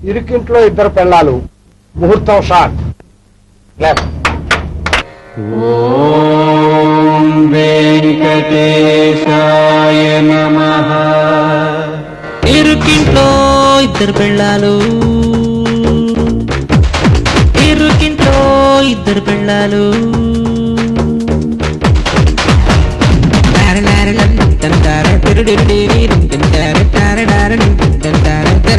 ఇరుకింట్లో ఇద్దరు పెళ్ళాలు, ముహూర్తం షాట్. ఓం వెంకటేశాయ నమః. ఇరుకింట్లో ఇద్దరు పెళ్ళాలు, ఇరుకింట్లో ఇద్దరు పెళ్ళాలు. ఇరుకింట్లో ఇద్దరు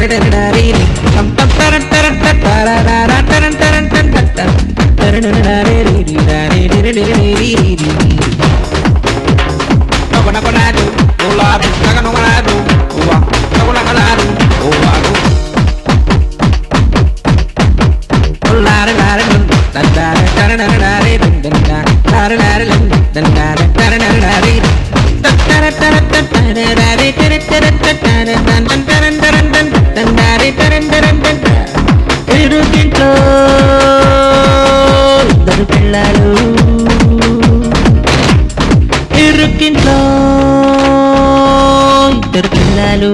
పిల్లలు, ఇరుకింట్లో ఇద్దరు పిల్లలు. ఇరుకింట్లో ఇద్దరు పెళ్ళాలు, ఇరుకింట్లో ఇద్దరు పెళ్ళాలు.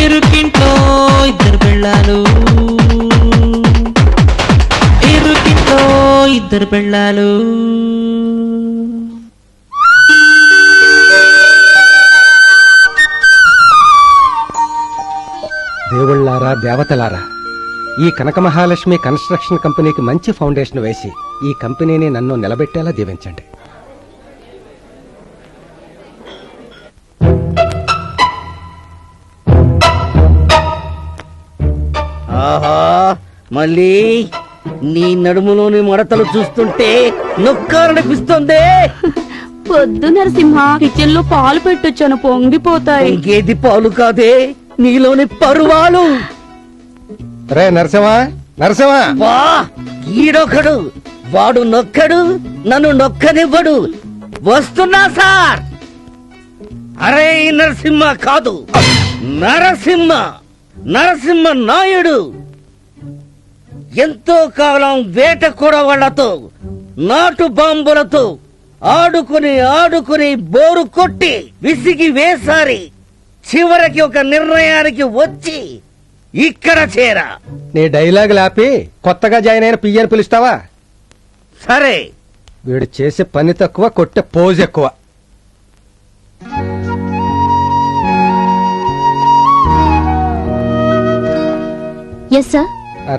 ఇరుకింట్లో ఇద్దరు పెళ్ళాలు, ఇరుకింట్లో ఇద్దరు పెళ్ళాలు. దేవుళ్ళారా, దేవతలారా, ఈ కనక మహాలక్ష్మి కన్స్ట్రక్షన్ కంపెనీకి మంచి ఫౌండేషన్ వేసి ఈ కంపెనీని నన్ను నిలబెట్టేలా దీవించండి. ఆహా, మళ్ళీ నీ నడుములోని మడతలు చూస్తుంటే నొక్కాలనిపిస్తుంది. పొద్దు నరసింహ, కిచెన్ లో పాలు పెట్టొచ్చాను, పొంగిపోతాయి. ఇంకేది పాలు కాదే, నీలోని పరువాలు. రే నరసింహ, నరసింహ! వా, ఈడొకడు, వాడు నొక్కడు, నన్ను నొక్కనివ్వడు. వస్తున్నా సార్. అరే నరసింహ కాదు, నరసింహ, నరసింహ నాయుడు. ఎంతో కాలం వేట కూడవాళ్లతో, నాటు బాంబులతో ఆడుకుని ఆడుకుని బోరు కొట్టి విసిగి వేసారి చివరికి ఒక నిర్ణయానికి వచ్చి ఇక్కడ చేరా. నీ డైలాగ్ లాపి కొత్తగా జాయిన్ అయిన పియ్యని పిలుస్తావా? సరే. వీడు చేసే పని తక్కువ, కొట్టే పోజ్ ఎక్కువ. Yes sir.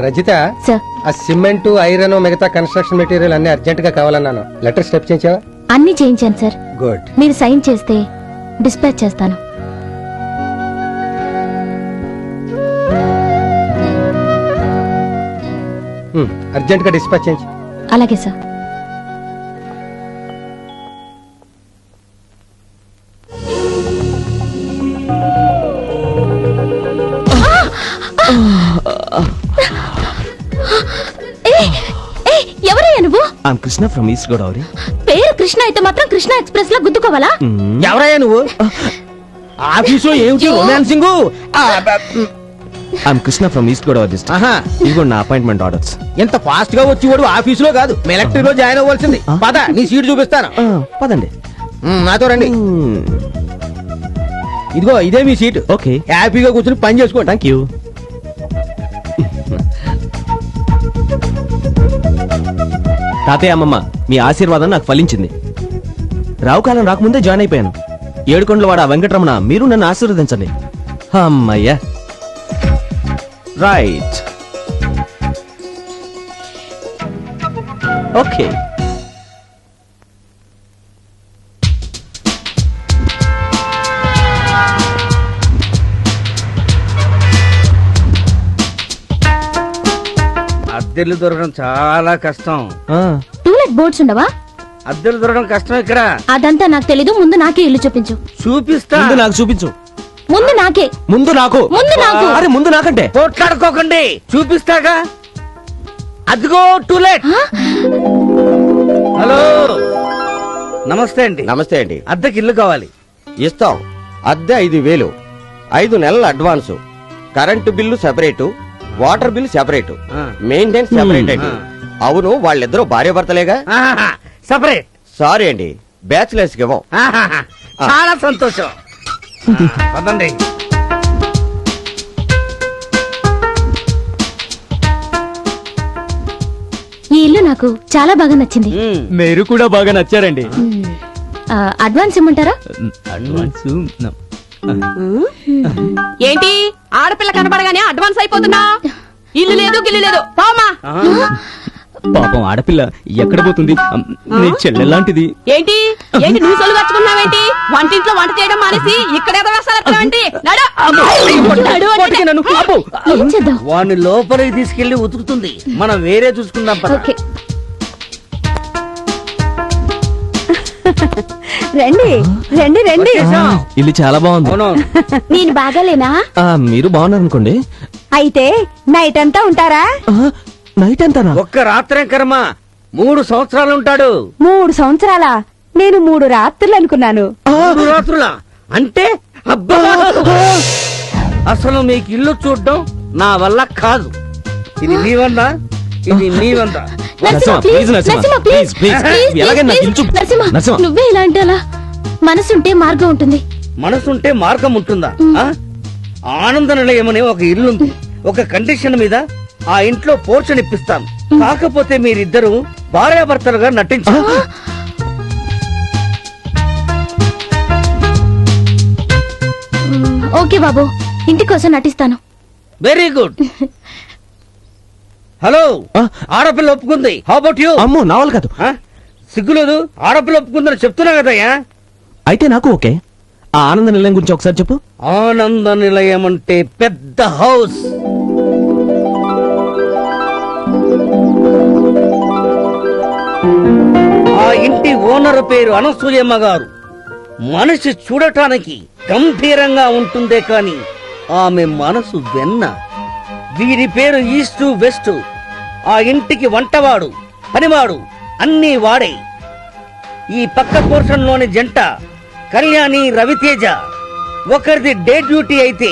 రజిత, సార్. ఆ సిమెంట్, ఐరన్, మిగతా కన్స్ట్రక్షన్ మెటీరియల్ అన్ని అర్జెంట్ గా కావాలన్నాను. లెటర్ స్టెప్ చేయించావా? అన్ని చేయించాను సార్. గుడ్. మీరు సైన్ చేస్తే డిస్పాచ్ చేస్తాను. అర్జెంట్ గా డిస్పాచ్ చేయించు. అలాగే సార్. ఎవరయ్యా నువ్వు? I'm Krishna from east Godavari. పేరు కృష్ణ అయితే మాత్రం కృష్ణ ఎక్స్ప్రెస్ లో గుద్దుకోవాలా? ఎవరయ్యా నువ్వు? ఆఫీసులో ఏమిటి romancing? I'm Krishna from east Godavari district. ఆహా, ఇదిగో నా అపాయింట్మెంట్ ఆర్డర్స్. ఎంత ఫాస్ట్ గా వచ్చి వాడు ఆఫీసులో కాదు మిలిటరీ లో జాయిన్ అవ్వాల్సింది. పద నీ సీట్ చూపిస్తాను. పదండి. నాతో రండి. ఇదిగో ఇదే మీ సీట్. ఓకే, హ్యాపీగా కూర్చుని పని చేసుకోండి. Thank you. తాతయ్య, అమ్మమ్మ, మీ ఆశీర్వాదం నాకు ఫలించింది. రావు కాలం రాకముందే జాయిన్ అయిపోయాను. ఏడుకొండల వాడ వెంకటరమణ, మీరు నన్ను ఆశీర్వదించండి. అమ్మయ్యా. రైట్. ఓకే. అద్దెలు దొరకడం చాలా కష్టం. టూలెట్ బోర్డ్స్ ఉండవా? అద్దెలు దొరకడం కష్టం ఇక్కడ. అదంతా నాకు తెలీదు. ముందు నాకే ఇల్లు చూపించు. చూపిస్తా. ముందు నాకు చూపించు. ముందు నాకే. ముందు నాకు. ముందు నాకు. అరే ముందు నాకంటే. పోట్లాడుకోకండి, చూపిస్తాగా. అదిగో టూలెట్. హలో, నమస్తే అండి. నమస్తే అండి. అద్దెకి ఇల్లు కావాలి. ఇస్తాం. అద్దె 5,000, 5 నెలల advance, current bill separate, water bill separate, ఆ. మెయింటెనెన్స్ సెపరేట్ అండి. అవును, వాళ్ళిద్దరూ భార్య భర్తలేగా? సపరేట్. సారీ అండి, బ్యాచిలర్స్ కి ఇవ్వం. చాలా సంతోషం. పదండి. ఈ ఇల్లు నాకు చాలా బాగా నచ్చింది. మీరు కూడా బాగా నచ్చారండి. అడ్వాన్స్ ఇమ్మంటారా? అడ్వాన్స్ ఏంటి ఆడపిల్ల కనబడగానే అడ్వాన్స్ అయిపోతున్నా? ఇల్లు లేదు గిల్లు లేదు, పోమా. పాపం ఆడపిల్ల ఎక్కడ పోతుంది? నీ చెల్లెలాంటిది. ఏంటి ఏంటి నువ్వు సొలు వచ్చుకున్నావేంటి? వంటింట్లో వంట చేయడం మానేసి ఇక్కడ ఏదో వేస్తారంటే ఏం చేద్దాం? వాడిని లోపలికి తీసుకెళ్లి ఉతుకుతుంది. మనం వేరే చూసుకుందాం. పద. ఓకే. రండి రండి రండి. వచ్చేసాం. ఇల్లు చాలా బాగుంది. అవునవును. నేను బాగాలేనా? మీరు బాగున్నారు అనుకోండి. అయితే నైట్ అంతా ఉంటారా? నైట్ అంతానా? ఒక్క రాత్రే కర్మ, 3 సంవత్సరాలు ఉంటాడు. 3 సంవత్సరాలా? నేను 3 రాత్రులు అనుకున్నాను. 3 రాత్రులా? అంటే అబ్బా, అసలు మీకు ఇల్లు చూడడం నా వల్ల కాదు. ఇది నీ వల్ల, ఇది నీ వల్ల. Narasimha, please Narasimha, please, please. ఎలాగైనా నాకు ఇల్లు చూపు. నరసింహ. నువ్వే ఇలా అంటే అలా? మనసుంటే మార్గం ఉంటుంది. మనసుంటే మార్గం ఉంటుందా? ఆ? ఆనంద నిలయం అనే ఒక ఇల్లుంది. ఒక కండిషన్ మీద ఆ ఇంట్లో పోర్షన్ ఇప్పిస్తాను. కాకపోతే మీరిద్దరూ భార్యాభర్తలుగా నటించారు. ఓకే బాబు, ఇంటి కోసం నటిస్తాను. Very good. హలో, ఆడపిల్ల ఒప్పుకుంది. How about you? అమ్మో, నా వల్ల కాదు. సిగ్గులేదు. ఆడపిల్ల ఒప్పుకుందని చెప్తున్నా కదయ్యా. అయితే నాకు ఓకే. ఆ ఆనంద నిలయం గురించి ఒకసారి చెప్పు. ఆనంద నిలయం అంటే పెద్ద హౌస్. ఆ ఇంటి ఓనర్ పేరు అనసూయమ్మ గారు. మనిషి చూడటానికి గంభీరంగా ఉంటుందే కాని ఆమె మనసు వెన్న. వీరి పేరు ఈస్టు వెస్ట్. ఆ ఇంటికి వంటవాడు, పనివాడు అన్నీ వాడే. ఈ పక్క పోర్షన్ లోని జంట కళ్యాణి, రవితేజ. ఒకరిది డే డ్యూటీ అయితే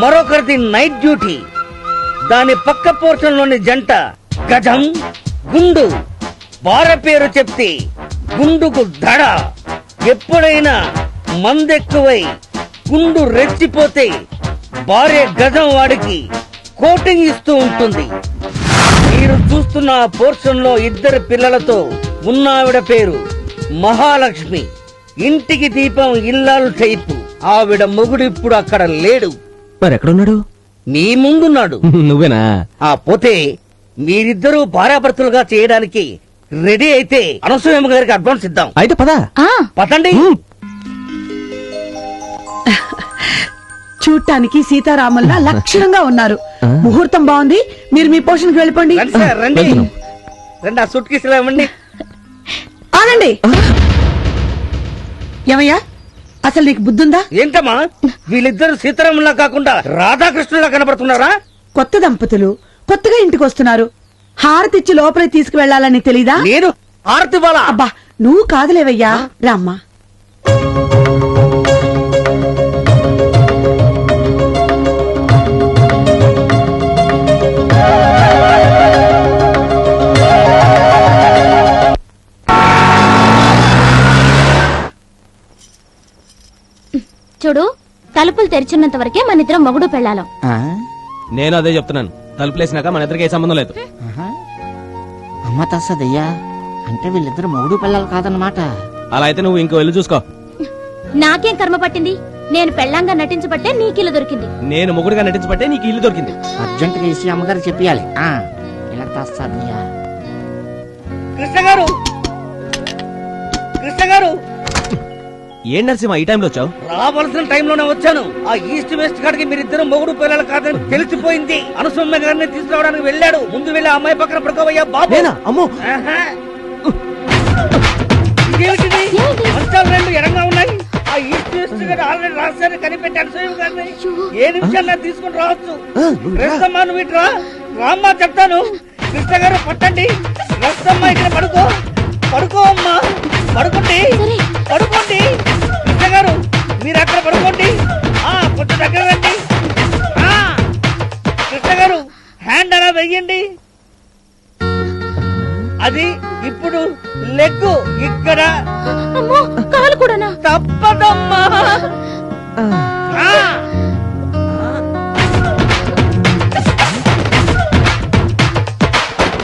మరొకరిది నైట్ డ్యూటీ. దాని పక్క పోర్షన్ లోని జంట గజం, గుండు. భార్య పేరు చెప్తే గుండుకు దడ. ఎప్పుడైనా మందెక్కువై గుండు రెచ్చిపోతే భార్య గజం వాడికి కోటింగ్ ఇస్తూ ఉంటుంది. మీరు చూస్తున్న ఆ పోర్షన్ లో 2 పిల్లలతో ఉన్నావిడ పేరు మహాలక్ష్మి. ఇంటికి దీపం ఇల్లాలు టైపు. ఆవిడ మొగుడు ఇప్పుడు అక్కడ లేడు. మరి ఎక్కడున్నాడు? మీ ముందున్నాడు. నువ్వేనా? పోతే మీరిద్దరూ భార్యాభర్తలుగా చేయడానికి రెడీ అయితే అనసూయమ్మ గారికి అడ్వాన్స్ ఇద్దాం. అయితే పదా. పదండి. చూడటానికి సీతారాముల్లా లక్షణంగా ఉన్నారు. ముహూర్తం బాగుంది, మీరు మీ పోషణకి వెళ్ళిపోండి. రండి సార్, రండి రండి. ఆ సూట్ కేసులు ఇవ్వండి. ఆగండి. ఏమయ్యా, అసలు నీకు బుద్ధుందా? ఏంటమ్మా వీళ్ళిద్దరు సీతారాములా కాకుండా రాధాకృష్ణులా కనబడుతున్నారా? కొత్త దంపతులు కొత్తగా ఇంటికి వస్తున్నారు. హారతిచ్చి లోపలికి తీసుకువెళ్లాలని తెలీదా? నేను ఆరతి బాల. అబ్బా, నువ్వు కాదులేవయ్యా, రామ్మా. చూడు, తలుపులు తెరిచున్నంత వరకే మన ఇద్దరం మొగుడు పెళ్ళాలం. నేను అదే చెప్తున్నాను. తలుపులేసినాక మన ఇద్దరికి ఏ సంబంధం లేదు. అమ్మ తస్సదయ్యా, అంటే వీళ్ళిద్దరు మొగుడు పిల్లలు కాదన్నమాట. అలా అయితే నువ్వు ఇంకో వెళ్ళి చూసుకో. నాకేం కర్మ పట్టింది? నేను పెళ్ళంగా నటించబట్టే నీకిల్లు దొరికింది. నేను మొగుడుగా నటించబట్టే నీకు ఇల్లు దొరికింది. అర్జెంట్ గా ఇసి అమ్మగారు చెప్పాలి. ఇలా తస్సదయ్యా. కృష్ణ గారు, కృష్ణ గారు, ఏం నరసింహ ఈ టైంలో వచ్చావు? రావాల్సిన టైంలోనే వచ్చాను. ఆ ఈస్ట్ వెస్ట్ కాడికి మీరిద్దరు మొగుడు పిల్లలు కాదని తెలిసిపోయింది. అనుసమ్మ గారిని తీసుకురావడానికి వెళ్ళాడు. ముందు వెళ్ళి ఆ అమ్మాయి పక్కన పడుకోవయ్యా బాబు. నేనా? అమ్మో. ఆహా. ఇదేమిటిది? మంచాలు రెండు ఎడంగా ఉన్నాయి. ఆ ఈస్ట్ వెస్ట్ గారు ఆల్రెడీ రాశారు, కనిపెట్టి అనుసూయ గారిని ఏ నిమిషాల్లో తీసుకుని రావచ్చు. రస్తమ్మా, నువ్వు ఇట్రా రామ్మా, చెప్తాను. కృష్ణ గారు పట్టండి. రస్తమ్మా, ఇక్కడ పడుకో. పడుకో అమ్మా, పడుకోండి, పడుకోండి. కృష్ణ గారు మీరు అక్కడ పడుకోండి. కొంచెం దగ్గర రండి. కృష్ణ గారు హ్యాండ్ అలా వెయ్యండి. అది ఇప్పుడు లెగ్గు ఇక్కడ. అమ్మో, కాలు కూడానా? తప్పదమ్మా.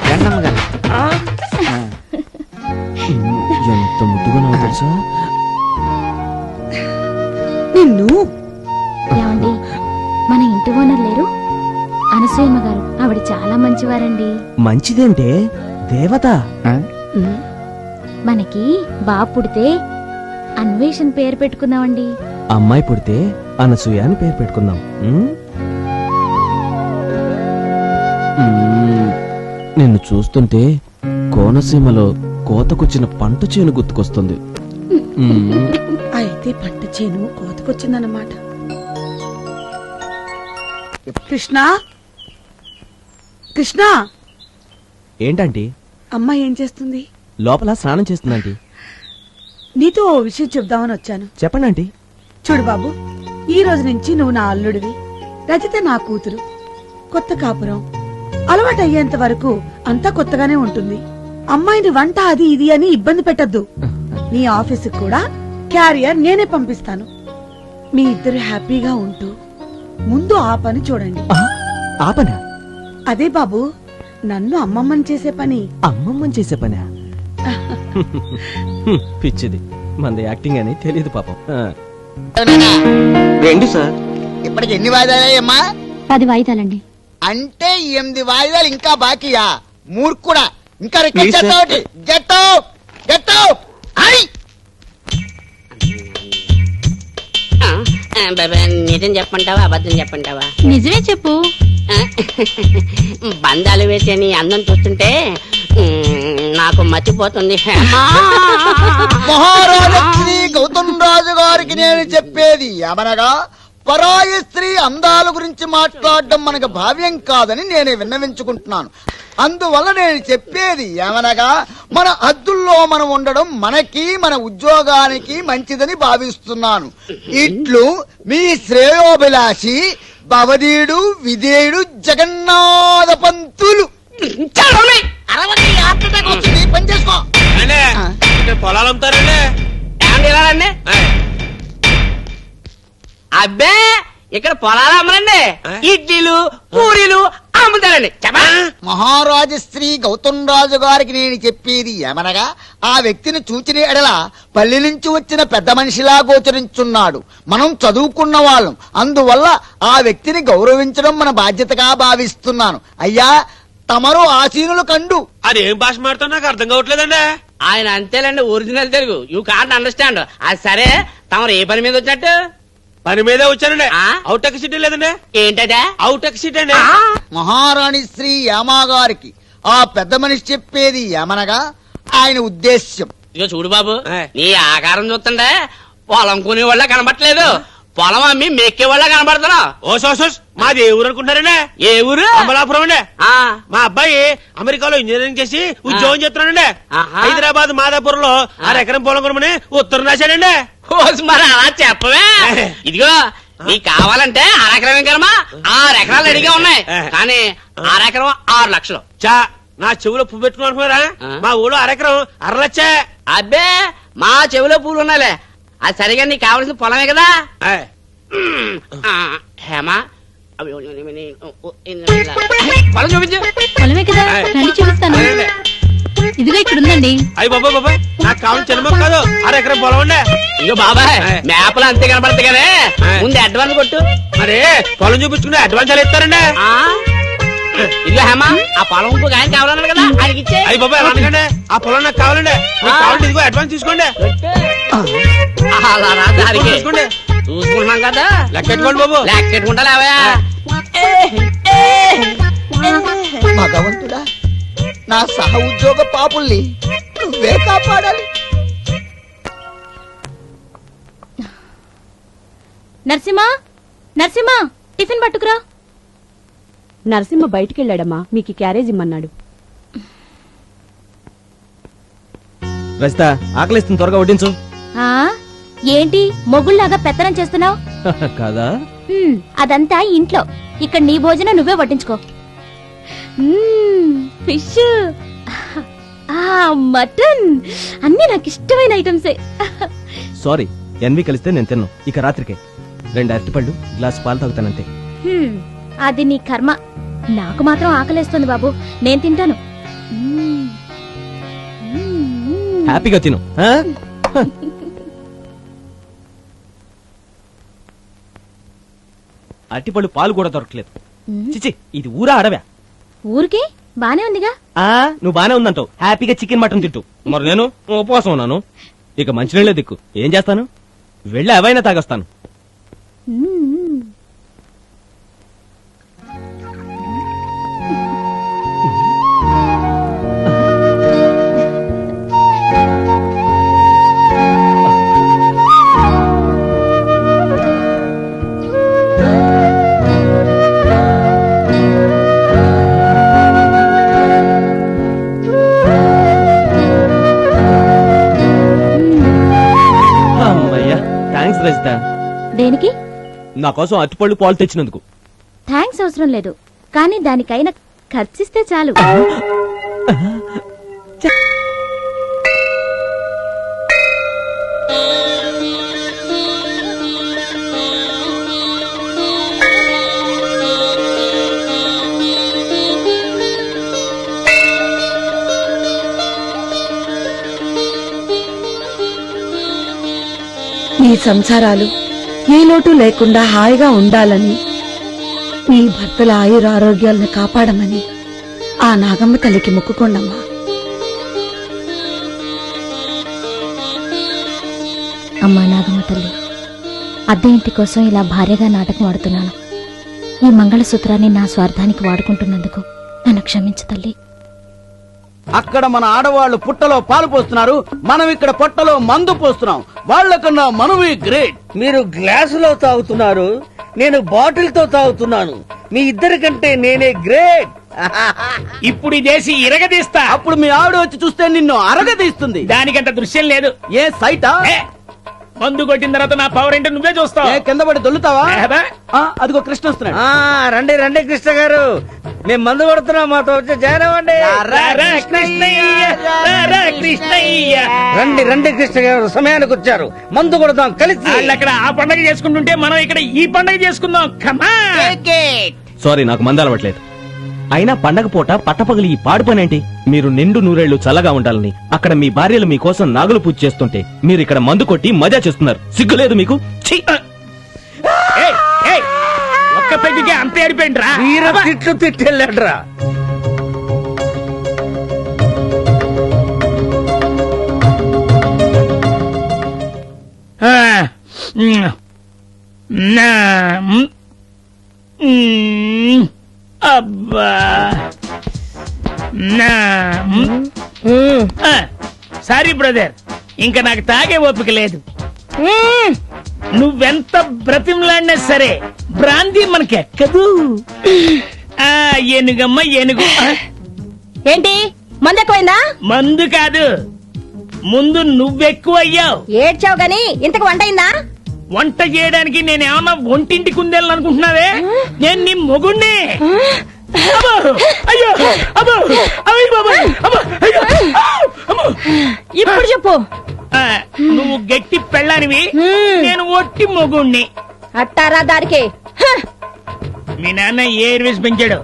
రండమ్మగారు. ఎంత ముద్దుగా నాకు తెలుసా? నిన్ను ఏమండి, మన ఇంటి ఓనర్ లేరు? అనసూయమ్మ గారు. ఆవిడ చాలా మంచివారండి. మంచిదేంటే దేవత. మనకి బాబు పుడితే అన్వేషణ పేరు పెట్టుకుందామండి. అమ్మాయి పుడితే అనసూయ అని పేరు పెట్టుకుందాం. నిన్ను చూస్తుంటే కోనసీమలో కోతకొచ్చిన పంట చేను గుర్తుకొస్తుంది. అయితే పంట చేను కోతకొచ్చిందన్నమాట. కృష్ణ, కృష్ణ, ఏంటంటీ? అమ్మ ఏం చేస్తుంది? లోపల స్నానం చేస్తుందంటీ. నీతో ఓ విషయం చెప్దామని వచ్చాను. చెప్పండి ఆంటీ. చూడు బాబు, ఈ రోజు నుంచి నువ్వు నా అల్లుడివి, రజిత నా కూతురు. కొత్త కాపురం అలవాటు అయ్యేంత వరకు అంతా కొత్తగానే ఉంటుంది. అమ్మాయిని వంట అది ఇది అని ఇబ్బంది పెట్టద్దు. నీ ఆఫీసుకు కూడా క్యారియర్ నేనే పంపిస్తాను. మీ ఇద్దరు హ్యాపీగా ఉంటూ ముందు ఆ పని చూడండి. ఆ పనా? అదే బాబు, నన్ను అమ్మమ్మని చేసే పని. అమ్మమ్మని చేసే పనా? పిచ్చిది, మంది యాక్టింగ్ అని తెలియదు పాపం. రెండు సార్. ఇప్పటికి ఎన్ని వాయిదాలయ్యమ్మా? 10 వాయిదాలండి. అంటే 8 వాయిదాలు ఇంకా బాకీయా? మూర్ఖుడా, ఇంకా Please, sir. గెట్ నిజం చెప్పంటావా అబద్ధం చెప్పంటావా? నిజమే చెప్పు. బంధాలు వేసే నీ అందం చూస్తుంటే నాకు మర్చిపోతుంది. మహారాజా శ్రీ గౌతమ్ రాజు గారికి నేను చెప్పేది ఏమనగా, పరాయి స్త్రీ అందాల గురించి మాట్లాడడం మనకు భావ్యం కాదని నేను విన్నవించుకుంటున్నాను. అందువల్ల నేను చెప్పేది ఏమనగా, మన హద్దుల్లో మనం ఉండడం మనకి మన ఉద్యోగానికి మంచిదని భావిస్తున్నాను. ఇట్లు మీ శ్రేయోభిలాషి భవదీయుడు విధేయుడు జగన్నాథ పంతులు. పని చేసుకో. పొలాలు అమ్ముతారండి. అబ్బే, ఇక్కడ పొలాలు అమ్మరండి, ఇడ్లీలు పూరీలు అమ్ముతారండి. మహారాజు శ్రీ గౌతమ్ రాజు గారికి నేను చెప్పేది ఏమనగా, ఆ వ్యక్తిని చూచిన ఎడల పల్లె నుంచి వచ్చిన పెద్ద మనిషిలా గోచరించున్నాడు. మనం చదువుకున్న వాళ్ళం, అందువల్ల ఆ వ్యక్తిని గౌరవించడం మన బాధ్యతగా భావిస్తున్నాను. అయ్యా, తమరు ఆసీనులు కండు. అది ఏం భాష మాడుతున్నా నాకు అర్థం కావట్లేదండి. ఆయన అంతేలేండి, original Telugu. You can't understand. అది సరే, తమరు ఏ పని మీద వచ్చినట్టు? పని మీదే వచ్చానండి అవుట్ ఎక్ సిటీ లేదండి ఏంటదా అవుట్ ఎక్ సిటీ అండి మహారాణి శ్రీ యామాగారికి ఆ పెద్ద మనిషి చెప్పేది ఏమనగా ఆయన ఉద్దేశ్యం. ఇదిగో చూడు బాబు ఆ. నీ ఆకారం చూస్తుండే పొలం కొనే వాళ్ళ కనబట్టలేదు, పొలం అమ్మి మెక్కే వాళ్ళ కనబడుతున్నా. ఓ సోసోస్ మాది ఏ ఊరు అనుకుంటున్నారండి? ఏ ఊరు? అమలాపురం అండి. ఆ, మా అబ్బాయి అమెరికాలో ఇంజనీరింగ్ చేసి ఉద్యోగం చేస్తున్నాడండి. ఆహా. హైదరాబాద్ మాదాపూర్ లో 6 ఎకరం పొలం కొనమని ఉత్తరం రాశాడండి. ఓసి మరి అలా చెప్పవే. ఇదిగో నీకు కావాలంటే అరెకరం కరమా 6 ఎకరాలు రెడీగా ఉన్నాయి, కానీ 6 ఎకరం 6 లక్షలు. చా నా చెవులో పువ్వు పెట్టుకుని అనుకున్నారా? ఆ. మా ఊళ్ళో 1 ఎకరం 1.5 లక్ష. అబ్బే మా చెవిలో పూలు ఉన్నాయిలే, అది సరిగా నీకు కావాల్సిన పొలమే కదా. ఆ, హేమా అవి పొలం చూపించు. పొలమే కదా రండి చూపిస్తాను. ఇదిగో ఇక్కడ ఉందండి. అయ్యి బాబా నాకు కావాల్సిన చిన్న కాదు 1 ఎకరం పొలం ఉండే. ఇగో బాబాయ్ మేపలు అంతే కనపడతాయి కానీ ముందు అడ్వాన్స్ కొట్టు. మరి పొలం చూపించుకుని అడ్వాన్స్ ఎలా ఇస్తారండి? ఆ, ఇదిగో హేమా ఆ పొలం ఇంకొక ఆయన కావాలన్నారు కదా, ఆయనకి ఇచ్చే. అయ్యి బాబాయ్ అలా అనకండి, ఆ పొలం నాకు కావాలండి. మీకు కావాలంటే ఇదిగో అడ్వాన్స్ తీసుకోండి. అలా రా దారికి. తీసుకోండి, చూసుకుంటున్నాం కదా, లెక్కెట్టుకోండి బాబు. లెక్కెట్టుకుంటా లేవా. భగవంతుడా, నా సహ ఉద్యోగ పాపుల్ని నువ్వే కాపాడాలి. నరసింహ నరసింహ టిఫిన్ పట్టుకురా. నరసింహ బయటికెళ్ళాడమ్మా, మీకు క్యారేజ్ ఇమ్మన్నాడు. రజిత ఆకలిస్తుంది, త్వరగా వడ్డించు. ఆ ఏంటి మొగుళ్లాగా పెత్తనం చేస్తున్నావు? కాదా? అదంతా ఇంట్లో, ఇక్కడ నీ భోజనం నువ్వే వడ్డించుకో. ఫిష్, మటన్ అన్ని నాకు ఇష్టమైన ఐటమ్సే. సారీ, ఎన్వి కలిస్తే నేను తిన్నాను. ఇక రాత్రికే 2 అరటిపళ్ళు, గ్లాస్ పాలు తాగుతానంతే. అది నీ కర్మ. నాకు మాత్రం ఆకలేస్తుంది బాబు, నేను తింటాను. హ్యాపీగా తిను. ఆ? అరటిపళ్ళు పాలు కూడా దొరకలేదు. చిచి, ఇది ఊరా అడవ్యా? ఊరికే బానే ఉందిగా. నువ్వు బానే ఉందంటావు, హ్యాపీగా చికెన్ మటన్ తింటూ. మరి నేను ఉపవాసం ఉన్నాను. ఇక మంచినీళ్ళే దిక్కు. ఏం చేస్తాను? వెళ్ళి అవైనా తాగొస్తాను. అమ్మయ్యా, థ్యాంక్స్ రజిత. దేనికి? నా కోసం అరటిపళ్ళు పాలు తెచ్చినందుకు. థ్యాంక్స్ అవసరం లేదు, కానీ దానికైనా ఖర్చిస్తే చాలు. మీ సంసారాలు ఏ లోటు లేకుండా హాయిగా ఉండాలని, మీ భర్తల ఆయురారోగ్యాలను కాపాడమని ఆ నాగమ్మ తల్లికి మొక్కుకోండమ్మా. అమ్మా నాగమ్మ తల్లి, అద్దె ఇంటి కోసం ఇలా భార్యగా నాటకం ఆడుతున్నాను. ఈ మంగళసూత్రాన్ని నా స్వార్థానికి వాడుకుంటున్నందుకు నన్ను క్షమించు తల్లి. అక్కడ మన ఆడవాళ్లు పుట్టలో పాలు పోస్తున్నారు, మనం ఇక్కడ పొట్టలో మందు పోస్తున్నాం. వాళ్ళకన్నా మనవి గ్రేట్. మీరు గ్లాసులో తాగుతున్నారు, నేను బాటిల్ తో తాగుతున్నాను. మీ ఇద్దరి కంటే నేనే గ్రేట్. ఇప్పుడు ఈ దేశీ ఇరగదీస్తా. అప్పుడు మీ ఆవిడ వచ్చి చూస్తే నిన్ను అరగదీస్తుంది. దానికంత దృశ్యం లేదు. ఏ సైటా? మందు కొట్టిన తర్వాత నా పవర్ ఏంటో నువ్వే చూస్తావు. ఏ కింద పడి దొల్లుతావా? అదిగో కృష్ణ వస్తున్నాడు. రండి రండి కృష్ణ గారు, మేము మందు కొడుతున్నాం, మాతో వచ్చి జాయిన్ అవ్వండి. రండి రండి కృష్ణ గారు, సమయానికి వచ్చారు. మందు కొడదాం కలిసి. అక్కడ ఆ పండగ చేసుకుంటుంటే మనం ఇక్కడ ఈ పండగ చేసుకుందాం. సారీ, నాకు మంద అలవట్లేదు. అయినా పండగ పూట పట్టపగలి ఈ పాడు పనేంటి? మీరు నిండు నూరేళ్లు చల్లగా ఉండాలని అక్కడ మీ భార్యలు మీకోసం నాగులు పూజ చేస్తుంటే మీరు ఇక్కడ మందు కొట్టి మజా చేస్తున్నారు. సిగ్గులేదు మీకు? ఒక్క పెగ్గుకే అంత ఏడిపోయిండ్రా? వీర తిట్లు తిట్టెళ్ళాడ్రా. అబ్బా సారీ బ్రదర్, ఇంకా నాకు తాగే ఓపిక లేదు. నువ్వెంత బ్రతిమలాడినా సరే బ్రాంతి మనకెక్కదు. ఏనుగమ్మ ఏనుగు. ఏంటి మందెక్కువైందా? మందు కాదు, ముందు నువ్వెక్కువయ్యావు. ఏడ్చావు గాని ఇంతకు వంట అయిందా? వంట చేయడానికి నేనేమన్నా ఒంటింటి కుందేళ్ళనుకుంటున్నావే? నేను నీ మొగుణ్ణి. అబ్బో, అయ్యో, అబ్బో, అయ్యో బాబోయ్, అబ్బో, అయ్యో, అమ్మో. ఇప్పుడు చెప్పు. నువ్వు గట్టి పెళ్ళానివి, నేను ఒట్టి మొగుణ్ణి. అట్టారా దారికి. మీ నాన్న ఏ ఎయిర్వేస్ పెంచాడు?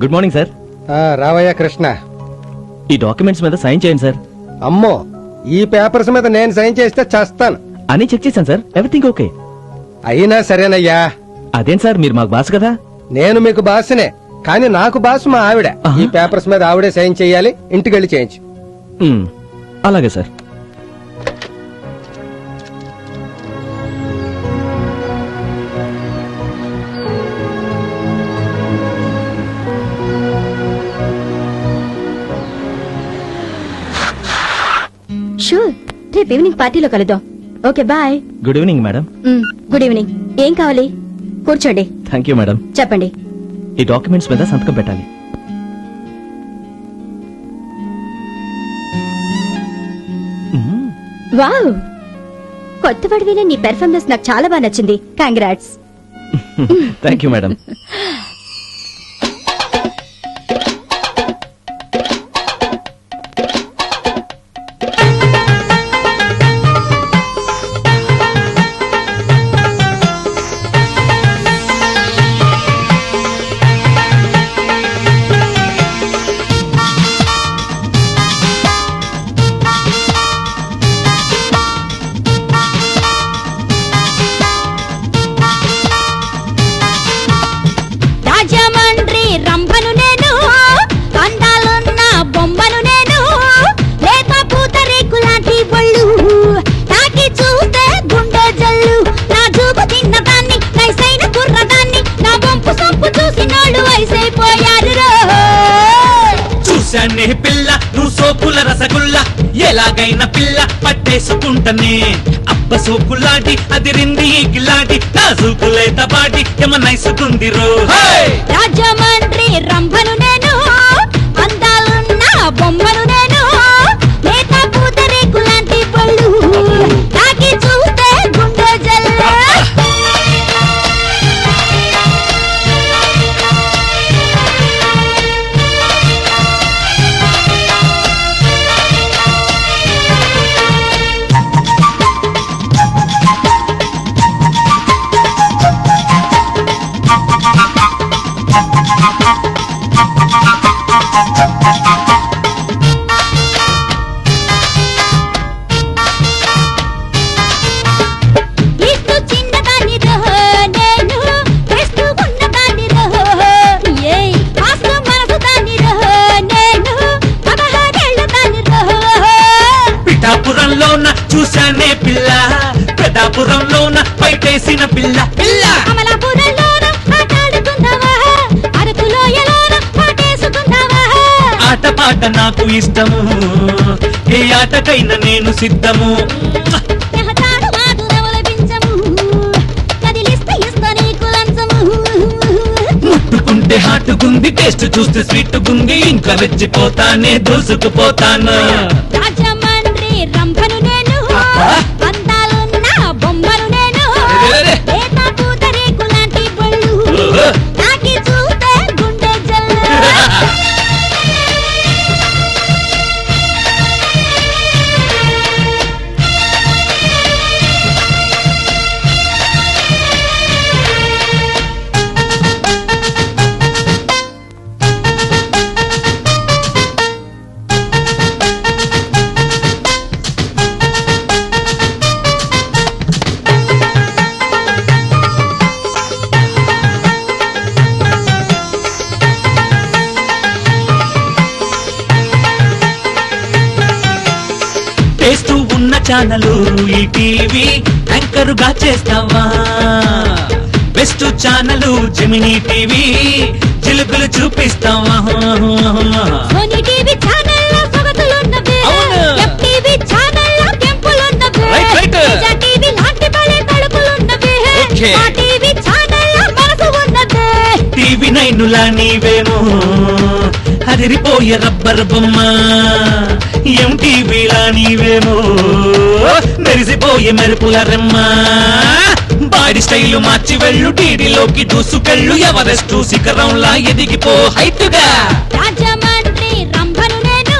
Good morning sir. రావయ్య కృష్ణ. ఈ డాక్యుమెంట్స్ మీద సైన్ చేయండి సార్. అమ్మో, ఈ పేపర్స్ మీద నేను సైన్ చేస్తే చేస్తాను. అని చెక్ చేశాను సార్, ఎవ్రీథింగ్ ఓకే. అయినా సరేనయ్యా. అదేం సార్, మీరు మాకు బాస్ కదా. నేను మీకు బాసునే, కానీ నాకు బాసు మా ఆవిడ. ఈ పేపర్స్ మీద ఆవిడే సైన్ చేయాలి. ఇంటికెళ్ళి చేయించు. అలాగే సార్. షూర్, రేపు ఈవినింగ్ పార్టీలో కలుద్దాం. Okay bye. Good evening madam. Good evening. ఏం కావాలి? కూర్చోండి. Thank you madam. చెప్పండి. ఈ డాక్యుమెంట్స్ మీద సంతకం పెట్టాలి. వావ్, కొత్త వాడివైన నీ పెర్ఫార్మెన్స్ నాకు చాలా బాగా నచ్చింది. Congrats. Thank you madam. Rajahmundry రంభను నేను, అందాలున్న బొమ్మను నేను, లేత పూతరేకులాంటి బొళ్ళు తాకి చూస్తే గుండె జల్లు. నా జూబు తిన్నదాన్ని, నైసైన కుర్రదాన్ని, నా వంపు సొంపు చూసి నోళ్ళు వయసైపోయారు. చూశానే పిల్ల, నువ్వు సోపుల రసగుల్ల, ఎలాగైనా పిల్ల పట్టేసుకుంటనే. అబ్బ సోకులాంటి అదిరింది ఈ గిలాంటి, నా సూకులేత బాటి ఏమనైసుకుంది రో. రాజమండ్రి రంభను నేను, అందాలున్న బొమ్మను నేను, లేత పూతరేకులాంటి బొళ్ళు తాకి చూస్తే గుండె జల్లు. ఇటు చిన్నదాన్ని రహో నేను, వేస్తూ ఉన్నదాన్ని రహో. ఏయ్, కాస్త మనసు దాన్ని రహో నేను, 16 ఏళ్ల దాన్ని రహో. పిఠాపురంలోన చూశానే పిల్ల, పెదాపురంలోన పైటేసిన పిల్ల. పిల్ల అమలాపురంలోన ఆటాడుకుందావా, అరకులోయలోన పాటేసుకుందావా. ఆట పాట నాకు ఇష్టము, ఏ ఆటకైనా నేను సిద్ధము. నెహతాడు మాకు నవలపించము, కదిలిస్తే ఇస్తా నీకు లంచము. ముట్టుకుంటే హాటుగుంది, టేస్ట్ చూస్తే స్వీట్ గుంది, ఇంకా రెచ్చిపోతానే దూసుకుపోతాను. రాజమండ్రి రంభను నేను, అందాలున్న బొమ్మను నేను, రే. లేత పూతరేకులాంటి బొళ్ళు తాకి చూస్తే గుండె జల్లు. టేస్ట్ ఉన్న ఛానల్ ఈ టీవీ, యాంకర్ యాంకరుగా చేస్తావా బెస్ట్ ఛానల్ జెమినీ టీవీ చిలుకులు చూపిస్తావా సోనీ టీవీ ఛానల్లో సొగసులున్నవే అవును. FTV ఛానల్లో కెంపులున్నవే రైట్, రైట్. తేజ టీవీ లాంటి భలే తలుపులున్నవే ఓకే. మా టీవీ ఛానల్లో మనసు ఉన్నదే టీవీ నైనులా నీవేమో అదిరిపోయే రబ్బర్ బొమ్మ ఎంటీవీలా నీవేమో మెరిసిపోయే మెరుపుల రెమ్మ బాడీ స్టైల్ మార్చి వెళ్ళు టీడీలోకి దూసుకెళ్ళు ఎవరెస్ట్ శిఖరంలా ఎదిగిపో హైట్గా రాజమండ్రి రంభను నేను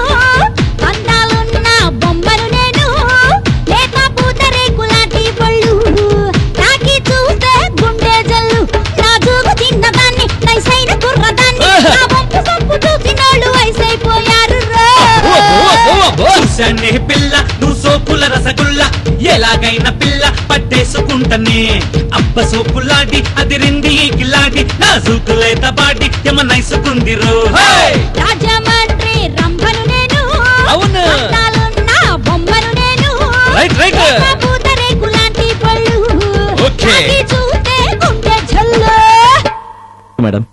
అందాలున్న బొమ్మను నేను లేక పూతరేకులాంటి పళ్ళు తాకి చూస్తే గుండె జల్లు నాజుకు చిన్నదాన్ని నైసైన కుర్రదాన్ని నా వంపు సంపు చూసినోళ్ళు వయసైపోయారు చూశానే పిల్ల నువ్వు సోపుల రసగుల్ల ఎలాగైనా పిల్ల పట్టేసుకుంటనే అబ్బ సోపులాడి అది రెండి గిలాడి నా సూకులేత బాడి ఏమన్నైసుకుంది రో రాజమండ్రి రంభను నేను అవును. అందాలున్న బొమ్మను నేను రైట్, రైట్. లేక పూతరేకులాంటి పళ్ళు ఓకే. తాకి చూస్తే గుండె జల్లు madam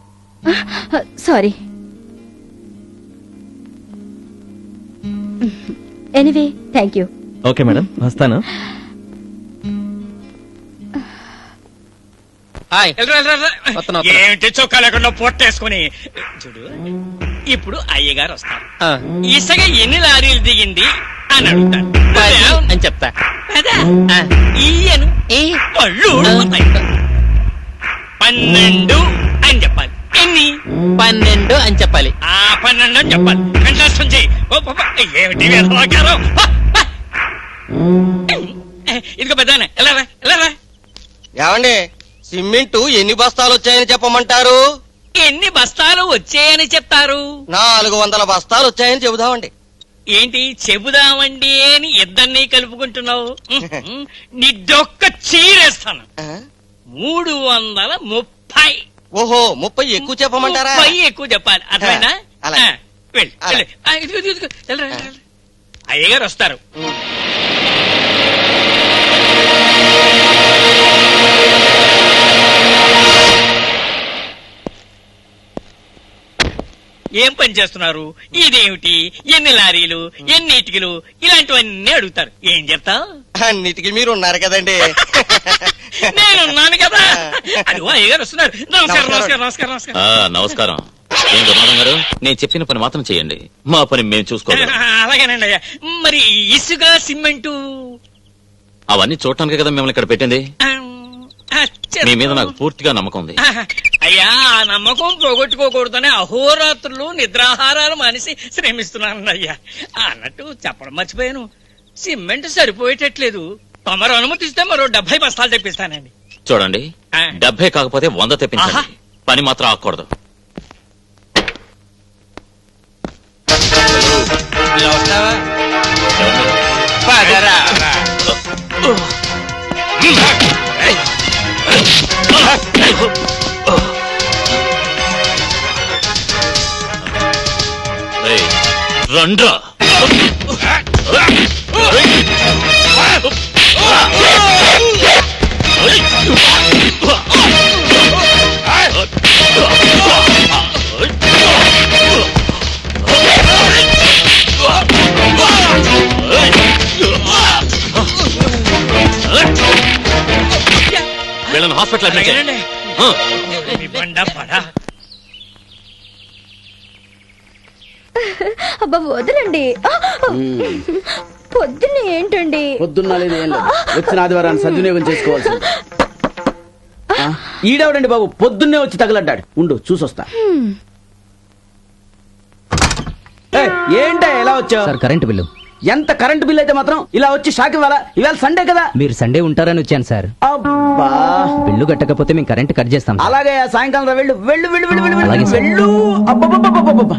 sorry anyway thank you okay madam వస్తాను. ఏమిటి చొక్కా లేకుండా పొట్టేసుకుని చూడు ఇప్పుడు అయ్యగారు వస్తారు ఇసుక ఎన్ని లారీలు దిగింది అని అడుగుతాను అని చెప్తా ఈయను పళ్ళు ఊడిపోతాయి. 12 అని చెప్పాలి. ఎన్ని 12 అని చెప్పాలి. 12 అని చెప్పాలి. కంఠస్థం చెయ్యి. ఓ పాప, ఏమిటి వేదవాక్యాలు? ఇదిగో పెద్దానే ఎలా ఏమండి సిమెంటు ఎన్ని బస్తాలు వచ్చాయని చెప్పమంటారు? ఎన్ని బస్తాలు వచ్చాయని చెప్తారు? 400 బస్తాలు వచ్చాయని చెబుదామండి. ఏంటి చెబుదామండి అని ఇద్దరిని కలుపుకుంటున్నావు? నిడ్డొక్క చీరేస్తాను. 330. ఓహో 30 ఎక్కువ చెప్పమంటారా? 30 ఎక్కువ చెప్పాలి. అర్థమైందా? అలాగే. వెళ్ళి అలాగే. ఇదిగో. వెళ్ళరా. అయ్యగారు వస్తారు. ఏం పని చేస్తున్నారు? ఇదేమిటి? ఎన్ని లారీలు, ఎన్ని ఇటుకలు, ఇలాంటివన్నీ అడుగుతారు. ఏం చెప్తావు? అన్నిటికీ మీరు ఉన్నారు కదండి. నేనున్నాను కదా. అదిగో అయ్యగారు వస్తున్నారు. నమస్కారం. నమస్కారం. ఏం గురునాథం గారు, నేను చెప్పిన పని మాత్రం చేయండి, మా పని మేము చూసుకోవాలి. అలాగేనండి అయ్యా. మరి ఇసుక సిమెంటు అవన్నీ చూడటానికి కదా మిమ్మల్ని ఇక్కడ పెట్టింది. మీ మీద నాకు పూర్తిగా నమ్మకం ఉంది. అయ్యా ఆ నమ్మకం పోగొట్టుకోకూడదని అహోరాత్రులు నిద్రాహారాలు మానేసి శ్రమిస్తున్నాను అయ్యా. అన్నట్టు చెప్పడం మర్చిపోయాను, సిమెంట్ సరిపోయేటట్లేదు. తమరు అనుమతిస్తే మరో 70 బస్తాలు తెప్పిస్తానండి. చూడండి, 70 కాకపోతే 100 తెప్పించండి. ఆహా. పని మాత్రం ఆగకూడదు. ఇలా వస్తావా? పదరా. రేయ్, రండ్రా. వీళ్ళని హాస్పిటల్ అడ్మిట్ చేయండి. ఈ బండ పడా. అబ్బా వదలండి పొద్దున్న ఏంటండి పొద్దున్న లేదు ఏం లేదు, వచ్చిన ఆదివారాన్ని సద్వినియోగం చేసుకోవాల్సి. ఈడెవడండి బాబు పొద్దున్నే వచ్చి తగలడ్డాడు. ఉండు చూసొస్తా. ఏంటా ఎలా వచ్చావు? Sir current bill. ఎంత కరెంట్ బిల్ అయితే మాత్రం ఇలా వచ్చి షాక్ ఇవ్వాలా? ఇవాళ సండే కదా. మీరు సండే ఉంటారని వచ్చాను సార్. అబ్బా బిల్లు కట్టకపోతే మేము కరెంట్ కట్ చేస్తాం. అలాగే సాయంకాలం రా, వెళ్ళు వెళ్ళు వెళ్ళు వెళ్ళు వెళ్ళు అలాగే సార్. వెళ్ళు. అబ్బబ్బబ్బబ్బబ్బబ్బ.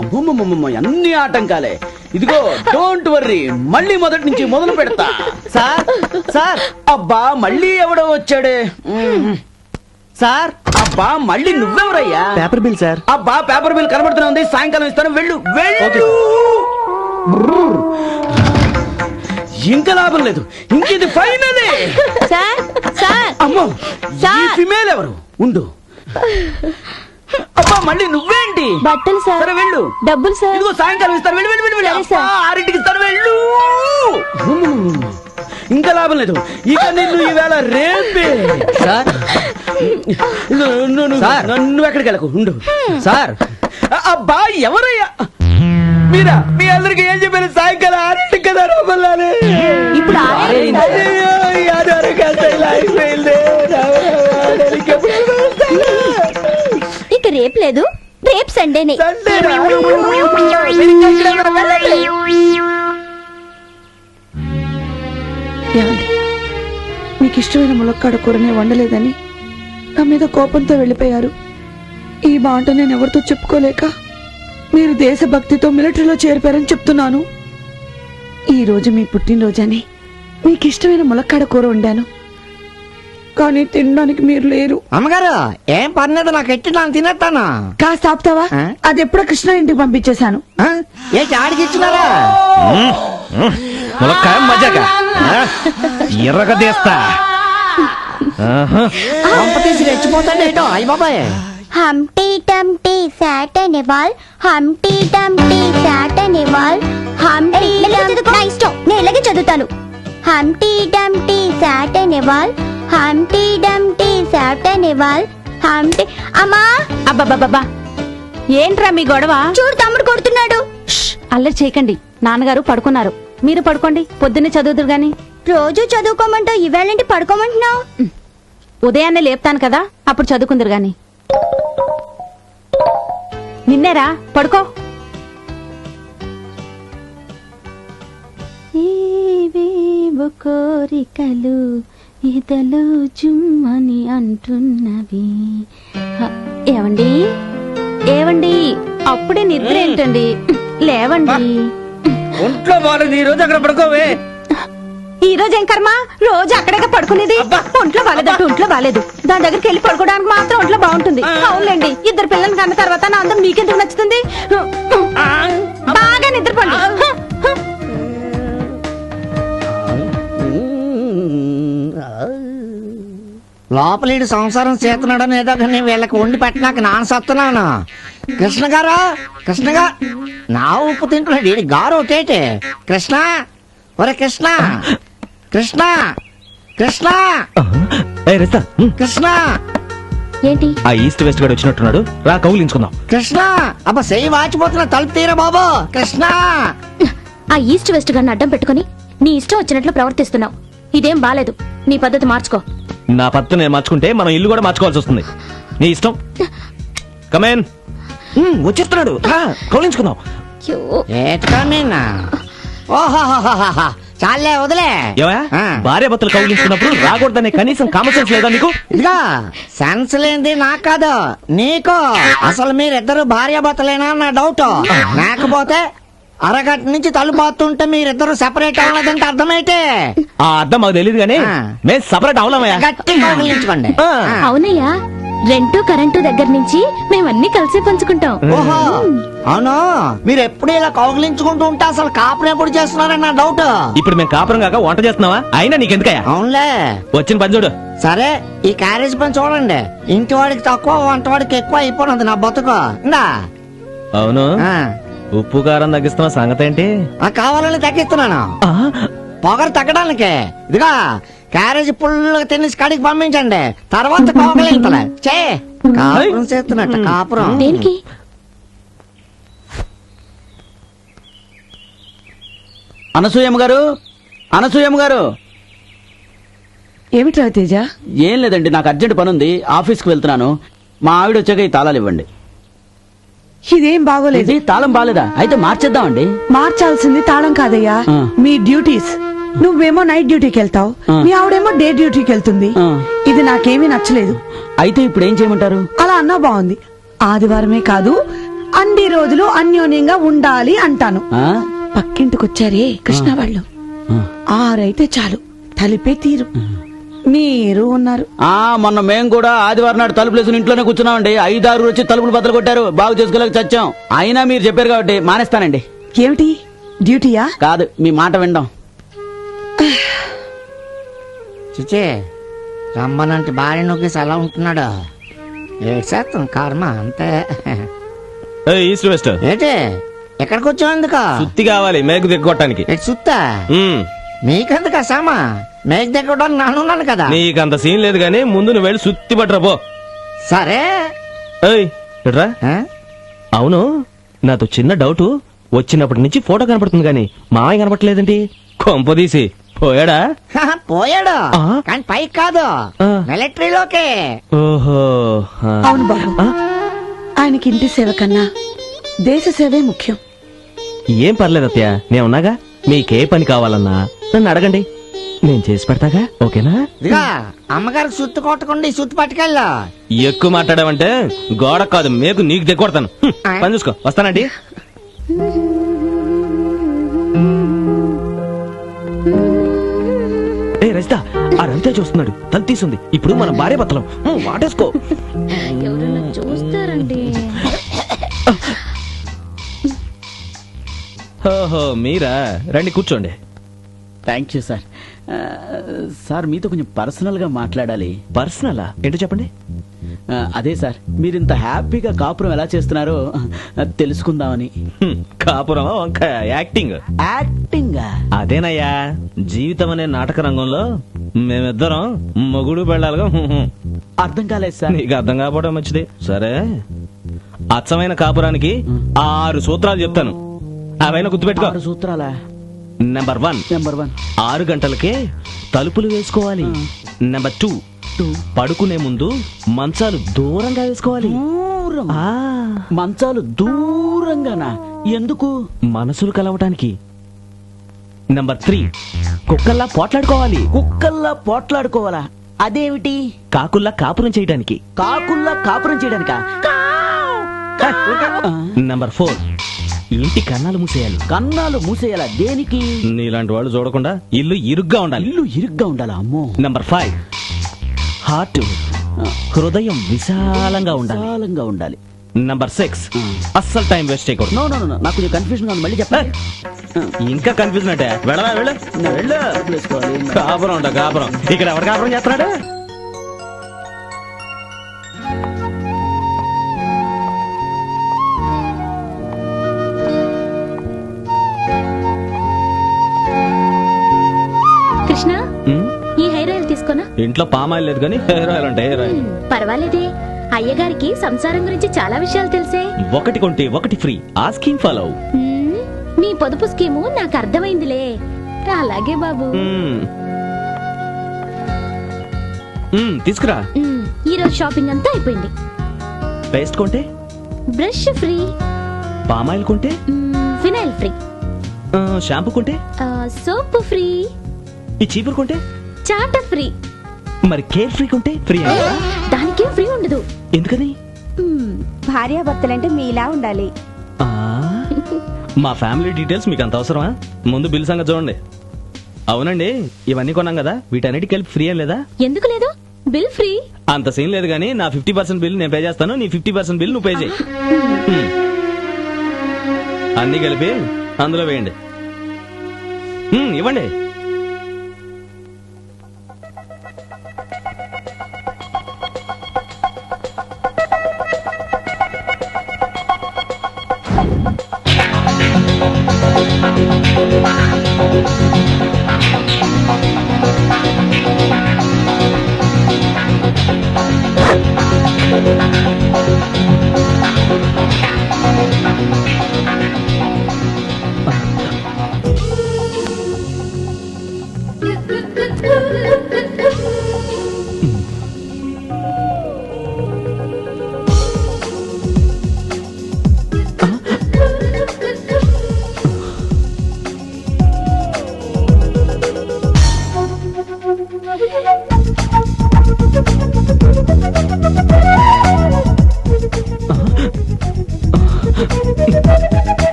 అమ్మమ్మమ్మమ్మ, అన్ని ఆటంకాలే. ఇదిగో డోంట్ వర్రీ, మళ్ళీ మొదటి నుంచి మొదలు పెడతా. సార్ సార్ అబ్బా మళ్ళీ ఎవడో వచ్చాడే. సార్ అబ్బా మళ్ళీ నువ్వెవరయ్యా? Paper bill sir. అబ్బా పేపర్ బిల్ కనబడుతూనే ఉంది, సాయంకాలం ఇస్తాను. వెళ్ళు వెళ్ళు. ఇంకా లాభం లేదు, ఇంకేది ఫైనలే. సార్ సార్ అమ్మో, ఈ ఫిమేల్ ఎవరు? ఉండు. అబ్బా, మళ్ళీ నువ్వేంటి? బట్టలు సార్. సరే వెళ్ళు. డబ్బులు సార్. ఇదిగో సాయంకాలం ఇస్తాను, వెళ్ళు వెళ్ళు వెళ్ళు. సరే, సార్. అబ్బా, 6ంటికి ఇస్తాను, వెళ్ళు. ఇంకా లాభం లేదు, ఇక నిన్ను ఈవేళ రేపే. సార్ నువ్వు ఎక్కడికి వెళ్ళకు, ఉండు. సార్ అబ్బా, ఎవరయ్యా మీరా? మీ అందరికి ఏం చెప్పారు? సాయంకాలం 6ంటికి కదా రమ్మన్నానే. ఇప్పుడు అయ్యో, ఈ ఆదివారం కాస్త ఇలా అయిపోయిందే. ఇక రేపు లేదు, రేపు సండేనే. సండేనా? ఏమండి, మీకు ఇష్టమైన ములక్కాడ కూరనే వండలేదని నా మీద కోపంతో వెళ్ళిపోయారు. ఈ మాట నేను ఎవరితో చెప్పుకోలేక మీరు దేశభక్తితో మిలిటరీలో చేరిపారని చెప్తున్నాను. ఈ రోజు మీ పుట్టినరోజని మీకు ఇష్టమైన ములక్కాడ కూర వండాను, కానీ తినడానికి మీరు లేరు. అమ్మగారు, ఏం పర్లేదు, నాకు ఎట్టి ನಾನು తినేస్తాను. కాస్త ఆపుతావా? అది ఎప్పుడో కృష్ణ ఇంటికి పంపించేశాను. ఏ చాడికి ఇచ్చినారా? ములక్కాయ మజాగా ఎర్రగా తీస్తా. పంప తీసి రెచ్చిపోతాడేటో. అయ్య బాబాయ్, హంటీ టంటీ సాట్ అనే వాల్, హంటీ టంటీ సాట్ అనే వాల్, హంటీ నా ఇష్టం, నేను ఇలాగే చదువుతాను. హంటీ టంటీ సాట్ అనే వాల్, హంటీ టంటీ సాట్ అనే వాల్, హంటీ. అమ్మా, అబ్బబ్బబ్బా, ఏంట్రా మీ గొడవ? చూడు తమ్ముడు కొడుతున్నాడు. అల్లరి చేయకండి, నాన్నగారు పడుకున్నారు. మీరు పడుకోండి, పొద్దున్నే చదువుదురు గాని. రోజు చదువుకోమంటావు, ఈవేళంటే పడుకోమంటున్నావు. ఉదయాన్నే లేపుతాను కదా, అప్పుడు చదువుకుందరు గాని. నిన్నేరా, పడుకో. ఏవేవో కోరికలు ఇదలో జుమ్మని అంటున్నవి. ఏవండి ఏవండి, అప్పుడే నిద్ర ఏంటండి? లేవండి. ఒంట్లో బాగాలేదు, ఈ రోజు అక్కడ పడుకోవే. ఈ రోజు ఏం కర్మ, రోజు అక్కడే పడుకునేది. ఒంట్లో బాలేదంటే ఒంట్లో బాలేదు, దాని దగ్గరికి వెళ్ళి పడుకోవడానికి మాత్రం ఒంట్లో బాగుంటుంది. అవునులేండి, ఇద్దరు పిల్లల్ని కన్న తర్వాత నా అందం మీకెందుకు నచ్చుతుంది? బాగా నిద్రపోండి. లోపలీడు సంసారం చేస్తున్నాడని ఏదో కానీ వీళ్ళకి వండి పెట్టినాక నాన్న సత్తున్నాను. కృష్ణ గారు, కృష్ణ గారు, నా ఉప్పు తింటున్నాడు ఈడి గారు ఒకటేటే. కృష్ణ, ఒరే కృష్ణ, కృష్ణ, కృష్ణ, కృష్ణ. ఏంటి? ఆ ఈస్ట్ వెస్ట్ గడు వచ్చినట్టున్నాడు, రా కౌలించుకుందాం. కృష్ణ, అబ్బా చెయ్యి వాచిపోతున్నా, తలుపు తీరా బాబు. కృష్ణ, ఆ ఈస్ట్ వెస్ట్ గారిని అడ్డం పెట్టుకుని నీ ఇష్టం వచ్చినట్లు ప్రవర్తిస్తున్నావు. ఇదేం బాలేదు, నీ పద్ధతి మార్చుకో. నా పత్తు నేను మార్చుకుంటే మనం ఇల్లు కూడా మార్చుకోవాల్సి వస్తుంది. నీ ఇష్టం. కమేన్. వచ్చేస్తున్నాడు, రా కౌలించుకుందాం. ఏటా? ఓహో, చాలే వదిలే. భార్య భర్తలు కౌలించుకున్నప్పుడు రాకూడదనే కనీసం కామన్ సెన్స్ లేదా నీకు? ఇదిగా సెన్స్ లేనిది నాకు కాదు, నీకు. అసలు మీరిద్దరు భార్యాభర్తలేనా నా డౌట్. లేకపోతే అరగంట నుంచి తలుపాతుంటే మీరిద్దరు సెపరేట్ అవ్వలేదంటే అర్థమైతే. ఆ అర్థం మాకు తెలియదు కానీ మేము సపరేట్ అవలేమయ్యా. గట్టిగా కౌగిలించుకోండి. అవునయ్యా, రెంటు కరెంటు దగ్గర నుంచి మేమన్నీ కలిసి పంచుకుంటాం. ఓహో, అవును. మీరు ఎప్పుడు ఇలా కౌగిలించుకుంటూ ఉంటే అసలు కాపురం ఎప్పుడు చేస్తున్నారని నా డౌట్. ఇప్పుడు మేము కాపురం కాక వంట చేస్తున్నావా? అయినా నీకెందుకయ్యా? అవునులే, వచ్చిన పని చూడు. సరే, ఈ క్యారేజ్ పని చూడండి. ఇంటి వాడికి తక్కువ, వంట వాడికి ఎక్కువ అయిపోయినది నా బతుకు. అవును, ఉప్పు కారం తగ్గిస్తున్న సంగతి ఏంటి? కావాలని తగ్గిస్తున్నాను, పొగరు తగ్గడానికి. ఇదిగా క్యారేజ్ పుల్లుగా తినేసి కడికి పంపించండి, తర్వాత కోగలింతలే చే. కాపురం చేస్తున్నట్ట కాపురం. దేనికి? అనసూయమ్మ గారు, అనసూయమ్మ గారు. ఏమిట్రా తేజ? ఏం లేదండి, నాకు అర్జెంట్ పని ఉంది, ఆఫీస్కి వెళ్తున్నాను. మా ఆవిడ వచ్చాక ఈ తాళాలు ఇవ్వండి. ఇదేం బాగోలేదు. ఇది తాళం బాలేదా? అయితే మార్చేద్దామండి. మార్చాల్సింది తాళం కాదయ్యా, మీ డ్యూటీస్. నువ్వేమో నైట్ డ్యూటీకి వెళ్తావు, మీ ఆవిడేమో డే డ్యూటీకి వెళ్తుంది. ఇది నాకేమీ నచ్చలేదు. అయితే ఇప్పుడు ఏం చేయమంటారు? అలా అన్నా బాగుంది. ఆదివారమే కాదు, అన్ని రోజులు అన్యోన్యంగా ఉండాలి అంటాను. పక్కింటికొచ్చారే కృష్ణ వాళ్ళు, 6 అయితే చాలు, తలిపే తీరు. మీరు ఉన్నారు. మొన్న మేము కూడా ఆదివారం నాడు తలుపులేసుకుని ఇంట్లోనే కూర్చున్నామండి. 5-6 వచ్చి తలుపులు బద్దలు కొట్టారు, బాగు చేసుకోలేక చచ్చాం. అయినా మీరు చెప్పారు కాబట్టి మానేస్తానండి. ఏమిటి డ్యూటీయా? కాదు, మీ మాట వినడం. చిచే రమ్మనంటే భార్య నొక్కేసి అలా ఉంటున్నాడు. ఏడ్చేస్తాం కర్మ అంతే. ఈస్ట్ వెస్ట్ ఏంటి ఎక్కడికి వచ్చావు? ఎందుకు సుత్తి కావాలి మేకు దిగ్గొట్టడానికి. సుత్తా? నీకెందుకు సామా? మేక దగ్గడానికి నానున్నాను కదా. నీకంత సీన్ లేదు గానీ ముందు నువ్వు వెళ్ళి సుత్తి పట్టరా పో. సరే. ఏయ్ ఇట్రా. అవును, నాతో చిన్న డౌట్. వచ్చినప్పటి నుంచి ఫోటో కనపడుతుంది గానీ మామయ్య కనపడలేదేంటి? కొంపదీసి పోయాడా? పోయాడు ఆ? కానీ పైకి కాదు, ఆ. మిలిటరీలోకే. ఓహో. అవును బాబు, ఆయనకి ఇంటి సేవ కన్నా దేశ సేవే ముఖ్యం. ఏం పర్లేదు అత్తయ్య, నేనున్నాగా. మీకే పని కావాలన్నా నన్ను అడగండి, నేను చేసి పెడతాగా. ఓకేనా? ఇదిగా అమ్మగారికి సుత్తు కొట్టకుండా ఈ సుత్తు పట్టుకెళ్ళా. ఎక్కువ మాట్లాడావంటే గోడ కాదు మేకు నీకు దిగొడతాను. పని చూసుకో. వస్తానండి. ఏ రజిత, ఆ రవిత చూస్తున్నాడు. తల తీసుంది. ఇప్పుడు మన భార్య భర్తలం. వాటేసుకో. చూస్తారండి. ఓహో మీరా, రండి కూర్చోండి. Thank you sir. సార్ మీతో కొంచెం పర్సనల్ గా మాట్లాడాలి. పర్సనలా? ఏంటో చెప్పండి. అదే సార్, మీరు ఇంత హ్యాపీగా కాపురం ఎలా చేస్తున్నారో తెలుసుకుందామని. కాపురమా వంకాయ? యాక్టింగ్. యాక్టింగ్? అదేనయ్యా, జీవితం అనే నాటక రంగంలో మేమిద్దరం మొగుడు పెళ్ళాలిగా. అర్థం కాలేదు సార్. నీకు అర్థం కాకపోవడం మంచిది. సరే, అచ్చమైన కాపురానికి 6 సూత్రాలు చెప్తాను. అవైనా గుర్తుపెట్టుకో. 6 సూత్రాలా? నెంబర్ 1, 6 గంటలకే తలుపులు వేసుకోవాలి. నెంబర్ 2, పడుకునే ముందు మంచాలు దూరంగా వేసుకోవాలి. ఆ, మంచాలు దూరంగానా? ఎందుకు? మనసులు కలవటానికి. నెంబర్ 3, కుక్కల్లా పోట్లాడుకోవాలి. కుక్కల్లా పోట్లాడుకోవాలా? అదేమిటి? కాకుల్లా కాపురం చేయడానికి. కాకుల్లా కాపురం చేయడానికా? నెంబర్ 4, ఇంటి కన్నాలు మూసేయాలి. కన్నాలు మూసేయాలా? దేనికి? నీలాంటి వాళ్ళు చూడకుండా ఇల్లు ఇరుగ్గా ఉండాలి. ఇల్లు ఇరుగ్గా ఉండాలా? అమ్మో. నెంబర్ 5, హార్ట్, హృదయం విశాలంగా ఉండాలి. విశాలంగా ఉండాలి. నంబర్ 6, అస్సలు టైం వేస్ట్ చేయకూడదు. నో నో నో, నాకు కొంచెం కన్ఫ్యూజన్ గా ఉంది. మళ్ళీ చెప్పండి. ఇంకా కన్ఫ్యూజన్ అంటే వెళ్ళరా వెళ్ళు. కాపురం ఉండ కాపురం. ఇక్కడ ఎవరు కాపురం చేస్తున్నాడు? కృష్ణ, ఈ హెయిర్ ఆయిల్ తీసుకోనా? ఇంట్లో పామాయిల్ లేదు కానీ హెయిర్ ఆయిల్ అంటే హెయిర్ ఆయిల్. పర్వాలేదే, అయ్యగారికి సంసారం గురించి చాలా విషయాలు తెలిసే. ఒకటి కొంటే ఒకటి ఫ్రీ. ఆ స్కీమ్ ఫాలో. నీ పొదుపు స్కీము నాకు అర్థమైందిలే. అలాగే బాబు. తీసుకురా. ఈ రోజు షాపింగ్ అంతా అయిపోయింది. పేస్ట్ కొంటే బ్రష్ ఫ్రీ. పామాయిల్ కొంటే ఫినాయిల్ ఫ్రీ. షాంపూ కొంటే సోప్ ఫ్రీ. ఈ చీపురు కొంటే చాట ఫ్రీ. మరి కేర్ ఫ్రీ కొంటే ఫ్రీ. దానికేం ఫ్రీ ఉండదు. ఎందుకని? భార్యాభర్తలంటే మీలా ఉండాలి. మా ఫ్యామిలీ డీటెయిల్స్ మీకు అంత అవసరమా? ముందు బిల్ సంగతి చూడండి. అవునండి, ఇవన్నీ కొన్నాం కదా, వీటన్నిటికి కలిపి ఫ్రీ ఏం లేదా? ఎందుకు లేదు? Bill free. అంత సీన్ లేదు కానీ నా 50% బిల్ నేను పే చేస్తాను. నీ 50% బిల్ నువ్వు పే చేయి. అన్ని కలిపి అందులో వేయండి. ఇవ్వండి.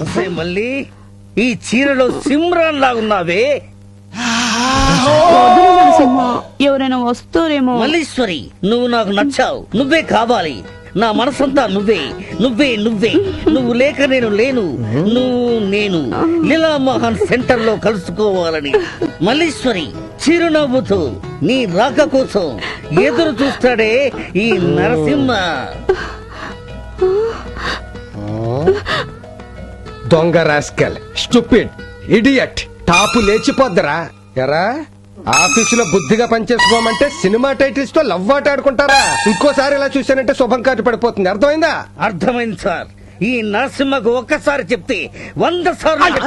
ఒసే మళ్ళీ ఈ చీరలో సిమ్రాన్ లాగున్నావే. ఎవరైనా వస్తారేమో. మల్లీశ్వరి, నువ్వు నాకు నచ్చావు. నువ్వే కావాలి. నా మనసంతా నువ్వే నువ్వే నువ్వే. నువ్వు లేక నేను లేను. నువ్వు నేను లీలామోహన్ సెంటర్ లో కలుసుకోవాలని మల్లీశ్వరి చిరునవ్వుతూ నీ రాక కోసం ఎదురు చూస్తాడే ఈ నరసింహ. దొంగ రాస్కెల్, స్టూపిడ్, ఇడియట్, టాపు లేచిపోద్దరా. ఎరా ఆఫీసులో బుద్ధిగా పనిచేసుకోమంటే సినిమా టైటిల్స్ తో లవ్ ఆట ఆడుకుంటారా? ఇంకోసారి ఇలా చూశానంటే శుభం కాటు పడిపోతుంది. అర్థమైందా? అర్థమైంది సార్. ఈ నరసింహకు ఒక్కసారి చెప్తే 100 సార్లు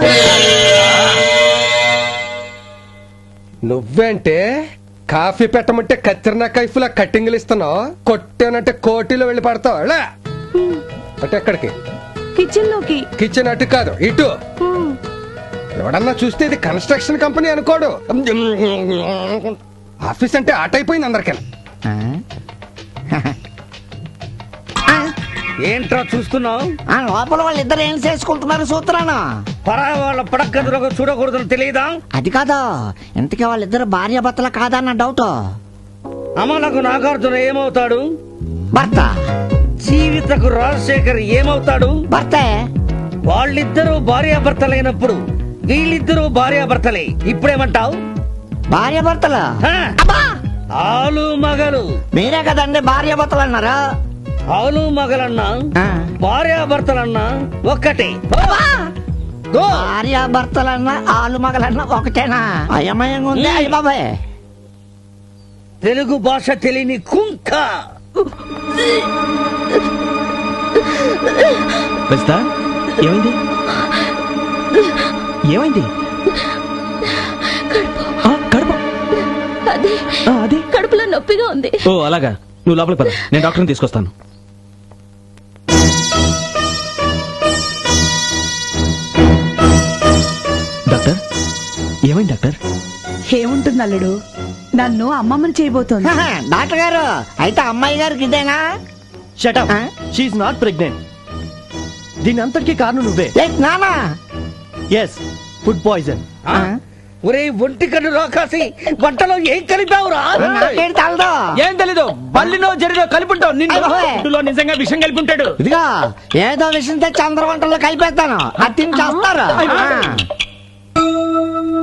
నువ్వేంటే కాఫీ పెట్టమంటే కత్తిరిన కైఫులా కట్టింగ్లు ఇస్తున్నావు, కొట్టానంటే కోటిలో వెళ్ళి పడతావు. ఎలా అంటే ఎక్కడికి? కిచెన్ లోకి. కిచెన్ అటు కాదు, ఇటు. ఎవడన్నా చూస్తే ఇది కన్స్ట్రక్షన్ కంపెనీ అనుకోడు. ఆఫీస్ అంటే ఆట అయిపోయింది అందరికీ. ఏంట్రా చూస్తున్నావు? లోపల వాళ్ళిద్దరు ఏం చేసుకుంటున్నారు సూత్రానా? పరాయి వాళ్ళ పడక్కదురుగా చూడకూడదని తెలియదా? అది కాదా, ఇంతకీ వాళ్ళిద్దరు భార్య భర్తల కాదన్న డౌట్. అమలకు నాగార్జున ఏమవుతాడు? భర్త. జీవితకు రాజశేఖర్ ఏమవుతాడు? భర్తే. వాళ్ళిద్దరూ భార్యాభర్తలైనప్పుడు వీళ్ళిద్దరూ భార్యాభర్తలే. ఇప్పుడేమంటావు? భార్య భర్తలు. ఆలు మగలు. మీరే కదండి భార్య భర్తలు అన్నారా? ఆలు మగలన్నా భార్యాభర్తలన్నా ఒక్కటే. భార్య భర్తలన్నా ఆలు మగలన్నా ఒకటేనా? అయమయంగా ఉంది. అయ్య బాబాయ్, తెలుగు భాష తెలియని కుంక. రజిత, ఏమైంది? ఏమైంది? కడుపు. అదే కడుపులో నొప్పిగా ఉంది. ఓ అలాగా, నువ్వు లోపలికి పద, నేను డాక్టర్ని తీసుకొస్తాను. డాక్టర్, ఏమైంది డాక్టర్? ఏముంటుంది అల్లుడు, నన్ను అమ్మమ్మని చేయబోతోంది. డాక్టర్ గారు, అయితే అమ్మాయి గారికి ఇదేనా? Shut up, she's not pregnant. దీని అంతటికీ కారణం నువ్వే. నానా? Yes, food poison. ఒరే ఒంటి కన్ను రాకాసి, వంటలో ఏం కలిపావురా? నాకేం తెలదు. ఏం తెలీదు, బల్లినో జరిలో కలిపుంటావు. నిన్ను నిజంగా విషయం కలిపి ఉంటాడు. ఇదిగా ఏదో విషయం తెచ్చి అందరి వంటల్లో కలిపేస్తాను, అది తిని చేస్తారు.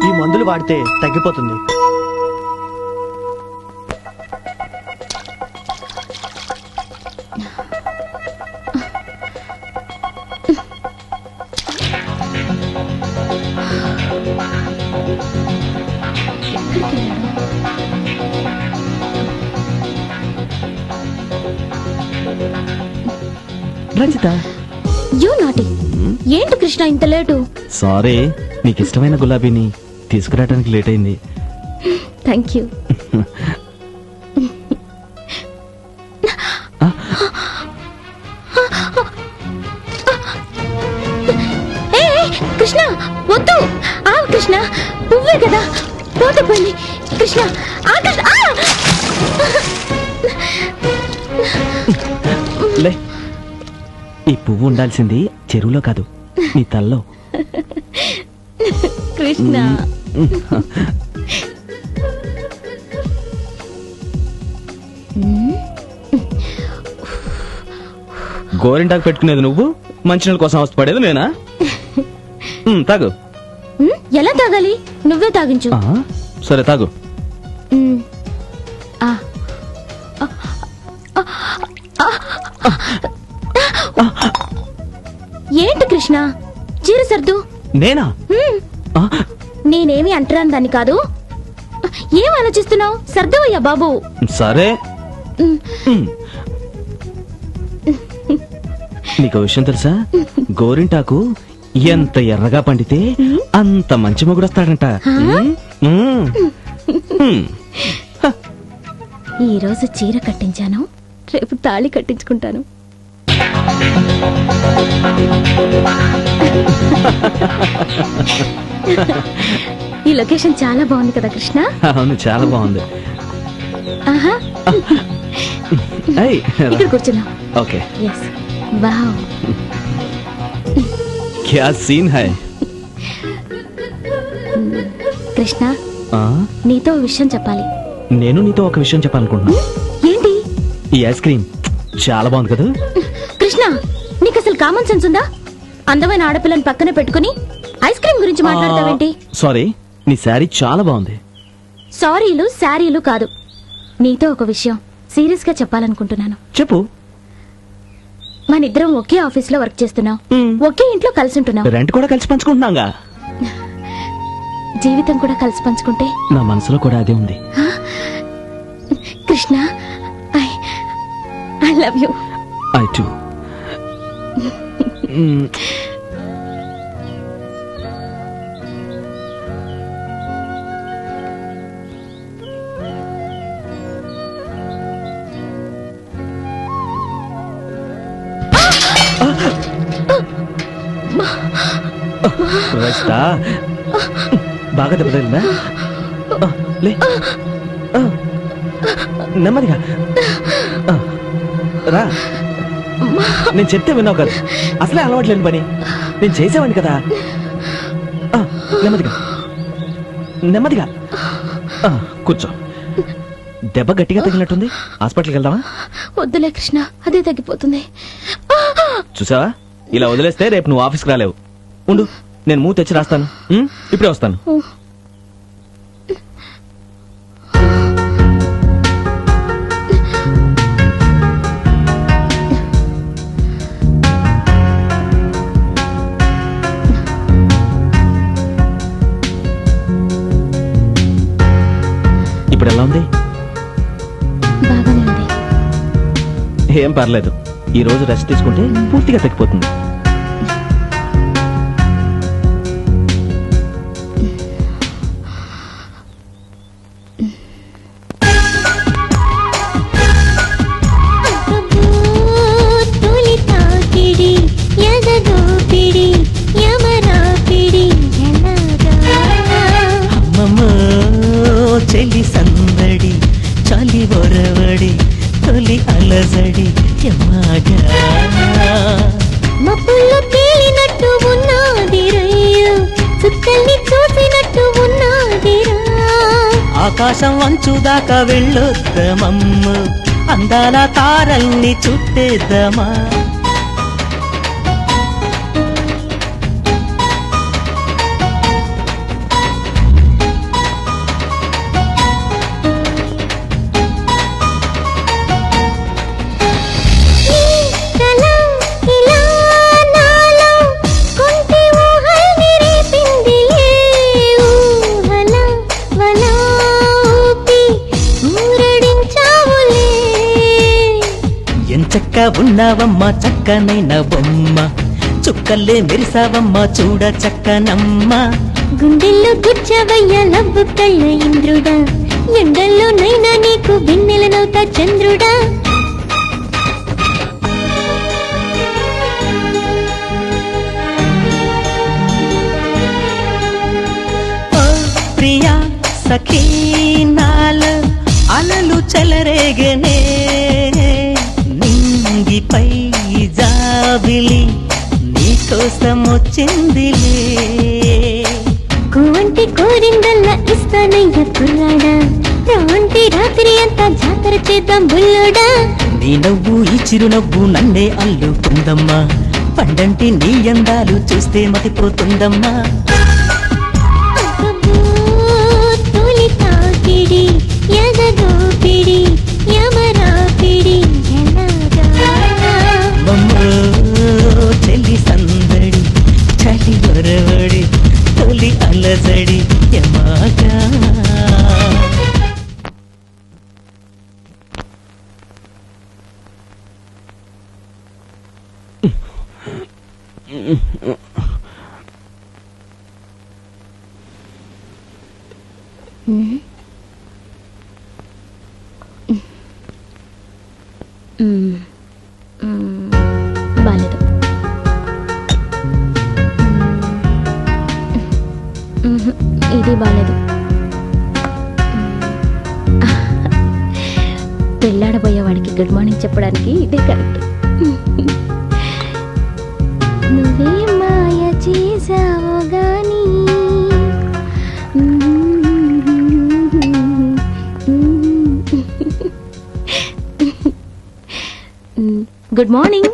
ఈ మందులు వాడితే తగ్గిపోతుంది. Rajitha, you naughty. ఏంటి కృష్ణ ఇంత లేటు? సారీ, నీకు ఇష్టమైన గులాబీని తీసుకురావడానికి లేట్ అయింది. Thank you. కృష్ణ వద్దు. కృష్ణ పువ్వే కదా, పోతే పోయింది. కృష్ణ కృష్ణ. లే, ఈ పువ్వు ఉండాల్సింది చెరువులో కాదు, నీ తల్లో. కృష్ణ గోరింటాకు పెట్టుకునేది నువ్వు, మంచినీళ్ళ కోసం అవస్థపడేది నేనా? తాగు. ఎలా తాగాలి? నువ్వే తాగించు. సరే తాగు. ఏంటి కృష్ణ, చీర సర్దు. నేనా? నేనేమి అంటరాను దాన్ని కాదు. ఏం ఆలోచిస్తున్నావు? సర్దవయ్యా బాబు. సరే. నీకు విషయం తెలుసా? గోరింటాకు ఎంత ఎర్రగా పండితే అంత మంచి మొగుడొస్తాడంట. ఈ రోజు చీర కట్టించాను, రేపు తాళి కట్టించుకుంటాను. ఈ లొకేషన్ చాలా బాగుంది కదా కృష్ణ? అవును, చాలా బాగుంది. ఆహా, ఇక్కడ కూర్చున్నాం. ఓకే. Yes, wow. క్యా సీన్ హై కృష్ణ ఆ, నీతో ఓ విషయం చెప్పాలి. నేను నీతో ఒక విషయం చెప్పాలనుకుంటున్నా. ఏంటి? ఈ ఐస్ క్రీమ్ చాలా బాగుంది కదా. కృష్ణ, నీకు అసలు కామన్ సెన్స్ ఉందా? అందమైన ఆడపిల్లని పక్కన పెట్టుకుని ఐస్ క్రీమ్ గురించి మాట్లాడతావేంటి? సారీ, నీ శారీ చాలా బాగుంది. సారీలు శారీలు కాదు, నీతో ఒక విషయం సీరియస్ గా చెప్పాలనుకుంటున్నాను. చెప్పు. మనిద్దరం ఒకే ఆఫీస్ లో వర్క్ చేస్తున్నాం, ఒకే ఇంట్లో కలిసి ఉంటున్నాం, రెంట్ కూడా కలిసి పంచుకుంటున్నాగా. జీవితం కూడా కలిసి పంచుకుంటే. నా మనసులో కూడా అదే ఉంది. Krishna, I love you. I to. Rajitha, బాగా దెబ్బతగిలిందా? లే, నెమ్మదిగా రా. నేను చెప్తే విన్నావు కదా, అసలే అలవాట్లేని పని నేను చేసేవాడిని కదా. నెమ్మదిగా నెమ్మదిగా కూర్చో. దెబ్బ గట్టిగా తగిలినట్టుంది, హాస్పిటల్కి వెళ్దామా? వద్దులే కృష్ణ, అదే తగ్గిపోతుంది. చూసావా, ఇలా వదిలేస్తే రేపు నువ్వు ఆఫీస్కి రాలేవు. ఉండు, నేను మూత తెచ్చి రాస్తాను. ఇప్పుడే వస్తాను. ఇప్పుడు ఎలా ఉంది? బాగానే ఉంది. ఏం పర్లేదు, ఈ రోజు రెస్ట్ తీసుకుంటే పూర్తిగా తగ్గిపోతుంది. చెలి సందడి చలి ఒరవడి తొలి అలజడి మబ్బుల్లో తేలినట్టు ఉన్నది రయ్యు, చుక్కల్ని చూసినట్టు ఉన్నదిరా. ఆకాశం అంచు దాకా వెళ్ళొద్దమమ్మ, అందాల తారల్ని చుట్టేద్దామా. ఎంచక్క ఉన్నావమ్మ చక్కనైన బొమ్మ, చుక్కల్లే మెరిసావమ్మ చూడ చక్కనమ్మ. గుండెల్లో గుచ్చవయ్య లవ్వు కళ్ళ ఇంద్రుడా, ఎండల్లో నైనా నీకు బిన్నెలనవుతా చంద్రుడా. ఓ ప్రియా సఖీ నాలో అలలు చెలరేగనే, నింగిపై జాబిలి నీకోసం వచ్చిందిలే. కువంటి కోరిందల్లా ఇస్తానయ్య కుర్రాడా, రాంటి రాత్రి అంతా జాతర చేద్దాం బుల్లోడా. నీ నవ్వు ఈ చిరునవ్వు నన్నే అల్లుకుందమ్మా, పండంటి నీ అందాలు చూస్తే మతిపోతుందమ్మా. తొలి తాకిడి ఎదగోపిడి యమరాపిడి చెల్లి సందడి చలి ఒరవడి తొలి అలజడి యమాగా. బాలేదు. ఇది బాలేదు. పెళ్ళాడబోయేవాడికి గుడ్ మార్నింగ్ చెప్పడానికి ఇదే కరెక్ట్. నువ్వే మాయ గుడ్ మార్నింగ్.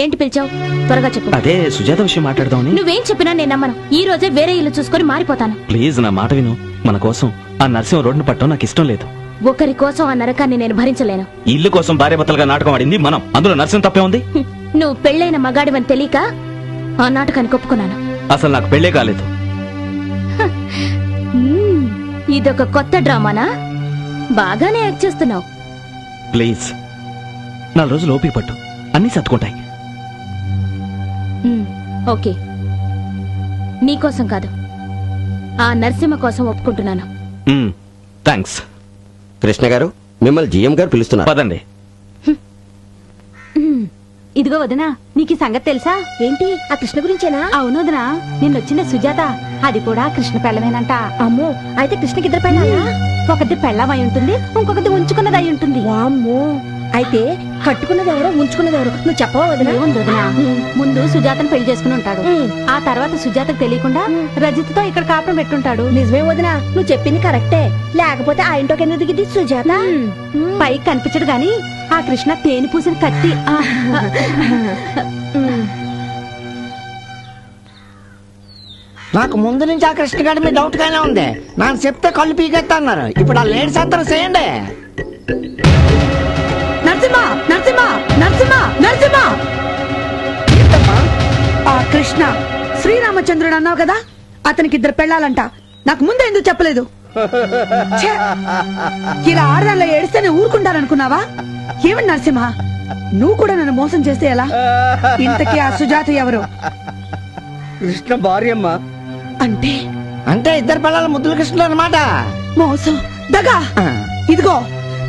ఏంటి పిలిచావు? త్వరగా చెప్పు. అదే సుజాత విషయం మాట్లాడదామని. నువ్వేం చెప్పినా నేను నమ్మను. ఈ రోజే వేరే ఇల్లు చూసుకొని మారిపోతాను. ప్లీజ్ నా మాట విను. మన కోసం ఆ నరసింహ రోడ్డును పట్టడం నాకు ఇష్టం లేదు. ఒకరి కోసం ఆ నరకాన్ని నేను భరించలేను. ఈ ఇల్లు కోసం భార్యాభర్తలుగా నాటకం ఆడింది మనం. అందులో నరసింహ తప్పే ఉంది. నువ్వు పెళ్ళైన మగాడివని తెలియక ఆ నాటకానికి ఒప్పుకున్నాను. అసలు నాకు పెళ్ళే కాలేదు. ఇదొక కొత్త డ్రామానా? బాగానే యాక్ట్ చేస్తున్నావు. ప్లీజ్ 4 రోజులు ఓపిక పట్టు, అన్ని సర్దుకుంటాయి. ఓకే, నీకోసం కాదు, ఆ నరసింహ కోసం ఒప్పుకుంటున్నాను. థ్యాంక్స్. కృష్ణ గారు, మిమ్మల్ని జిఎం గారు పిలుస్తున్నారు. పదండి. ఇదిగో వదినా, నీకు ఈ సంగతి తెలుసా? ఏంటి, ఆ కృష్ణ గురించేనా? అవును వదినా, నిన్నొచ్చిన సుజాత అది కూడా కృష్ణ పెళ్ళమేనంట. అమ్మో, అయితే కృష్ణకి 2 పెళ్ళాలా? ఒకటి పెళ్ళం అయి ఉంటుంది, ఇంకొకటి ఉంచుకున్నది అయి ఉంటుంది. వామ్మో, అయితే కట్టుకున్నది ఎవరో ఉంచుకున్నది ఎవరో నువ్వు చెప్పవా వదినా? వదినా, ముందు సుజాతను పెళ్లి చేసుకుని ఉంటాడు. ఆ తర్వాత సుజాతకు తెలియకుండా రజిత్తో ఇక్కడ కాపురం పెట్టుంటాడు. నిజమే వదినా, నువ్వు చెప్పింది కరెక్టే. లేకపోతే ఆ ఇంట్లోకి ఎందుకు దిగింది సుజాత? పైకి కనిపించడు గాని ఆ కృష్ణ తేనె పూసిన కత్తి. నాకు ముందు నుంచి ఆ కృష్ణ గారి మీద డౌట్ గానే ఉంది. నాకు చెప్తే కళ్ళు పీకెత్తా అన్నారు. ఇప్పుడు ఆ లేడీస్ అందరూ చేయండి. నరసింహ, నరసింహ, నరసింహ, నరసింహ! ఏంటమ్మా? ఆ కృష్ణ శ్రీరామచంద్రుడు అన్నావు కదా, అతనికి 2 పెళ్ళాలంట. నాకు ముందే ఎందుకు చెప్పలేదు? ఛే! ఇలా ఆడదానిలో ఏడిస్తే నేను ఊరుకుంటాననుకున్నావా? ఏమని నరసింహ, నువ్వు కూడా నన్ను మోసం చేస్తే ఎలా? ఇంతకీ ఆ సుజాత ఎవరు? కృష్ణ భార్యమ్మ. అంటే అంటే 2 పిల్లల ముద్దుల కృష్ణుడు అనమాట. మోసం, దగా. ఇదిగో,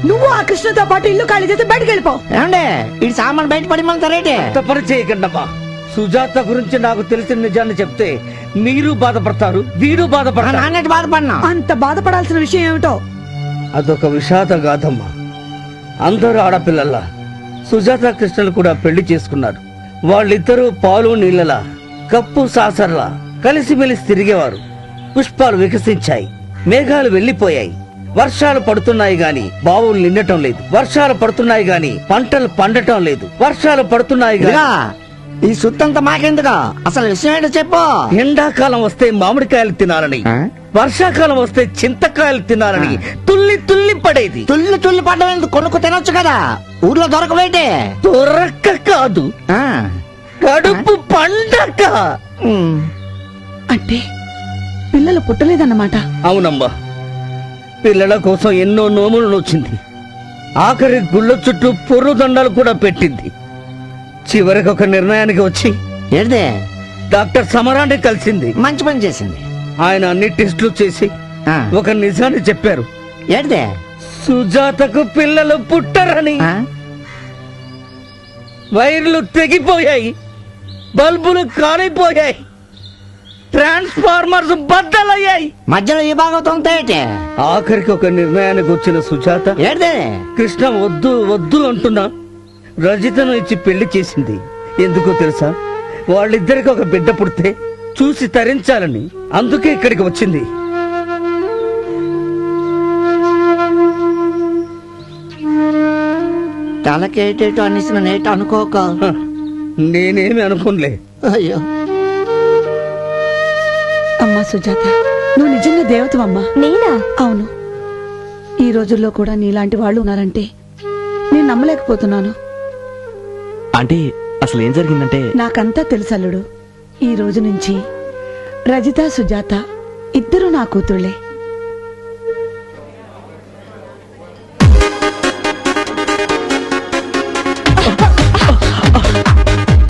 నువ్వు ఆ కృష్ణతో పాటు ఇల్లు ఖాళీ చేసి బయటకు వెళ్ళిపో. ఏమండి, ఈ సామాన్ బయట పడిమంటారేంటి? తప్పని చేయకండమ్మా. సుజాత గురించి నాకు తెలిసిన నిజాన్ని చెప్తే మీరు బాధపడతారు, వీడు బాధపడతారు. నాన్నటి బాధపడినా అంత బాధపడాల్సిన విషయం ఏమిటో? అదొక విషాద గాథమ్మా. అందరూ ఆడపిల్లల్లా సుజాత కృష్ణలు కూడా పెళ్లి చేసుకున్నారు. వాళ్ళిద్దరూ పాలు నీళ్ళలా, కప్పు సాసర్లా కలిసిమెలిసి తిరిగేవారు. పుష్పాలు వికసించాయి, మేఘాలు వెళ్లిపోయాయి. వర్షాలు పడుతున్నాయి గాని బావులు నిండటం లేదు. వర్షాలు పడుతున్నాయి గాని పంటలు పండటం లేదు. వర్షాలు పడుతున్నాయి గాని ఈ సుత్తంతా మాకెందుకు? అసలు విషయం ఏంటో చెప్పు. ఎండాకాలం వస్తే మామిడికాయలు తినాలని, వర్షాకాలం వస్తే చింతకాయలు తినాలని తుల్లి తుల్లి పడేది. తుల్లి తుల్లి పడ్డం ఎందుకు? కొనుక్కు తినొచ్చు కదా, ఊర్లో దొరకబెట్టే. దొరక్క కాదు, కడుపు పండక. అంటే పిల్లలు పుట్టలేదన్నమాట. అవునమ్మా, పిల్లల కోసం ఎన్నో నోములు నోచింది. ఆఖరి గుళ్ళ చుట్టూ పొర్రు దండాలు కూడా పెట్టింది. చివరికి ఒక నిర్ణయానికి వచ్చి ఏంటే డాక్టర్ సమరాన్ని కలిసింది. మంచి పని చేసింది. ఆయన అన్ని టెస్టులు చేసి ఒక నిజాన్ని చెప్పారు. ఏంటే? సుజాతకు పిల్లలు పుట్టరని. వైర్లు తెగిపోయాయి, బల్బులు కాలిపోయాయి, ట్రాన్స్ఫార్మర్స్ బద్దలయ్యాయి. మధ్యలో ఈ భాగవతం ఏంటే? ఆఖరికి ఒక నిర్ణయానికి వచ్చిన సుజాత ఏంటే? కృష్ణ వద్దు వద్దు అంటున్నా రజితను ఇచ్చి పెళ్లి చేసింది. ఎందుకో తెలుసా? వాళ్ళిద్దరికి ఒక బిడ్డ పుడితే చూసి తరించాలని. అందుకే ఇక్కడికి వచ్చింది. తలకేటేటో అనేసిన నేట అనుకోక. నేనేమి అనుకోలే. అయ్యో అమ్మా సుజాత, నువ్వు నిజంగా దేవతవమ్మా. నేనా? అవును. ఈ రోజుల్లో కూడా నీలాంటి వాళ్ళు ఉన్నారంటే నేను నమ్మలేకపోతున్నాను. అంటే అసలు ఏం జరిగిందంటే, నాకంతా తెలుసల్లుడు. ఈ రోజు నుంచి రజిత సుజాత ఇద్దరు నా కూతుళ్ళే.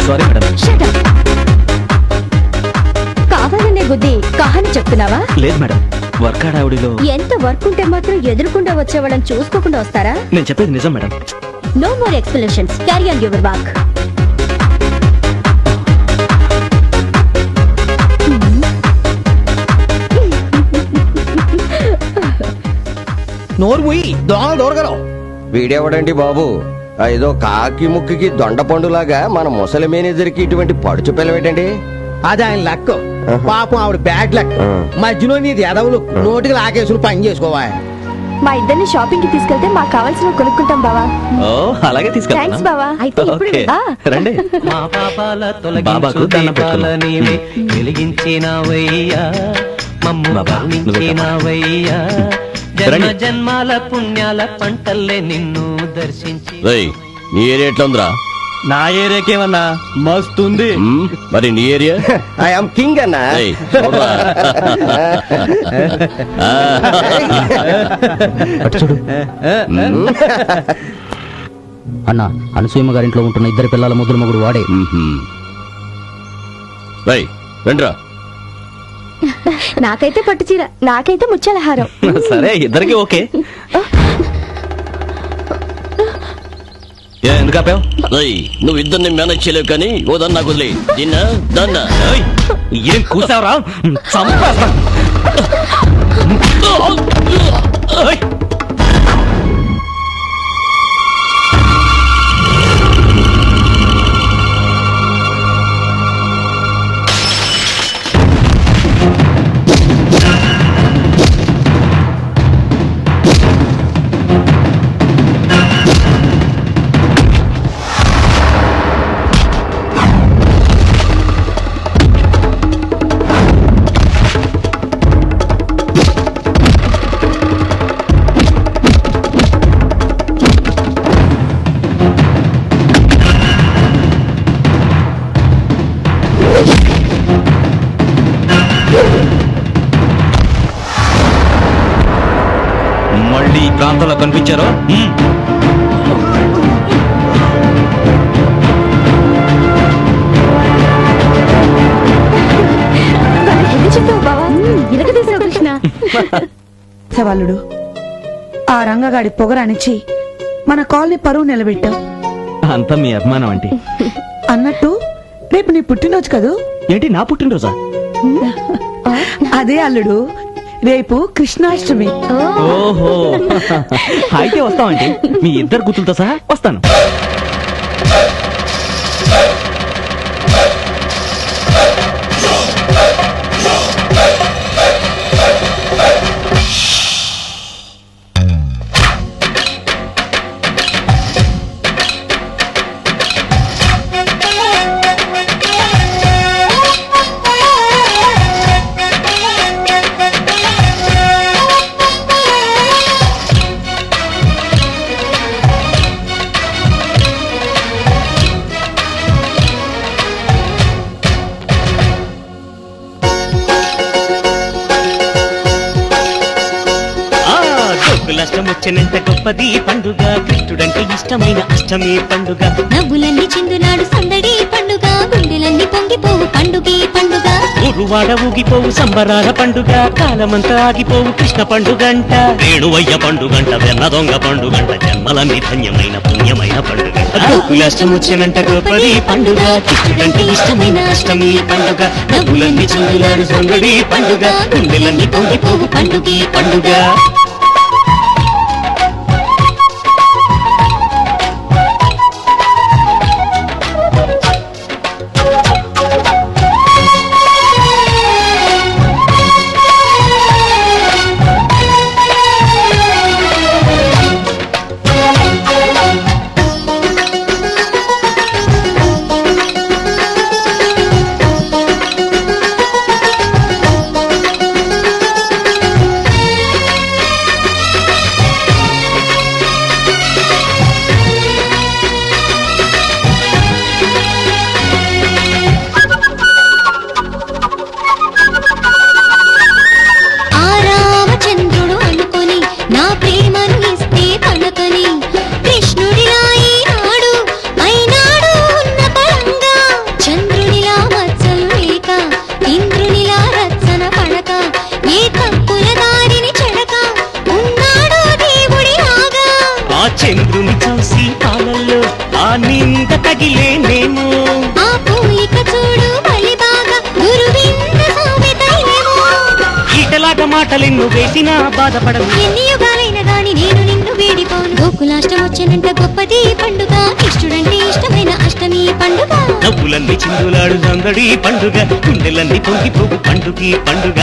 Sorry madam. కావాలనే బుద్ధి కహాని చెప్తున్నావా? లేదు మేడం, వర్క్ ఆడావిడిలో ఎంత వర్క్ ఉంటే మాత్రం ఎదురుకుండా వచ్చేవాళ్ళని చూసుకోకుండా వస్తారా? నేను చెప్పేది నిజం madam. No more explanations, carry on your work. నోరు ముయ్యి, దోమ దూరగలవు. వీడెవడండి బాబు? ఏదో కాకి ముక్కికి దొండ పండులాగా మన ముసలి మేనేజర్కి ఇటువంటి పడుచు పిల్లవేటండి? అది ఆయన లక్. ఆహా. పాపం ఆవిడ బ్యాడ్ లక్. ఆ. మధ్యలో నీది ఎదవులు నోటికి లాకేసులు పని చేసుకోవా. మా ఇద్దరిని షాపింగ్ కి తీసుకెళ్తే మాకు కావాల్సిన కొనుక్కుంటాం బావా. ఓ అలాగే థ్యాంక్స్ తీసుకెళ్తాను. బావా. అయితే ఇప్పుడు ఓకే, రండి. మా పాపాల బాబాకు దండం పెట్టుకుందాం. వెలిగించినవయ్యా మమ్ము బాబా, కరుణించినవయ్యా రండి. జన్మాల పుణ్యాల పంటల్లే నిన్ను దర్శించి. నీ ఏరియా ఎట్లా ఉందిరా? నా ఏరియాకేమన్నా మస్తుంది. మరి నీ ఏరియా? ఐఎమ్ కింగ్ అన్నా. చూడు అన్న అనసూయమ్మ గారింట్లో ఉంటున్న ఇద్దరు పిల్లల ముద్దుల మొగుడు వాడే. రండిరా. నాకైతే పట్టు చీర, నాకైతే ముత్యాల హారం. సరే ఇద్దరికి ఓకే. ఎందుకు ఆపావు? నువ్వు ఇద్దరిని మేనేజ్ చేయలేవు కానీ ఓదన్నా నాకు వదిలే. తిన్నా దాన్నా ఏం కూసావరా? చంపేస్తా. ఓయ్. మళ్ళీ ఈ ప్రాంతంలో కనిపించారో చెప్పావు బావా, ఇలాగ తీసావు కృష్ణ. సవాలుడు, ఆ రంగగాడి పొగరానిచ్చి మన కాలనీ పరువు నిలబెట్టావు. అంతా మీ అభిమానం అంటే. అన్నట్టు రేపు నీ పుట్టినరోజు కదూ? ఏంటి నా పుట్టినరోజా? అదే అల్లుడు, రేపు కృష్ణాష్టమి. ఓహో అయితే వస్తామండి. మీ ఇద్దరు గుర్తులతో సహా వస్తాను. గోకులాష్టం వచ్చినంత గొప్పది పండుగ, కృష్ణుడంటే ఇష్టమైన అష్టమి పండుగ. నవ్వులన్నీ చిందునాడు సందడి పండుగ, గుండెలన్నీ పొంగిపోవు పండుగే పండుగ. ఊరువాడ ఊగిపోవు సంబరాల పండుగ, కాలమంతా ఆగిపోవు కృష్ణ పండుగంట. వేణువయ్య పండుగంట, వెన్న దొంగ పండుగంట, జన్మలన్నీ ధన్యమైన పుణ్యమైన పండుగ. గోకులాష్టం వచ్చినంత గొప్పది పండుగ, కృష్ణుడంటే ఇష్టమైన అష్టమి పండుగ. నవ్వులన్నీ చిందునాడు సందడి పండుగ, గుండెలన్నీ పొంగిపోవు పండుగే పండుగ. నా ప్రేమను ఇస్తే పలకని కృష్ణుడిలా ఈనాడు అయినాడు ఉన్న పరంగా చంద్రునిలా మచ్చలు లేక ఇంద్రునిలా రచ్చన పడక ఏ తప్పుల దారిని చెడక ఉన్నాడు దేవుడి లాగా ఆ చంద్రుని చూసి పాలల్లో ఆ నింద తగిలే నేను ఆ పోలిక చూడు బలి బాగా గురువింద సామెతలేమో ఈటలాగా మాటలెన్ను వేసినా బాధపడవు ఎన్ని యుగాలైన గాని నేను నిన్ను వేడిపోను గోకులాష్టం వచ్చేనంట గొప్పది పండుగ కృష్ణుడంటే ఇష్టమైన అష్టమి పండుగ నవ్వులన్నీ చిందులాడు సందడి పండుగ గుండెలన్నీ పొంగిపోవు పండుగ పండుగ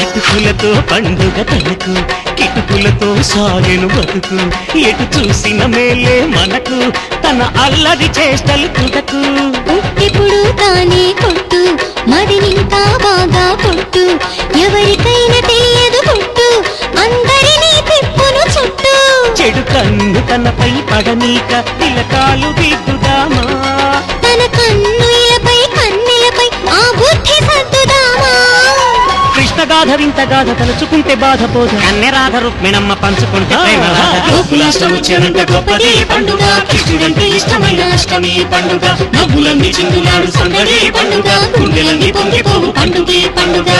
అటుకులతో పండుగ తనకు కిటుకులతో సాగెను బతుకు ఎటు చూసిన మేలే మనకు తన అల్లరి చేష్టలు తుదకు ఇప్పుడు తానే కొట్టు మదినింకా బాగా కొట్టు ఎవరికైనా తెలియదు కొట్టు అందరినీ తిప్పును చుట్టూ చెడు కన్ను తనపై పడనీక తిలకాలు దిద్దుదామా తన కన్నులపై కన్నెలపై ఆ బుద్ధి సర్దుదామా కృష్ణగాథ వింత గాథ తలుచుకుంటే బాధపోదు కన్నెరాధ రుక్మిణమ్మ పంచుకుంటే ప్రేమ రాధ. గోకులాష్టం వచ్చేనంట గొప్పది పండుగ కృష్ణుడంటే ఇష్టమైన అష్టమి పండుగ నవ్వులన్నీ చిందులాడు సందడి పండుగ గుండెలన్నీ పొంగిపోవు పండుగ పండుగ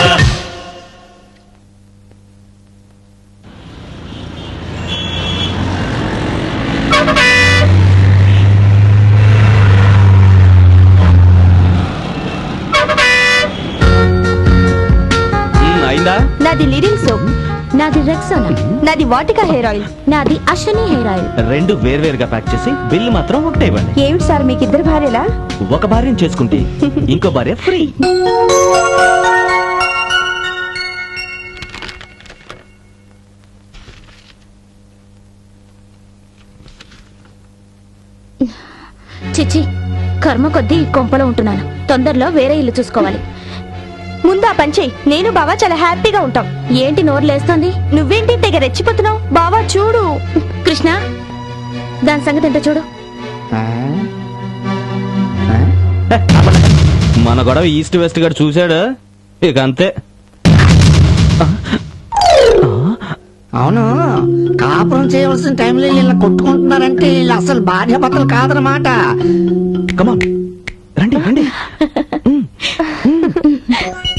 అయిందా? నాది లిరిల్ సోప్, నాది రెక్సోనా, నాది వాటికా హెయిర్ ఆయిల్, నాది అశ్వని హెయిర్ ఆయిల్. రెండు వేర్వేరుగా ప్యాక్ చేసి బిల్లు మాత్రం ఒకటే ఇవ్వండి. ఏమిటి సార్ మీకు ఇద్దరు భార్యలా? ఒక భార్యను చేసుకుంటే ఇంకో భార్య ఫ్రీ. చిచ్చి, కర్మ కొద్దీ కొంపలో ఉంటున్నాను. తొందరలో వేరే ఇల్లు చూసుకోవాలి. ముందు ఆ పంచే, నేను బావా చాలా హ్యాపీగా ఉంటాం. ఏంటి నోరు లేస్తుంది? నువ్వేంటి తెగ రెచ్చిపోతున్నావు? బావా చూడు. కృష్ణ, దాని సంగతి ఏంటో చూడు. మన గొడవ ఈస్ట్ వెస్ట్ గారు చూశాడు, ఇక అంతే. అవును, కాపురం చేయవలసిన టైంలో ఇలా కొట్టుకుంటున్నారంటే వీళ్ళు అసలు భార్య భర్తలు కాదనమాట. కమాన్, రండి రండి.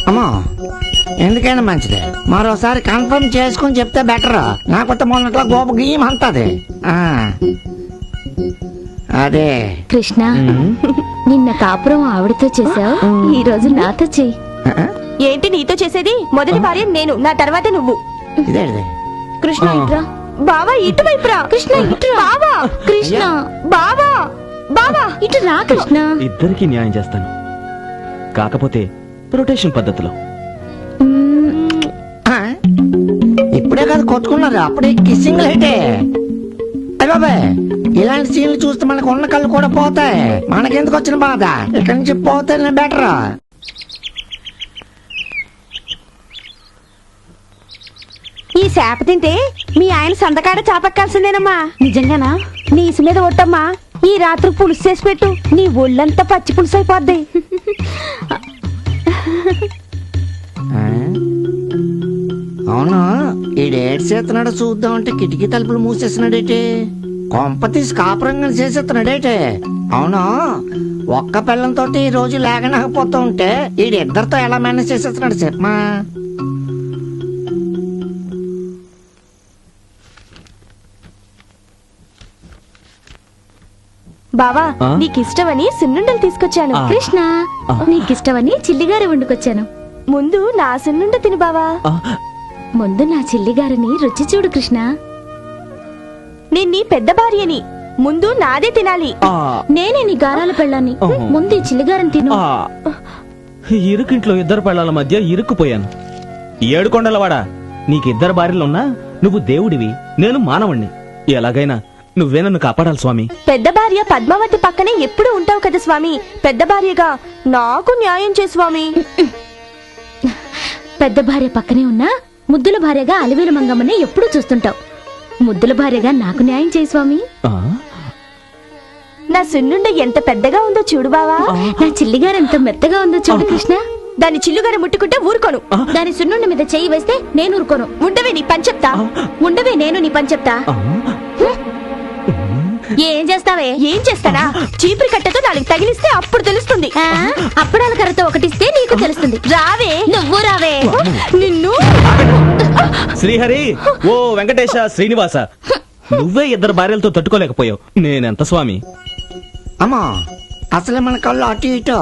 అమ్మా, ఎందుకైనా మంచిది మరోసారి కన్ఫర్మ్ చేసుకుని చెప్తే బెటర్. నాకొత్త మొన్నట్లో గోప గీయం అంటది. అదే కృష్ణ, నిన్న కాపురం ఆవిడతో చేసావు, ఈ రోజు నాతో చెయ్యి. ఏంటి నీతో చేసేది? మొదటి భార్య నేను, నా తర్వాత నువ్వు. ఇదే కృష్ణ ఇట్రా. బావా ఇటువైపురా. కృష్ణ ఇటురా. బావా కృష్ణ. బావా బావా ఇటు రా కృష్ణ. ఇద్దరికి న్యాయం చేస్తాను, కాకపోతే రొటేషన్ పద్ధతిలో. ఇప్పుడే కాదు కొట్టుకున్నారు, అప్పుడే కిస్సింగ్ లైటే. అయ్య బాబాయ్, ఇలాంటి సీన్లు చూస్తే మనకు ఉన్న కళ్ళు కూడా పోతాయి. మనకెందుకు వచ్చిన బాధ? ఇక్కడి నుంచి పోతే బెటర్. ఈ చేప తింటే మీ ఆయన సంతకాడ చాపక్కాల్సిందేనమ్మా. నిజంగానా? నీ ఇసు మీద ఒట్టమ్మా. ఈ రాత్రి పులుసు చేసి పెట్టు, నీ ఒళ్ళంతా పచ్చి పులుసు అయిపోద్ది. అవును, ఈడేడు చేస్తున్నాడో చూద్దాం అంటే కిటికీ తలుపులు మూసేస్తున్నాడేటే. కొంప తీసి కాపురంగా చేసేస్తున్నాడేటే. అవును, ఒక్క పిల్లంతో ఈ రోజు లేకనకపోతూ ఉంటే ఈడిద్దరితో ఎలా మేనేజ్ చేసేస్తున్నాడు చెప్పమా. బావా, నీకిష్టమని సున్నుండలు తీసుకొచ్చాను. కృష్ణ, నీకిష్టమని చిల్లిగారి వండుకొచ్చాను. ముందు నా సున్నుండ తిను బావా. ముందు నా చిల్లిగారిని రుచి చూడు కృష్ణ. నేను నీ పెద్ద భార్యని, ముందు నాదే తినాలి. నేనే నీ గారాల పెళ్ళాన్ని, ముందు ఈ చిల్లిగారిని తిను. ఇరుకింట్లో ఇద్దరు పెళ్ళాల మధ్య ఇరుక్కుపోయాను. ఏడుకొండలవాడా, నీకిద్దరు భార్యలున్నా నువ్వు దేవుడివి, నేను మానవుణ్ణి. ఎలాగైనా నువ్వే నన్ను కాపాడాలి స్వామి. పెద్ద భార్య పద్మావతి పక్కనే ఎప్పుడు ఉంటావు కదా స్వామి. పెద్ద భార్యగా నాకు న్యాయం చే స్వామి. పెద్ద భార్య పక్కనే ఉన్నా ముద్దుల భార్యగా అలివేలు మంగమ్మనే ఎప్పుడూ చూస్తుంటావు. ముద్దుల భార్యగా నాకు న్యాయం చేయి స్వామి. ఆ? నా సున్నుండ ఎంత పెద్దగా ఉందో చూడు బావా. నా చిల్లిగారు ఎంత మెత్తగా ఉందో చూడు కృష్ణ. దాని చిల్లుగారు ముట్టుకుంటే ఊరుకోను. దాని సున్నుండి మీద చెయ్యి వేస్తే నేను ఊరుకోను. ఉండవే నీ పని చెప్తా. ఉండవే నేను నీ పని చెప్తా. ఏం చేస్తావే? ఏం చేస్తానా? చీపురి కట్టతో నాలుగు తగిలిస్తే అప్పుడు తెలుస్తుంది. అప్పడాల కర్రతో ఒకటిస్తే నీకు తెలుస్తుంది. రావే, నువ్వు రావే. నిన్ను. శ్రీహరి, ఓ వెంకటేశ, శ్రీనివాస, నువ్వే ఇద్దరు భార్యలతో తట్టుకోలేకపోయావు, నేనెంత స్వామి. అమ్మా, అసలే మన కళ్ళు అటు ఇటు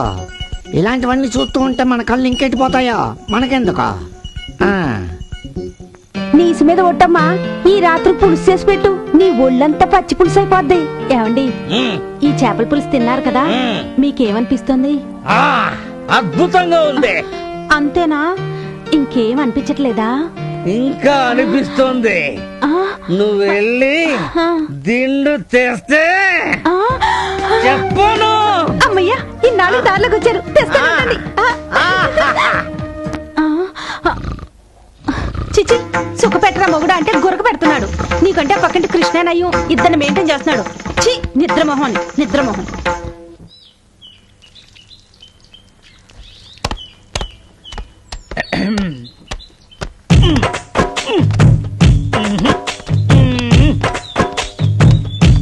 ఇలాంటివన్నీ చూస్తూ ఉంటే మన కళ్ళు ఇంకెట్టిపోతాయా? మనకెందుకు? నీసు మీద ఒట్టమ్మా, ఈ రాత్రి పులుసు చేసి పెట్టు. నీ ఒళ్ళంతా పచ్చి పులుసు అయిపోద్ది. ఏమండి, ఈ చేపల పులుసు తిన్నారు కదా, మీకేమనిపిస్తుంది? అద్భుతంగా ఉంది. అంతేనా? ఇంకేం అనిపించట్లేదా? ఇంకా అనిపిస్తోంది. నువ్వు వెళ్ళి దిండు తెస్తే చెప్పను. అమ్మయ్యా, ఈ నాలుగు దారిలోకి వచ్చారు. తెస్తానండి. చిచి, సుఖ పెట్టరా మొగుడు అంటే గురక పెడుతున్నాడు. నీకంటే పక్కంటి కృష్ణనయ్యం ఇద్దరిని మెయింటైన్ చేస్తున్నాడు. చి, నిద్రమోహన్, నిద్రమోహన్.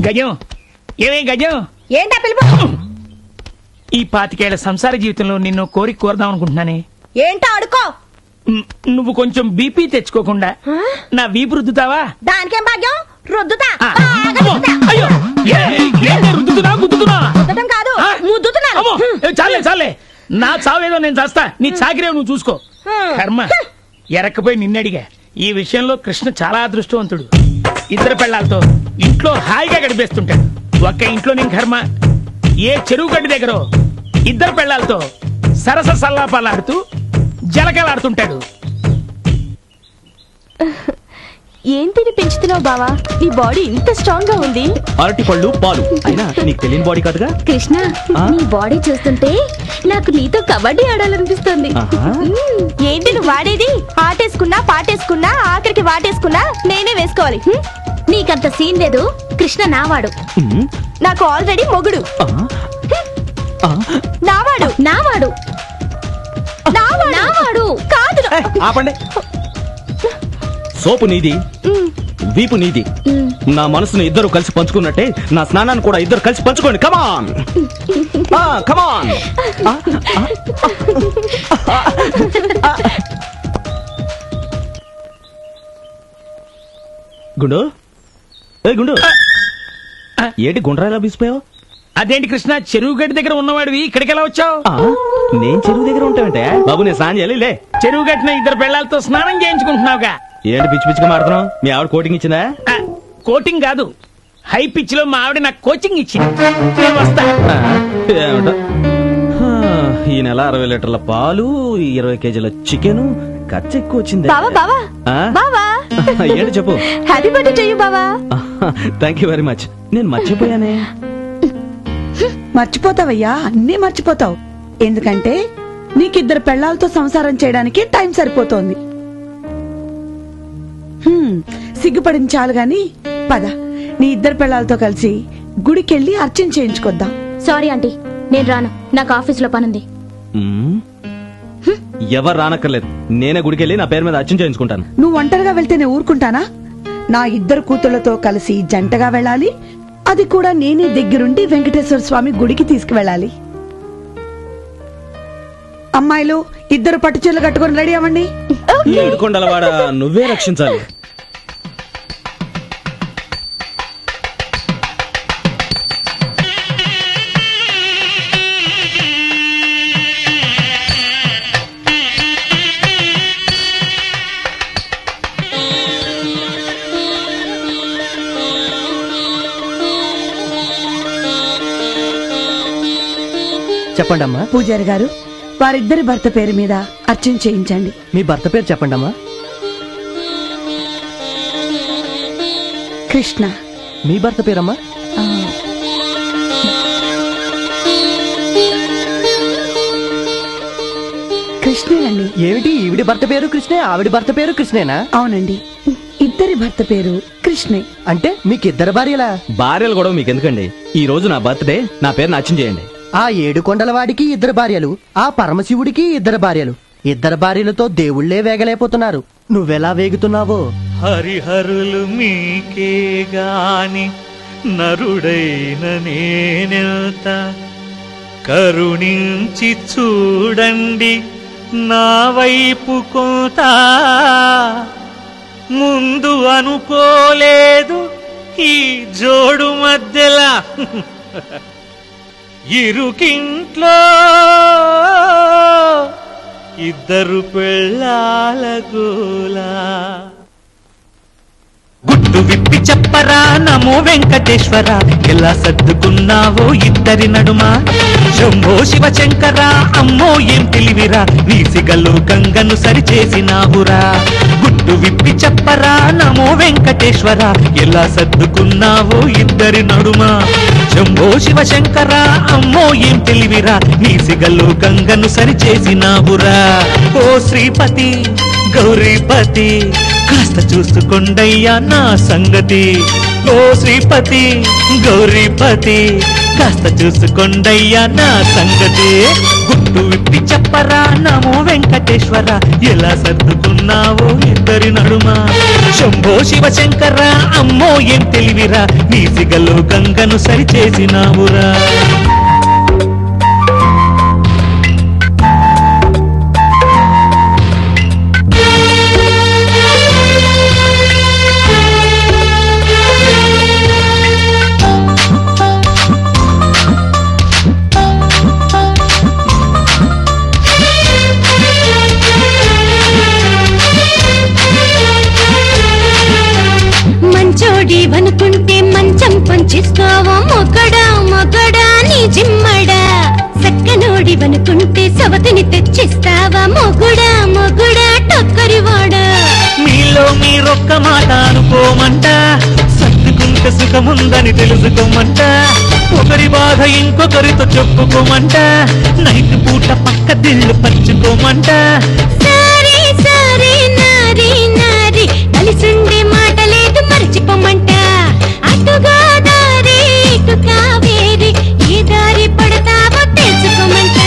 గజం, ఏమే గజం, ఏంటా పిలుపు? ఈ 25 సంసార జీవితంలో నిన్ను కోరిక కోరదాం అనుకుంటున్నానే. ఏంటా అడుకో. నువ్వు కొంచెం బీపీ తెచ్చుకోకుండా నా వీపు రుద్దుతావా? దానికేం భాగ్యం, రుద్దుతా. అయ్యో, రుద్దుతున్నా గుద్దుతున్నా? రుద్దటం కాదు, ముద్దుతున్నాను. చాలే చాలే, నా చావేదో నేను చేస్తా, నీ చాకిరేవు నువ్వు చూసుకో. కర్మ, ఎరక్కపోయి నిన్నడిగా. ఈ విషయంలో కృష్ణ చాలా అదృష్టవంతుడు. ఇద్దరు పెళ్ళాలతో ఇంట్లో హాయిగా గడిపేస్తుంటాడు. ఒక్క ఇంట్లో నేను కర్మ, ఏ చెరువు గడ్డి దగ్గర ఇద్దరు పెళ్ళాలతో సరస సల్లాపాలాడుతూ జలకలాడుతుంటాడు. ఏం తిని పెంచుతున్నావు బావా? నీ బాడీ ఇంత స్ట్రాంగ్ గా ఉంది. అరటి పళ్ళు, పాలు, అయినా నీకు తెలియని బాడీ కాదుగా. కృష్ణ, నీ బాడీ చూస్తుంటే నాకు నీతో కబడ్డీ ఆడాలనిపిస్తుంది. ఏంటి నువ్వు వాడేది? ఆటేసుకున్నా పాటేసుకున్నా ఆఖరికి వాటేసుకున్నా నేనే వేసుకోవాలి. నీకంత సీన్ లేదు. కృష్ణ నావాడు. నాకు ఆల్రెడీ మొగుడు. నావాడు నావాడు నావాడు కాదు. ఆపండి. సోపు నీది, వీపు నీది. నా మనసును ఇద్దరు కలిసి పంచుకున్నట్టే నా స్నానాన్ని కూడా ఇద్దరు కలిసి పంచుకోండి. కమాన్ కమాన్. గుండు, ఏ గుండు, ఏంటి గుండ్రాయిలా బీసిపోయావు? అదేంటి కృష్ణ, చెరువు గడ్డి దగ్గర ఉన్నవాడివి ఇక్కడికి ఎలా వచ్చావు? నేను చెరువు దగ్గర ఉంటావంటే బాబు, నేను స్నానం చేయాలి. లే, చెరువు గట్టిన ఇద్దరు పెళ్ళాలతో స్నానం చేయించుకుంటున్నావుగా. ఏంటి పిచ్చి పిచ్చిగా మాడుతున్నావు? మీ ఆవిడ కోటింగ్ ఇచ్చిందా? కోటింగ్ కాదు, హై పిచ్ లో మా ఆవిడ నాకు కోచింగ్ ఇచ్చింది. నేను వస్తా. ఏమిటో, ఈ నెల 60 లీటర్ల పాలు, 20 కేజీల చికెన్, ఖర్చు ఎక్కువ వచ్చింది. బావా బావా బావా, ఏంటి చెప్పు. హ్యాపీ బర్త్డే టు యు బావా. Thank you very much. నేను మర్చిపోయానే. మర్చిపోతావయ్యా, అన్నీ మర్చిపోతావు. ఎందుకంటే నీకిద్దరు పెళ్లాలతో సంసారం చేయడానికి టైం సరిపోతోంది. సిగ్గుపడింది చాలు గాని పద, నీ ఇద్దరు పెళ్లాలతో కలిసి గుడికెళ్ళి అర్చన చేయించుకొద్దాం. సారీ ఆంటీ, నేను రాను. నాకు ఆఫీసులో పనుంది. ఎవరు రానక్కర్లేదు, నేనే గుడికెళ్ళి నా పేరు మీద అర్చన చేయించుకుంటాను. నువ్వు ఒంటరిగా వెళ్తే నేను ఊరుకుంటానా? నా ఇద్దరు కూతుళ్లతో కలిసి జంటగా వెళ్ళాలి. అది కూడా నేనే దగ్గరుండి వెంకటేశ్వర స్వామి గుడికి తీసుకువెళ్ళాలి. అమ్మాయిలు, ఇద్దరు పట్టు చీరలు కట్టుకొని రెడీ అవ్వండి. ఏడుకొండలవాడ, నువ్వే రక్షించాలి. చెప్పండి అమ్మా. పూజారి గారు, వారిద్దరి భర్త పేరు మీద అర్చన చేయించండి. మీ భర్త పేరు చెప్పండి అమ్మా. కృష్ణ. మీ భర్త పేరమ్మా? ఆ, కృష్ణేనండి. ఏమిటి ఈవిడి భర్త పేరు కృష్ణే, ఆవిడి భర్త పేరు కృష్ణేనా? అవునండి, ఇద్దరి భర్త పేరు కృష్ణే. అంటే మీకు ఇద్దరు భార్యలా? భార్యలు కూడా మీకు ఎందుకండి? ఈ రోజు నా బర్త్డే, నా పేరు నచ్చం చేయండి. ఆ 7 కొండల వాడికి ఇద్దరు భార్యలు, ఆ పరమశివుడికి ఇద్దరు భార్యలు. ఇద్దరు భార్యలతో దేవుళ్లే వేగలేకపోతున్నారు. నువ్వెలా వేగుతున్నావో. హరిహరులు మీకే గాని నరుడైన నేనెంత కరుణించి చూడండి నా వైపు కొంత ముందు అనుకోలేదు ఈ జోడు మధ్యలా ఇరుకింట్లో ఇద్దరు పెళ్ళాల గోలా గుట్టు విప్పి చెప్పరా నమో వెంకటేశ్వర ఎలా సర్దుకున్నావో ఇద్దరి నడుమ శంభో శివ శంకర అమ్మో ఏం తెలివిరా వీసిగలు గంగను సరిచేసినావురా గుట్టు విప్పి చెప్పరా నమో వెంకటేశ్వర ఎలా సర్దుకున్నావో ఇద్దరి నడుమ శంభో శివ శంకర అమ్మో ఏం తెలివిరా వీసిగలు గంగను సరిచేసినావురా ఓ శ్రీపతి గౌరీపతి కాస్త చూసుకోండయ్యా నా సంగతి ఓ శ్రీపతి గౌరీపతి కాస్త చూసుకోండయ్యా నా సంగతి గుట్టు విప్పి చెప్పరా నమో వెంకటేశ్వర ఎలా సర్దుకున్నావో ఇద్దరి నడుమ శంభో శివ శంకర అమ్మో ఏం తెలివిరా నీ సిగలో గంగను సరిచేసినావురా అనుకుంటే మంచం పంచిస్తావా మొగడా మొగడా నీ జిమ్మడా సక్కనోడివనుకుంటే సవతిని తెచ్చిస్తావా మొగుడా మొగుడా టొక్కరివాడా మీలో మీరొక్క మాట అనుకోమంట సర్దుకుంటే సుఖముందని తెలుసుకోమంట ఒకరి బాధ ఇంకొకరితో చెప్పుకోమంట నైట్ పూట పక్క దిళ్ళు పంచుకోమంట సరే సరే నారి నారి కలిసుండే మాట లేదు మర్చిపోమంట అటుగా దారి ఇటు కావేరి ఈ దారి పడతావో తెలుసుకోమంట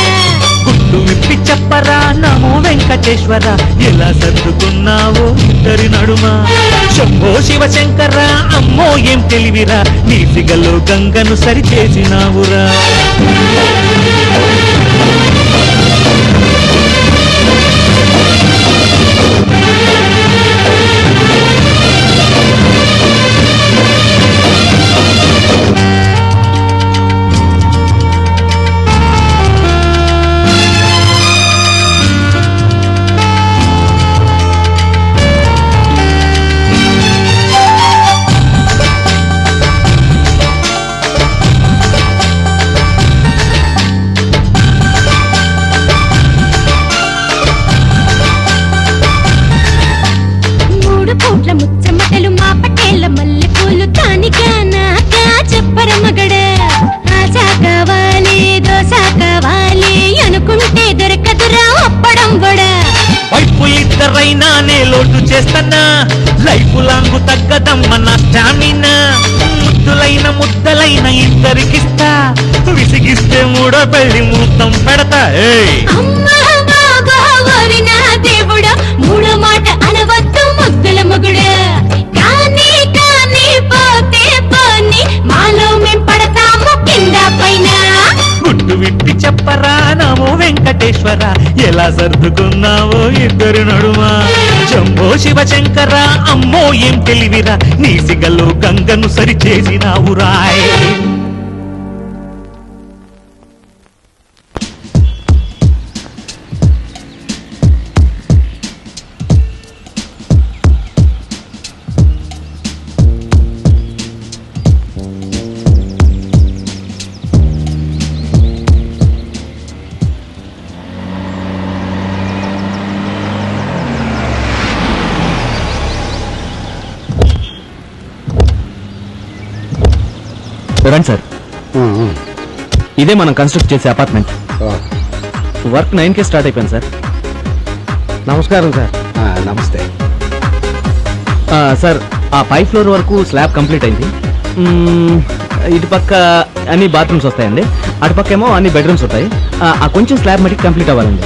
గుట్టు విప్పి చెప్పరా నమో వెంకటేశ్వర ఎలా సర్దుకున్నావో ఇద్దరి నడుమ శంభో శివ శంకర అమ్మో ఏం తెలివిరా నీ సిగలో గంగను సరిచేసినావురా ముచ్చమటలు మా పటేళ్ళ మల్లె పూలు తానిగా నాకా చెప్పర మగడ ఆశా కావాలి దోశ కావాలి అనుకుంటే దొరకదురా ఒప్పడం కూడా వైపులిద్దరైనా నే లోటు చేస్తన్నా లైఫ్ లాంగు తగ్గదమ్మ నా స్టామినా ముద్దులైన ముద్దలైన ఇద్దరికిస్తా విసిగిస్తే మూడో పెళ్లి ముహూర్తం పెడతా నా దేవుడా మూడో మాట అనవద్దు ముద్దుల మొగుడు కానీ కానీ పోతే పోని మాలో మేం పడతాము కింద పైన గుట్టు విప్పి చెప్పరా నమో వెంకటేశ్వర ఎలా సర్దుకున్నావో ఇద్దరు నడుమ శంభో శివ శంకర అమ్మో ఏం తెలివిరా నీ సిగలో గంగను సరిచేసినావు రాయ్ రండి సార్, ఇదే మనం కన్స్ట్రక్ట్ చేసే అపార్ట్మెంట్. వర్క్ 9కే స్టార్ట్ అయిపోయింది సార్. నమస్కారం సార్. నమస్తే సార్, ఆ పై ఫ్లోర్ వరకు స్లాబ్ కంప్లీట్ అయింది. ఇటు పక్క అన్ని బాత్రూమ్స్ వస్తాయండి, అటుపక్క ఏమో అన్ని బెడ్రూమ్స్ వస్తాయి. ఆ కొంచెం స్లాబ్ మటుకు కంప్లీట్ అవ్వాలండి.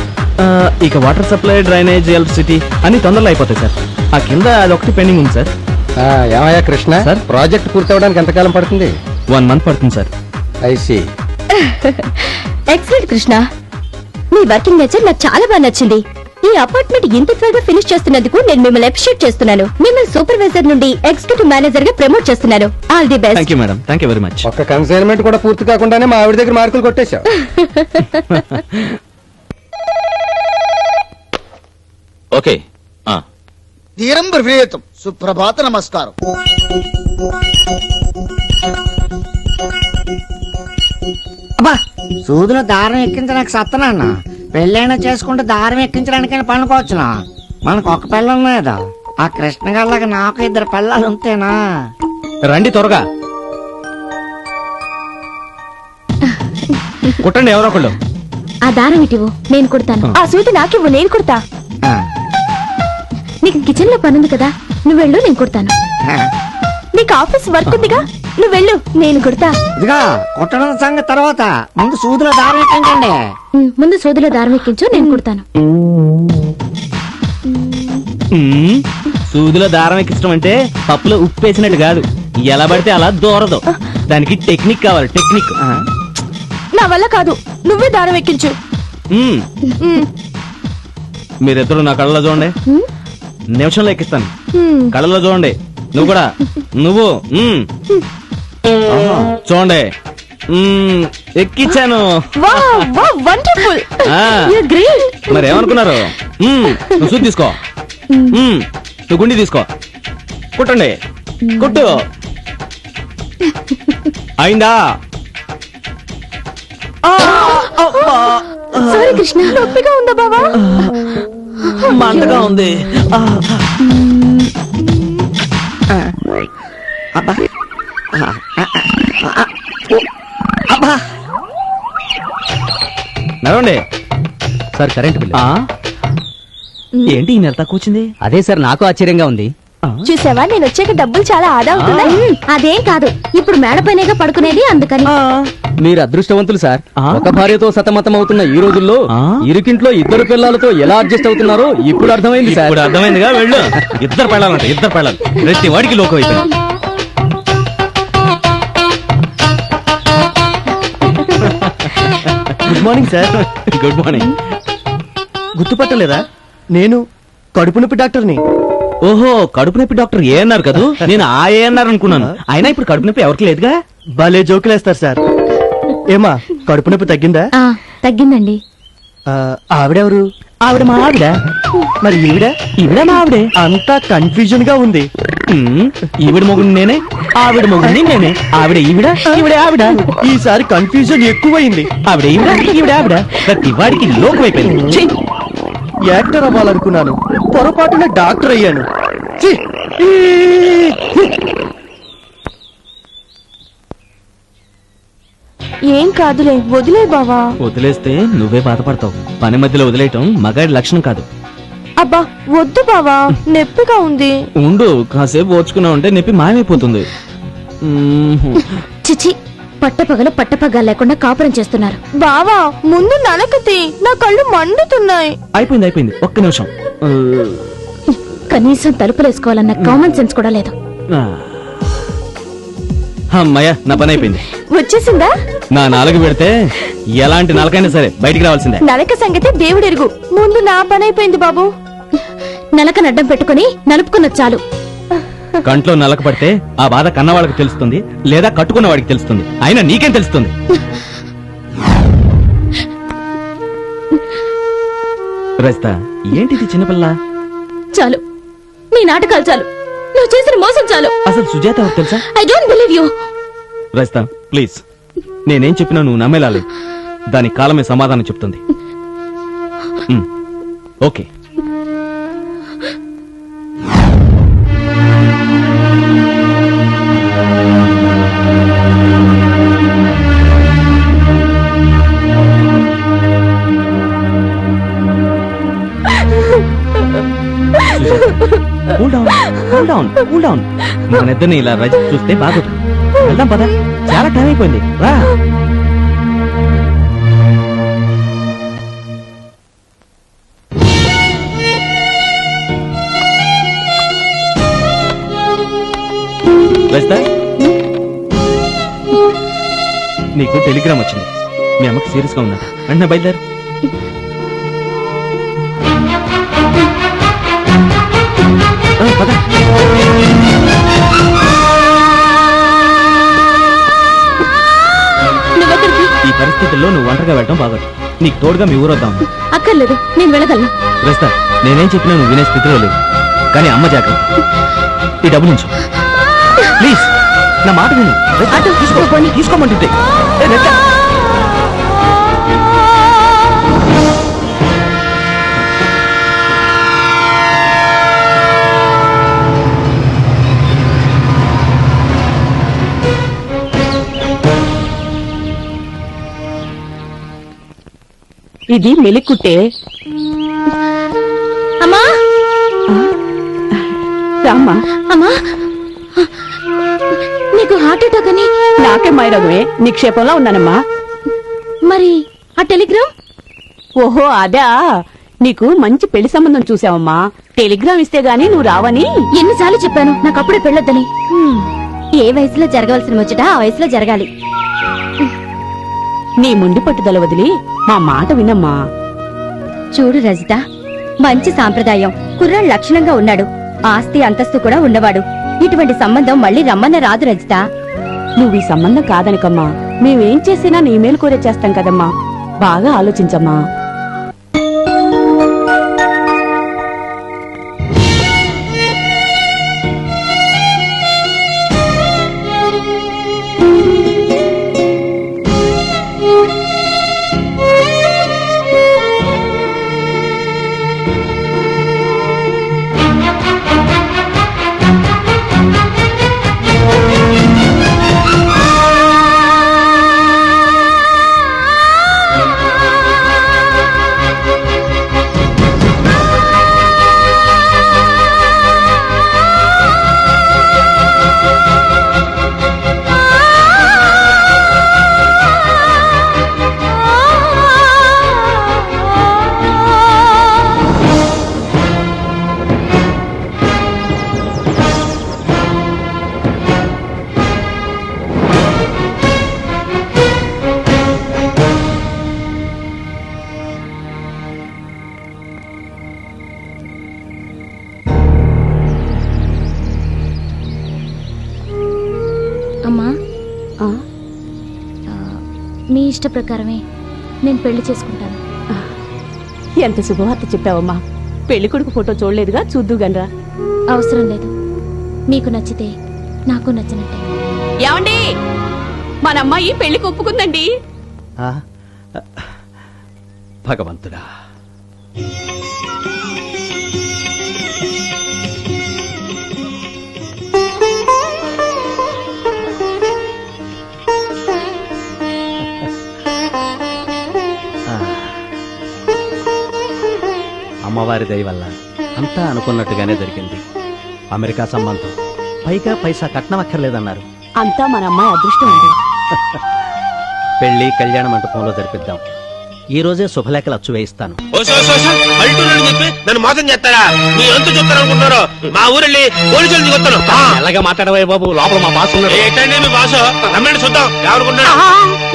ఇక వాటర్ సప్లై, డ్రైనేజ్, ఎలక్ట్రిసిటీ అన్ని తొందరలో అయిపోతాయి సార్. ఆ కింద అదొకటి పెండింగ్ ఉంది సార్. ఏమయ్యా కృష్ణ, సార్? ప్రాజెక్ట్ పూర్తి అవడానికి ఎంతకాలం పడుతుంది? 1 మంత్ పడుతుంది సార్. ఐసి. ఎక్సలెంట్ కృష్ణ, మీ వర్కింగ్ నేచర్ నాకు చాలా బాగా నచ్చింది. ఈ అపార్ట్మెంట్ ఇంత త్వరగా ఫినిష్ చేస్తున్నందుకు నేను మిమ్మల్ని అప్రిషియేట్ చేస్తున్నాను. మిమ్మల్ని సూపర్వైజర్ నుండి ఎగ్జిక్యూటివ్ మేనేజర్ గా ప్రమోట్ చేస్తున్నాను. All the best. Thank you madam, thank you very much. ఒక్క కన్సైన్మెంట్ కూడా పూర్తి కాకుండానే మా ఆవిడ దగ్గర మార్కులు కొట్టేశావు. ఓకే. ధీరం బ్రవీతం. సుప్రభాత నమస్కారం. అబ్బా, సూదులో దారం ఎక్కించడానికి సత్తనాన్న. పెళ్ళైనా చేసుకుంటే దారం ఎక్కించడానికైనా పనుకోవచ్చునా? మనకు ఒక పిల్ల ఉన్నదా? ఆ కృష్ణ గారిలాగా నాకు 2 పిల్లలు ఉంటేనా? రండి త్వరగా కుట్టండి ఎవరో ఒకళ్ళు. ఆ దారం ఇటివు, నేను కుడతాను. ఆ సూది నాకివ్వు, నేను కుడతా. ఆ, నీకు కిచెన్ లో పనుంది కదా, నువ్వు వెళ్ళు, నేను కుడతాను. ఆ. నీకు ఆఫీస్ వర్క్ ఉందిగా, నువ్వు వెళ్ళు, నేను కుడతా. ఇదిగా కుట్టడం సంగతి తర్వాత ముందు సూదులో దారం ఎక్కించండి. ముందు సూదిలో దారం ఎక్కించు, నేను కుడతాను. సూదిలో దారం ఎక్కించడం అంటే పప్పులో ఉప్పు వేసినట్టు కాదు, ఎలా పడితే అలా దూరదు. దానికి టెక్నిక్ కావాలి, టెక్నిక్. నా వల్ల కాదు, నువ్వే దారం ఎక్కించు. మీరిద్దరు నా కళ్ళలో చూడండి, నిమిషంలో ఎక్కిస్తాను. కళ్ళలో చూడండి, నువ్వు కూడా, నువ్వు చూడండి. ఎక్కించాను. వండర్ఫుల్, ఆ. గ్రేట్. మరి ఏమనుకున్నారు? నువ్వు సూది తీసుకో, నువ్వు గుండి తీసుకో, కుట్టండి, కుట్టు. అయిందా? సారీ కృష్ణ, నొప్పిగా ఉందా బావా? మంటగా ఉంది. అబ్బా, అబ్బా, నడవండి. Sir current bill. ఏంటి ఈ నెల తక్కువ వచ్చింది? అదే సార్ నాకు ఆశ్చర్యంగా ఉంది. చూసావా, నేను వచ్చాక డబ్బులు చాలా ఆదా అవుతున్నాయి. అదేం కాదు, ఇప్పుడు మేడపైనేగా పడుకునేది, అందుకని. మీరు అదృష్టవంతులు సార్. ఒక భార్యతో సతమతం అవుతున్న ఈ రోజుల్లో ఇరుకింట్లో 2 పిల్లలతో ఎలా అడ్జస్ట్ అవుతున్నారో ఇప్పుడు అర్థమైంది సార్. ఇప్పుడు అర్థమైందిగా, వెళ్ళు. 2 పెళ్ళాలంట, 2 పెళ్ళాలి. ప్రతి వాడికి లోకం అయిపోయింది. Good morning sir. Good morning. గుర్తుపట్టలేదా? నేను కడుపు నొప్పి డాక్టర్ని. ఓహో, కడుపు నొప్పి డాక్టర్ ఏఎన్ఆర్ కదూ? నేను ఆ ఏఎన్ఆర్ అనుకున్నాను. అయినా ఇప్పుడు కడుపు నొప్పి ఎవరికి లేదుగా. భలే జోకులేస్తారు సార్. ఏమా, కడుపు నొప్పి తగ్గిందా? తగ్గిందండి. ఆవిడెవరు? ఆవిడ మా ఆవిడ. మరి ఈవిడ? ఈవిడ మా ఆవిడే. అంతా కన్ఫ్యూజన్ గా ఉంది. ఈవిడ మొగుడు నేనే, ఆవిడ మొగుడిని నేనే. ఆవిడ ఈవిడ, ఈవిడ ఆవిడ. ఈసారి కన్ఫ్యూజన్ ఎక్కువైంది. ఆవిడ ఈవిడ, ఈవిడ ఆవిడ. ప్రతి వాడికి లోకం అయిపోయింది. ఛీ! యాక్టర్ అవ్వాలనుకున్నాను, పొరపాటున డాక్టర్ అయ్యాను. ఛీ! ఏం కాదులే, వదిలే బావా. వదిలేస్తే నువ్వే బాధపడతావు. పని మధ్యలో వదిలేయటం మగాడి లక్షణం కాదు. అబ్బా వద్దు బావా, నొప్పిగా ఉంది. ఉండు, కాసేపు ఓర్చుకున్నా ఉంటే నొప్పి మాయమైపోతుంది. చిచి, పట్టపగలు లేకుండా కాపురం చేస్తున్నారు. బావా ముందు నలకతి, నా కళ్ళు మండుతున్నాయి. అయిపోయింది అయిపోయింది, ఒక్క నిమిషం. కనీసం తలుపులేసుకోవాలన్న కామన్ సెన్స్ కూడా లేదు. అమ్మయ్య, నా పని అయిపోయింది. వచ్చేసిందా? నా నాలుగు పెడితే ఎలాంటి నలకైనా సరే బయటికి రావాల్సిందే. నలక సంగతి దేవుడెరుగు, ముందు నా పని అయిపోయింది బాబు. నలక నడ్డం పెట్టుకుని నలుపుకున్న చాలు. కంట్లో నలక పడితే ఆ బాధ కన్నవాళ్ళకి తెలుస్తుంది, లేదా కట్టుకున్న వాడికి తెలుస్తుంది. అయినా నీకేం తెలుస్తుంది? రజిత, ఏంటిది చిన్నపిల్ల? చాలు, నీ నాటకాలు చాలు, నువ్వు చేసిన మోసం చాలు. అసలు సుజాత ఎవరు తెలుసా? I don't believe you. Rajitha please, నేనేం చెప్పినా నువ్వు నమ్మేలాలి. దాని కాలమే సమాధానం చెప్తుంది. ఓకే. కూల్ డౌన్ మన ఇద్దరిని ఇలా రజత చూస్తే బాగుంది. వెళ్దాం పద, చాలా టైం అయిపోయింది, రా. రజిత, నీకు టెలిగ్రామ్ వచ్చింది. మీ అమ్మకి సీరియస్ గా ఉన్నా. వెంటనే బయలుదేరు. పద. ఈ పరిస్థితుల్లో నువ్వు ఒంటరిగా వెళ్ళడం బాగోదు. నీకు తోడుగా మీ ఊరొద్దాం. అక్కర్లేదు, నేను వెళ్ళగలను. రజిత, నేనేం చెప్పినా నువ్వు వినే స్థితిలో లేవు. కానీ అమ్మ జాగ్రత్త. ఈ డబ్బులు ఉంచు ప్లీజ్. నా మాట విను. తీసుకోమంటుంటే. ఇది మెలికుట్టే. అమ్మా రామ్మా. అమ్మా, నీకు హార్ట్ అటాక్ అని. నాకే మైరగుమే, నిక్షేపంలో ఉన్నానమ్మా. మరి ఆ టెలిగ్రామ్? ఓహో అదా, నీకు మంచి పెళ్లి సంబంధం చూసావమ్మా. టెలిగ్రామ్ ఇస్తే గాని నువ్వు రావని ఎన్నిసార్లు చెప్పాను నాకు అప్పుడే పెళ్ళొద్దని. ఏ వయసులో జరగవలసిన ముచ్చట ఆ వయసులో జరగాలి. నీ ముండి పట్టుదల వదిలి మా మాట వినమ్మా. చూడు రజిత, మంచి సాంప్రదాయం, కుర్రాడు లక్షణంగా ఉన్నాడు, ఆస్తి అంతస్తు కూడా ఉన్నవాడు. ఇటువంటి సంబంధం మళ్ళీ రమ్మన్న రాదు రజిత. నువ్వు ఈ సంబంధం కాదనకమ్మా. మేమేం చేసినా నీ మేలు కోరే చేస్తాం కదమ్మా. బాగా ఆలోచించమ్మా. అమ్మా, మీ ఇష్ట ప్రకారమే నేను పెళ్లి చేసుకుంటాను. ఎంత శుభవార్త చెప్పావమ్మా. పెళ్లి కొడుకు ఫోటో చూడలేదుగా, చూద్దుగనరా. అవసరం లేదు, మీకు నచ్చితే నాకు నచ్చినట్టే. ఏమండి, మన అమ్మాయి పెళ్లికి ఒప్పుకుందండి. భగవంతుడా, అమ్మవారి దయ వల్ల అంతా అనుకున్నట్టుగానే జరిగింది. అమెరికా సంబంధం, పైగా పైసా కట్నం అక్కర్లేదన్నారు. అంతా మన అమ్మాయి అదృష్టం అండి. పెళ్లి కళ్యాణ మంటపంలో జరిపిద్దాం. ఈ రోజే శుభలేఖలు అచ్చు వేయిస్తాను. నన్ను మోసం చేస్తారా? మీ ఎంత చూస్తారు అనుకుంటారో మా ఊరెళ్ళి పోలీసులు కొత్తాను. ఎలాగా మాట్లాడవే బాబు, లోపల మా బాస్ ఉన్నాడు. ఏంటండి మీ బాసు? రమ్మండి చూద్దాం ఎవరుకున్నాడు.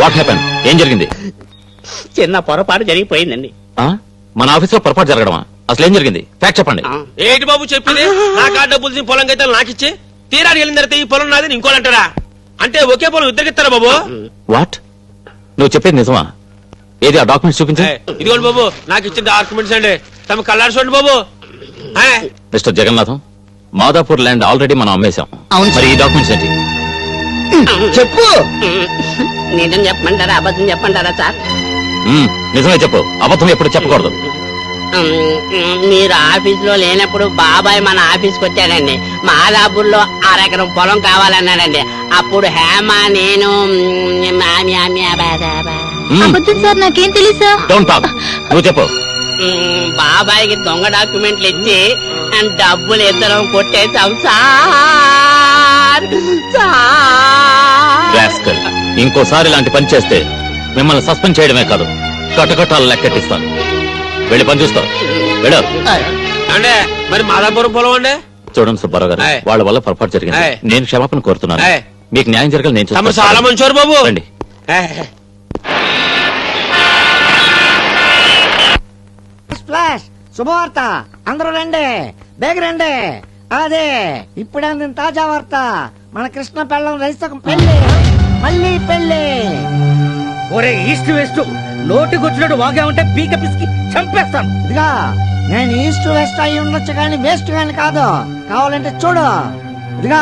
What happen? ఏం జరిగింది? చిన్న పొరపాటు జరిగిపోయిందండి. మన ఆఫీస్ లో పొరపాటు జరగడమా? అసలు ఏం జరిగింది? ఫ్యాక్ట్ చెప్పండి. ఏంటి బాబు చెప్పింది? నా కాడ డబ్బులు పొలం అయితే నాకిచ్చి తీరాడు వెళ్ళిన తర్వాత ఈ పొలం నాది ఇంకోలంటారా? అంటే ఒకే పొలం ఇద్దరికిస్తారా బాబు? వాట్? నువ్వు చెప్పేది నిజమా? ఏది ఆ డాక్యుమెంట్స్ చూపించు. ఇదిగోండి బాబు, నాకు ఇచ్చిన డాక్యుమెంట్స్ అండి. తమ కళ్ళారు చూడండి బాబు. Mister Jagannatham, Madhapur land already మనం అమ్మేశాం. మరి ఈ డాక్యుమెంట్స్ ఏంటి? చెప్పు. నిజం చెప్పమంటారా అబద్ధం చెప్పంటారా సార్? నిజమే చెప్పు, అబద్ధం ఎప్పుడు చెప్పకూడదు. మీరు ఆఫీస్ లో లేనప్పుడు బాబాయ్ మన ఆఫీస్కి వచ్చాడండి. మాదాపూర్లో 1 ఎకరం పొలం కావాలన్నాడండి. అప్పుడు హేమ నేను అబద్ధం సార్, నాకేం తెలుసా? Don't talk. నువ్వు చెప్పు. బాబాయ్కి దొంగ డాక్యుమెంట్లు ఇచ్చి డబ్బులు ఇద్దరం కొట్టేశాం సార్. రాస్కల్, ఇంకోసారి ఇలాంటి పని చేస్తే మిమ్మల్ని సస్పెండ్ చేయడమే కాదు కటకటాలు లెక్కెట్టిస్తాను. వెళ్ళి పని చూస్తావు. వెళ్ళ. అంటే మరి మాదాపురం పొలం అండి. చూడండి సుబ్బారావు గారు, వాళ్ళ వల్ల పొరపాటు జరిగింది. నేను క్షమాపణ కోరుతున్నాను. మీకు న్యాయం జరగాలి. నేను చూస్తాను. చాలా మంచివారు బాబు. రండి. ఫ్లాష్ శుభవార్త, అందరూ రండి, బేగ రండి. అదే ఇప్పుడే అందిన తాజా వార్త. మన కృష్ణ పెళ్ళం రైతుకు పెళ్లి, మళ్ళీ పెళ్లి. ఒరే ఈస్ట్ వెస్ట్ నోటికొచ్చినట్టు వాగా ఉంటే పీక పిసికి చంపేస్తాను. ఇదిగా నేను ఈస్ట్ వెస్ట్ అయి ఉండొచ్చు కానీ వెస్ట్ కానీ కాదు. కావాలంటే చూడు. ఇదిగా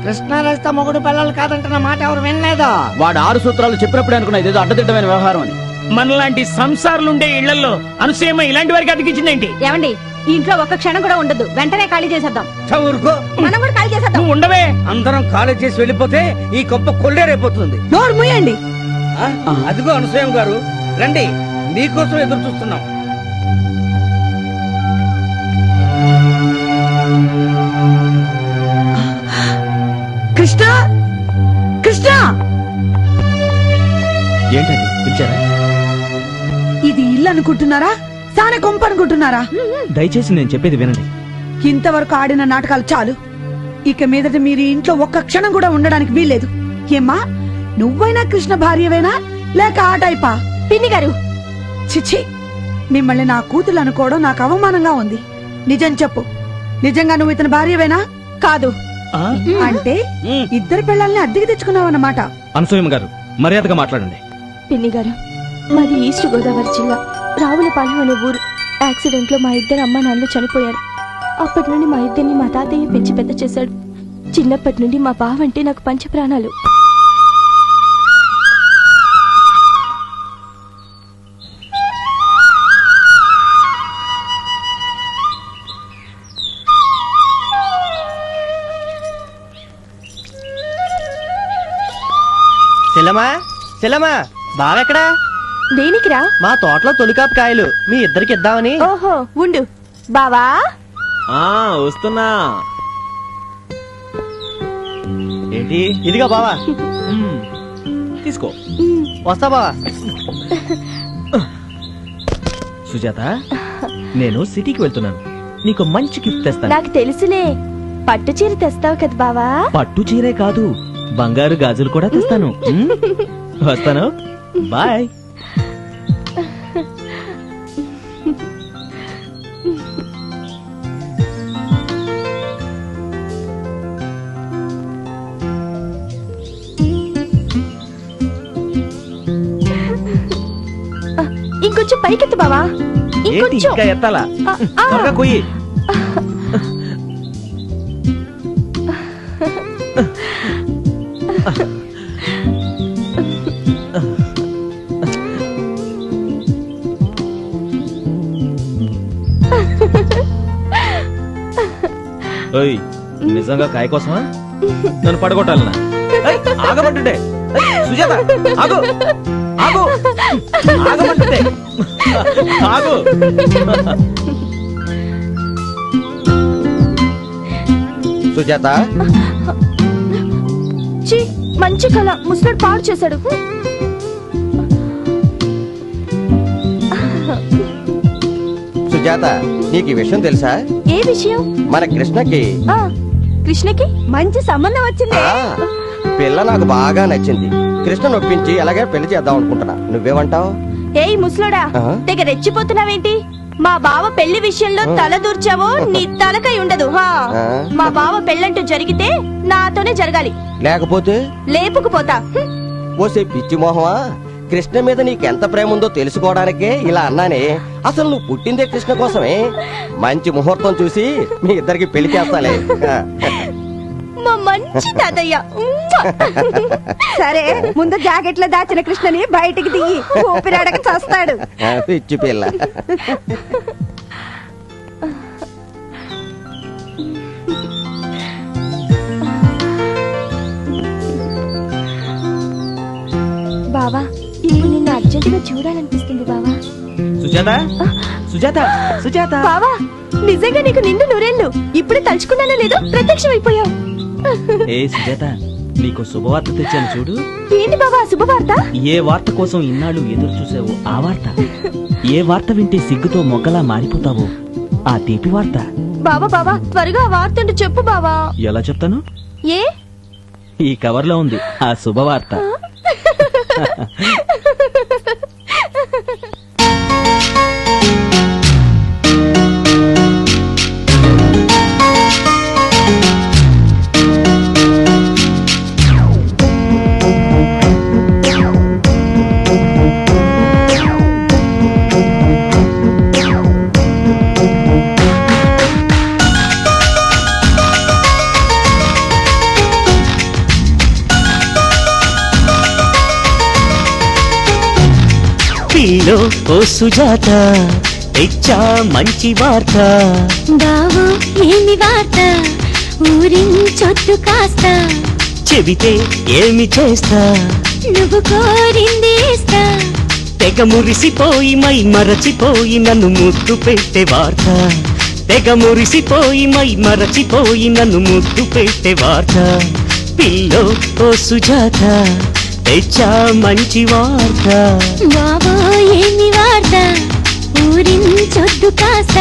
కృష్ణ రైత మొగుడు పిల్లలు కాదంటే నా మాట ఎవరు వినలేదు. వాడు 6 సూత్రాలు చెప్పినప్పుడే అనుకున్నా ఇదేదో అడ్డదిడ్డమైన వ్యవహారం అని. మనలాంటి సంసారులుండే ఇళ్లలో అనుసూయమ్మ ఇలాంటి వారికి అతికించిందేంటి? ఏమండి ఈ ఇంట్లో ఒక్క క్షణం కూడా ఉండదు, వెంటనే ఖాళీ చేసేద్దాం. ఊరుకో, మనం కూడా ఖాళీ చేసేద్దాం. నువ్వు ఉండవే. అందరం కాలేజ్ చేసి వెళ్ళిపోతే ఈ కొంప కొల్లేరైపోతుంది. నోరు మూయండి. అదిగో అనసూయం గారు, రండి, మీకోసం ఎదురు చూస్తున్నాం. కృష్ణ, కృష్ణ, ఏంటండి పిలిచారా? ఇది ఇల్లు అనుకుంటున్నారా, సాన కొంప అనుకుంటున్నారా? దయచేసి నేను చెప్పేది వినండి. ఇంతవరకు ఆడిన నాటకాలు చాలు. ఇక మీదట మీరు ఈ ఇంట్లో ఒక్క క్షణం కూడా ఉండడానికి వీల్లేదు. ఏమ్మా, నువ్వైనా కృష్ణ భార్యవేనా లేక ఆ టైపా? పిన్ని గారు, చిచ్చి, మిమ్మల్ని నా కూతురు అనుకోవడం నాకు అవమానంగా ఉంది. నిజం చెప్పు, నిజంగా నువ్వు ఇతని భార్యవేనా? కాదు. అంటే ఇద్దరు పిల్లల్ని అద్దెకి తెచ్చుకున్నావన్నమాట. అనసూయమ్మ గారు, మర్యాదగా మాట్లాడండి. పిన్ని గారు, మాది ఈస్ట్ గోదావరి జిల్లా రావులపాలెం అనే ఊరు. యాక్సిడెంట్ లో మా ఇద్దరు అమ్మ నాన్నలు చనిపోయారు. అప్పటి నుండి మా ఇద్దరిని మా తాతయ్య పెంచి పెద్ద చేశాడు. చిన్నప్పటి నుండి మా బావ అంటే నాకు పంచ ప్రాణాలు. సెలమా, సెలమా, బావెక్కడా? దేనికిరా? మా తోటలో తొలికాపు కాయలు మీ ఇద్దరికి ఇద్దామని. ఓహో, ఉండు బావా. వస్తున్నా. ఏంటి? ఇదిగా బావా, తీసుకో. వస్తా బావా. సుజాత, నేను సిటీకి వెళ్తున్నాను. నీకు మంచి గిఫ్ట్ తెస్తాను. నాకు తెలుసులే, పట్టు చీర తెస్తావు కదా బావా. పట్టు చీరే కాదు, బంగారు గాజులు కూడా తెస్తాను. వస్తాను, బాయ్. ఇంకొంచెం పైకెత్తు బావా. ఏంటి ఇంకొంచెం. ఇంకా ఎత్తాలా? ఆ, ఆ. త్వరగా కొయ్యి. ఓయ్, నిజంగా కాయ కోసమా నన్ను పడగొట్టాలనా? ఆగమంటుండే. సుజాత, ఆగు, ఆగు, ఆగమంటుండే. ఆగు. సుజాత, ఛీ, మంచి కళ ముసలాడు పాడు చేశాడు. సుజాత, నీకు ఈ విషయం తెలుసా? ఏ విషయం? మన కృష్ణకి ఆ, కృష్ణకి మంచి సంబంధం వచ్చింది. ఆ, పిల్ల నాకు బాగా నచ్చింది. కృష్ణ నొప్పించి ఎలాగే పెళ్లి చేద్దాం అనుకుంటున్నా. నువ్వేమంటావు? ఏయ్ ముసలోడా, ఆ? తెగ రెచ్చిపోతున్నావేంటి? మా బావ పెళ్లి విషయంలో తల దూర్చావో నీ తలకై ఉండదు. హా, ఆ? మా బావ పెళ్ళంటూ జరిగితే నాతోనే జరగాలి, లేకపోతే లేపుకుపోతా. ఓసే పిచ్చి మోహమా, కృష్ణ మీద నీకెంత ప్రేమ ఉందో తెలుసుకోవడానికే ఇలా అన్నానే. అసలు నువ్వు పుట్టిందే కృష్ణ కోసమే. మంచి ముహూర్తం చూసి మీ ఇద్దరికి పెళ్లి చేస్తాలే. మా మంచి తాతయ్య. సరే, ముందు జాకెట్లో దాచిన కృష్ణని బయటికి దిగి ఊపిరాడక చేస్తాడు. పిచ్చి పిల్ల. బావా, ఇప్పుడు నిన్ను అర్జెంటుగా చూడాలనిపిస్తుంది బావా. సుజాత, సుజాత సుజాత బావా నిజంగా నీకు నిండు నూరేళ్ళు ఇప్పుడే తలుచుకున్నానో లేదో ప్రత్యక్షమైపోయావు. ఏ సుజాత, నీకు శుభవార్త తెచ్చాను చూడు. ఏంటి బావా శుభవార్త? ఏ వార్త కోసం ఇన్నాళ్ళు ఎదురు చూసావో ఆ వార్త. ఏ వార్త వింటే సిగ్గుతో మొగ్గలా మారిపోతావో ఆ తీపి వార్త. బావా బావా త్వరగా ఆ వార్త ఏంటో చెప్పు బావా. ఎలా చెప్తాను? ఏ ఈ కవర్లో ఉంది ఆ శుభవార్త. పిల్లో ఓ సుజాత తెచ్చా మంచి వార్త. బావు ఏమి వార్త ఊరించొద్దు కాస్త చెబితే ఏమి చేస్తా నువ్వు కోరింది ఇస్తా తెగ మురిసిపోయి మై మరచిపోయి నన్ను ముద్దు పెట్టే వార్త. తెగ మురిసిపోయి మై మరచిపోయి నన్ను ముద్దు పెట్టే వార్త. పిల్లో ఓ సుజాత తెచ్చా మంచి వార్త. బావో ఏమి వార్త ఊరించొద్దు కాస్త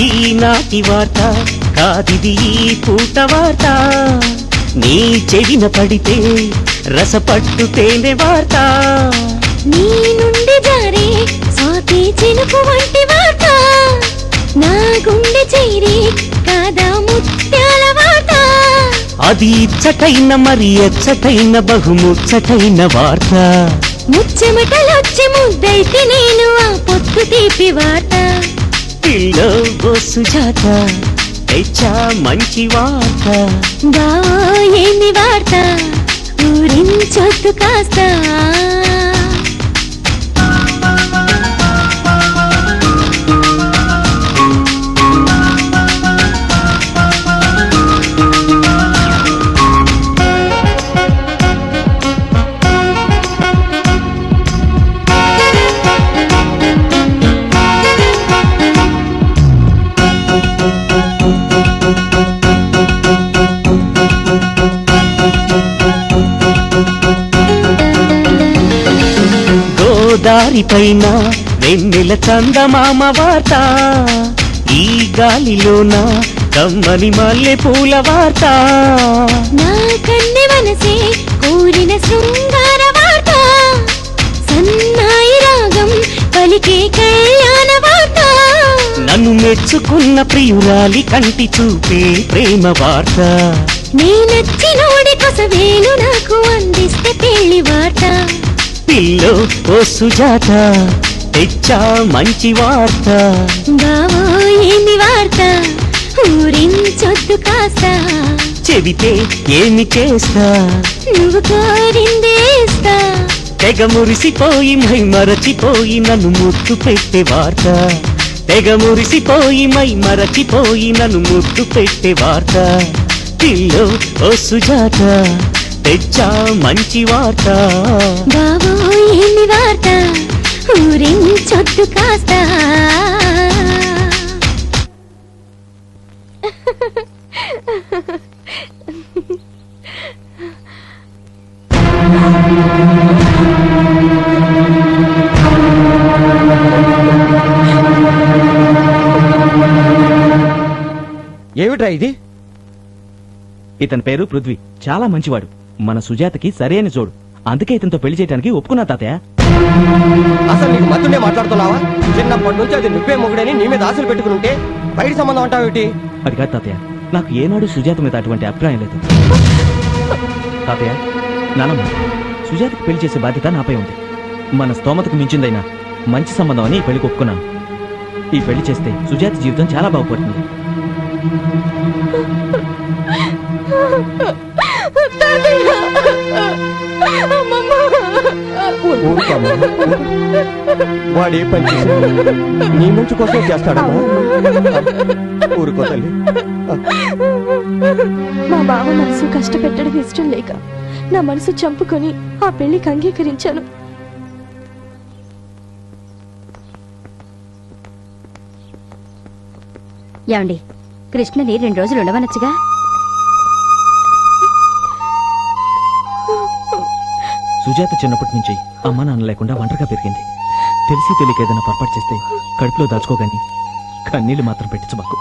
ఈనాటి వార్త కాదిది ఈ పూట వార్త. నీ చెవిన పడితే రసపట్టు తేనె వార్త. నీ నుండి జారే స్వాతి చినుకు వంటి వార్త నా గుండె చేరి కాదా ముత్యాల వార్త. అది ఇచ్చటైన మరి ఎచ్చటైన బహుముచ్చటైన వార్త. ముచ్చెమటలొచ్చి ముద్దైతే నేను ఆ పొత్తు తీపి వార్త. పిల్లో ఓ సుజాత తెచ్చా మంచి వార్త. బావో ఏమి వార్త ఊరించొద్దు కాస్త గోదారి పైన వెన్నెల చందమామ వార్త. ఈ గాలిలోన కమ్మని మల్లె పూల వార్త. నా కన్నె మనసే కోరిన శృంగార వార్త సన్నాయి రాగం పలికే కళ్యాణ వార్త. నన్ను మెచ్చుకున్న ప్రియురాలి కంటి చూపే ప్రేమ వార్త. నేనచ్చినోడి కొసవేలు నాకు అందిస్తే పెళ్లి వార్త. పిల్లో ఓ సుజాత తెచ్చా మంచి వార్త. బావో ఏమి వార్త ఊరించొద్దు కాస్త చెబితే ఏమి చేస్తా నువ్వు కోరింది ఇస్తా. తెగ మురిసిపోయి మై మరచిపోయి నన్ను ముద్దు పెట్టే వార్త. తెగ మురిసిపోయి మై మరచిపోయి నన్ను ముద్దు పెట్టే వార్త. పిల్లో ఓ సుజాత తెచ్చా మంచి వార్త. బావో ఏమి వార్త ఊరించొద్దు కాస్త ఏమిట్రా ఇది? ఇతని పేరు పృథ్వీ, చాలా మంచివాడు. మన సుజాతకి సరైన జోడు. అందుకే ఇతనితో పెళ్లి చేయడానికి ఒప్పుకున్నా తాతయ్య. అసలు నీకు మతుండే మాట్లాడుతున్నావా? చిన్నప్పటి నుంచి అది నువ్వే మొగుడని నీ మీద ఆశలు పెట్టుకుని ఉంటే బయట సంబంధం అంటావేమిటి? అది కాదు తాతయ్య, నాకు ఏనాడు సుజాత మీద అటువంటి అభిప్రాయం లేదు. తాతయ్య, నానమ్మ, సుజాతకు పెళ్లి చేసే బాధ్యత నాపై ఉంది. మన స్తోమతకు మించిందైనా మంచి సంబంధం అని ఈ పెళ్లికి ఒప్పుకున్నాను. ఈ పెళ్లి చేస్తే సుజాత జీవితం చాలా బాగుపడుతుంది. వాడే పని చేశాడు నీ మంచి కోసం చేస్తాడమ్మా. ఊరుకో తల్లి. మా బావ మనసు కష్టపెట్టడం ఇష్టం లేక నా మనసు చంపుకొని ఆ పెళ్లికి అంగీకరించాను. ఏమండి, కృష్ణని 2 రోజులు ఉండవనొచ్చుగా? సుజాత చిన్నప్పటి నుంచి అమ్మ నాన్న లేకుండా ఒంటరిగా పెరిగింది. తెలిసి తెలియక ఏదైనా పొరపాటు చేస్తే కడుపులో దాచుకోగాని కన్నీళ్లు మాత్రం పెట్టించబాకు.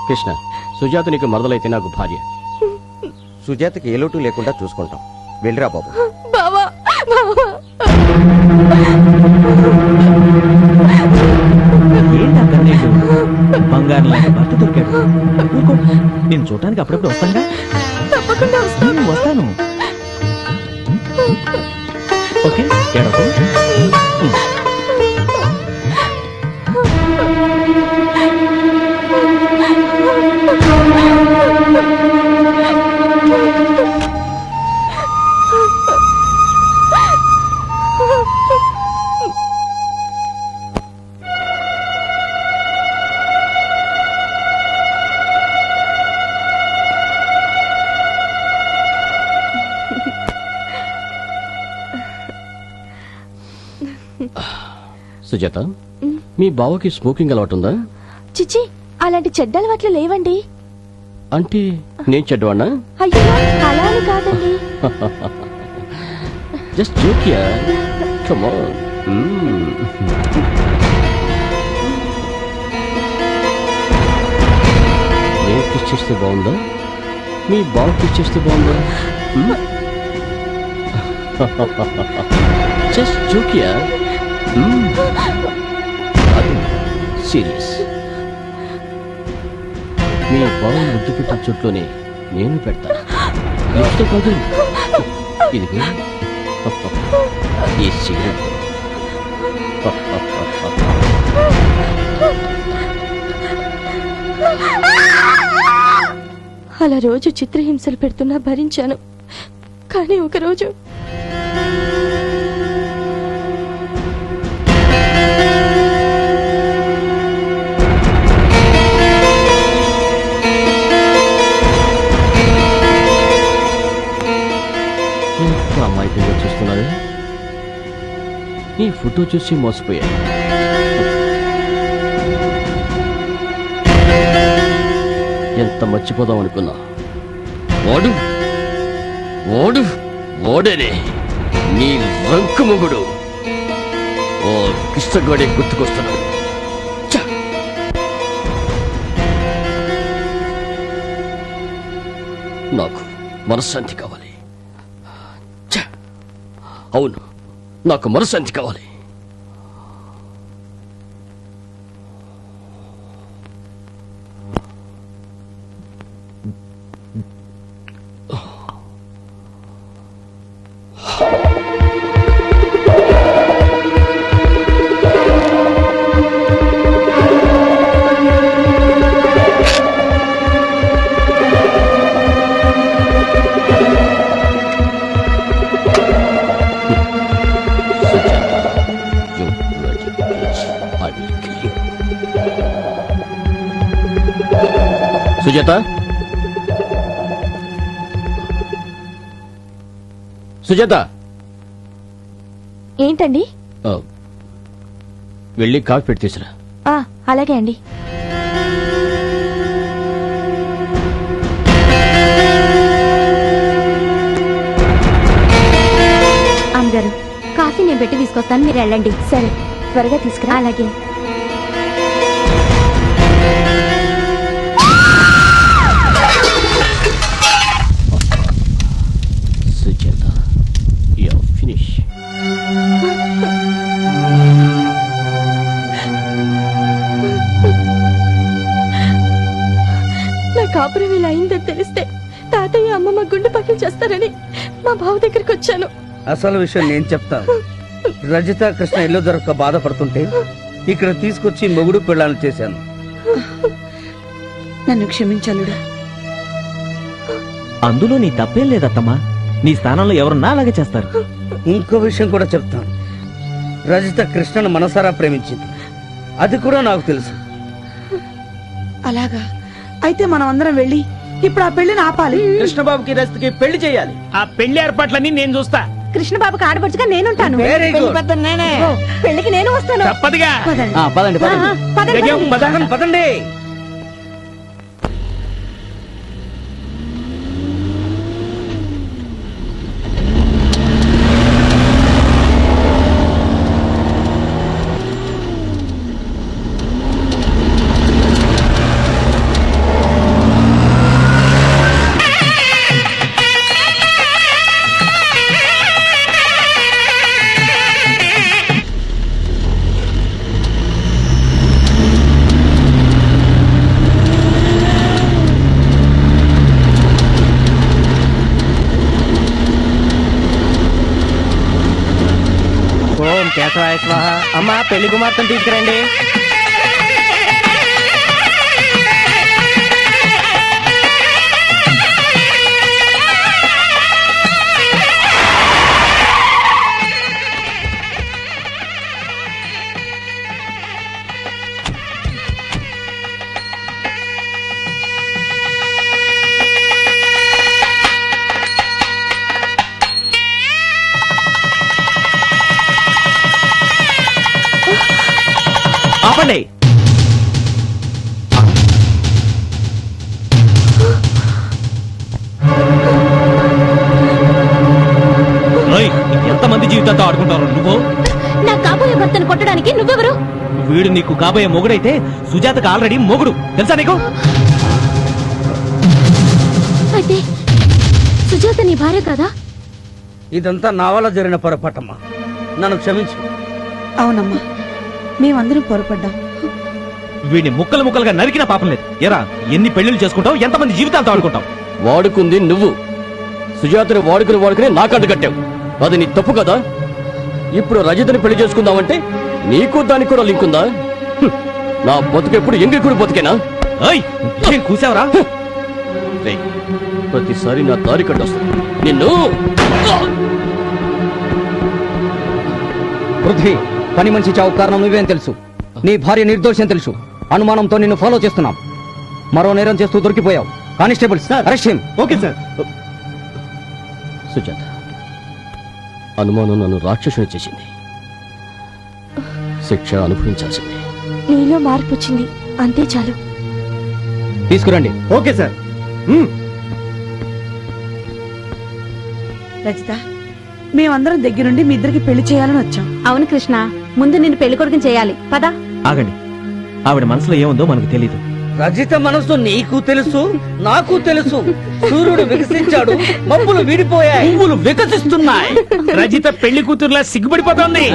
కృష్ణ, సుజాత నీకు మరదలైతే నాకు భార్య. సుజాతకి ఏ లోటు లేకుండా చూసుకుంటాం. వెళ్ళిరా బాబు. బావా, ఏంటా కన్నీళ్ళు? బంగారం లాంటి భర్త దొరికాడు. ఊరుకో, నేను చూడటానికి అప్పుడప్పుడు వస్తానుగా. తప్పకుండా వస్తాను. ఓకే, ఏడవకు. సుజాత, మీ బావకి స్మోకింగ్ అలవాటుందా? చిచి, అలాంటి చెడ్డ అలవాట్లు లేవండి. అంటే నేను చెడ్డవాణ్ణా? అయ్యో, అలా అని కాదండి. జస్ట్ జోకియా. Come on. నేను కిస్ చేస్తే బాగుందా? మీ బావ కిస్ చేస్తే బాగుందా? జస్ట్ జోకియా. సీరియస్. మీ బావ ముద్దు పెట్టిన చుట్లోనే నేను పెడతాను. లిప్స్తో కాదు, ఇదిగో ఈ సిగరెట్. అలా రోజు చిత్రహింసలు పెడుతున్నా భరించాను. కానీ ఒకరోజు అమాయకంగా చూస్తున్నావే. నీ ఫోటో చూసి మోసపోయా. ఎంత మర్చిపోదాం అనుకున్నా. వాడు వాడు వాడనే నీ రంకు మొగుడు. ఓ కృష్ణగాడే గుర్తుకొస్తున్నాడు. నాకు మనశ్శాంతి కావాలి. అవును, నాకు మనశ్శాంతి కావాలి. సుజాత, సుజాత, ఏంటండి? వెళ్ళి కాఫీ పెట్టి తీసురా. అలాగే అండి. అమ్మగారు, కాఫీ నేను పెట్టి తీసుకొస్తాను, మీరు వెళ్ళండి. సరే, త్వరగా తీసుకురా. అలాగే. Sujatha, you finish. నా కాపురం మా బావ దగ్గరికి వచ్చాను. అసలు విషయం నేను చెప్తాను. రజిత కృష్ణ ఇల్లు దొరక్క బాధపడుతుంటే ఇక్కడ తీసుకొచ్చి మొగుడు పెళ్ళాలను చేశాను. నన్ను క్షమించలుడా. అందులో నీ తప్పేం లేదత్తమ్మా. నీ స్థానంలో ఎవరున్నా అలాగే చేస్తారు. ఇంకో విషయం కూడా చెప్తాను. రజిత కృష్ణను మనసారా ప్రేమించింది, అది కూడా నాకు తెలుసు. అలాగా అయితే మనం అందరం వెళ్ళి ఇప్పుడు ఆ పెళ్లిని ఆపాలి. కృష్ణబాబుకి రజితకి పెళ్లి చేయాలి. ఆ పెళ్లి ఏర్పాట్లన్నీ నేను చూస్తా. కృష్ణ బాబుకి ఆడపడుచుగా నేనుంటాను. Very good. ఓ, పెళ్లికి నేను వస్తాను. తప్పదుగా. పదండి. పదండి పదండి. పదండి, పదండి. పదండి, పదండి. ఓం కేశవాయ స్వాహ. అమ్మా పెళ్లి కుమార్తెను తీసుకురండి. ఆపండి. ఓయ్, ఎంతమంది జీవితాలతో ఆడుకుంటారు నువ్వు? నా కాబోయే భర్తను కొట్టడానికి నువ్వెవరు? వీడు నీకు కాబోయే మొగుడైతే సుజాతకు ఆల్రెడీ మొగుడు తెలుసా నీకు? అయితే సుజాత నీ భార్య కదా? ఇదంతా నా వల్ల జరిగిన పొరపాటమ్మా, నన్ను క్షమించు. అవునమ్మా, మేమందరం పొరపడ్డాం. వీడిని ముక్కలు ముక్కలుగా నరికిన పాపం లేదు. ఎరా, ఎన్ని పెళ్లిళ్ళు చేసుకుంటావు, ఎంతమంది జీవితాలతో ఆడుకుంటావు? వాడుకుంది నువ్వు. సుజాతని వాడుకుని నాకు అడ్డు కట్టావు. అది నీ తప్పు కదా. ఇప్పుడు రజితని పెళ్లి చేసుకుందామంటే నీకు దానికి కూడా లింక్ ఉందా? నా బతుకెప్పుడు ఎంగికుడు బతికేనా? ఏం కూసావరా? రేయ్, ప్రతిసారి నా దారి కట్టొస్తా నిన్ను. పృథ్వీ, పని మనిషి చావు కారణం నువ్వేం తెలుసు. నీ భార్య నిర్దోషం తెలుసు. అనుమానంతో నిన్ను ఫాలో చేస్తున్నాం. మరో నేరం చేస్తూ దొరికిపోయావు. Constables, arrest him. Okay sir. Sujatha, అనుమానం నన్ను రాక్షసుని చేసింది. శిక్ష అనుభవించాల్సింది. నీలో మార్పు వచ్చింది, అంతే చాలు. తీసుకురండి. Okay sir. రజిత, మేమందరం దగ్గరుండి మీ ఇద్దరికి పెళ్లి చేయాలని వచ్చాం. అవును కృష్ణ, ముందు నిన్ను పెళ్లి కొడుకుని చేయాలి. పద. ఆగండి, ఆవిడ మనసులో ఏముందో మనకు తెలీదు. రజిత మనసు నీకు తెలుసు, నాకు తెలుసు. సూర్యుడు వికసించాడు, మబ్బులు విడిపోయాయి, పువ్వులు వికసిస్తున్నాయి. రజిత పెళ్లి కూతురులా సిగ్గుపడిపోతుంది.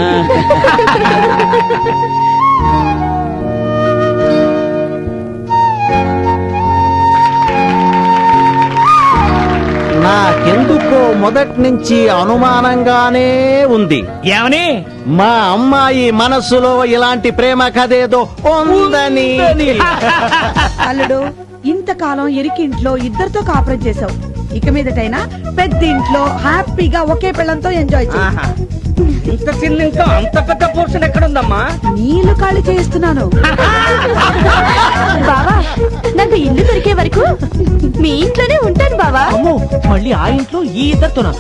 నాకెందుకో మొదటి నుంచి అనుమానంగానే ఉంది. ఏమని? మా అమ్మాయి మనసులో ఇలాంటి ప్రేమ కథేదో ఉందని. అల్లుడు, ఇంతకాలం ఎరికింట్లో ఇద్దరితో కాపురం చేసావు. ఇక మీదటైనా పెద్ద ఇంట్లో హ్యాపీగా ఒకే పిల్లంతో ఎంజాయ్ చేయి. ఇంత చిన్నింట్లో అంత పెద్ద పోర్షన్ ఎక్కడుందమ్మా? నీళ్లు ఖాళీ చేయిస్తున్నాను. బావా, నాకు ఇల్లు దొరికే వరకు మీ ఇంట్లోనే ఉంటాను బావా. అమ్మో, మళ్ళీ ఆ ఇంట్లో ఈ ఇద్దరితోనా?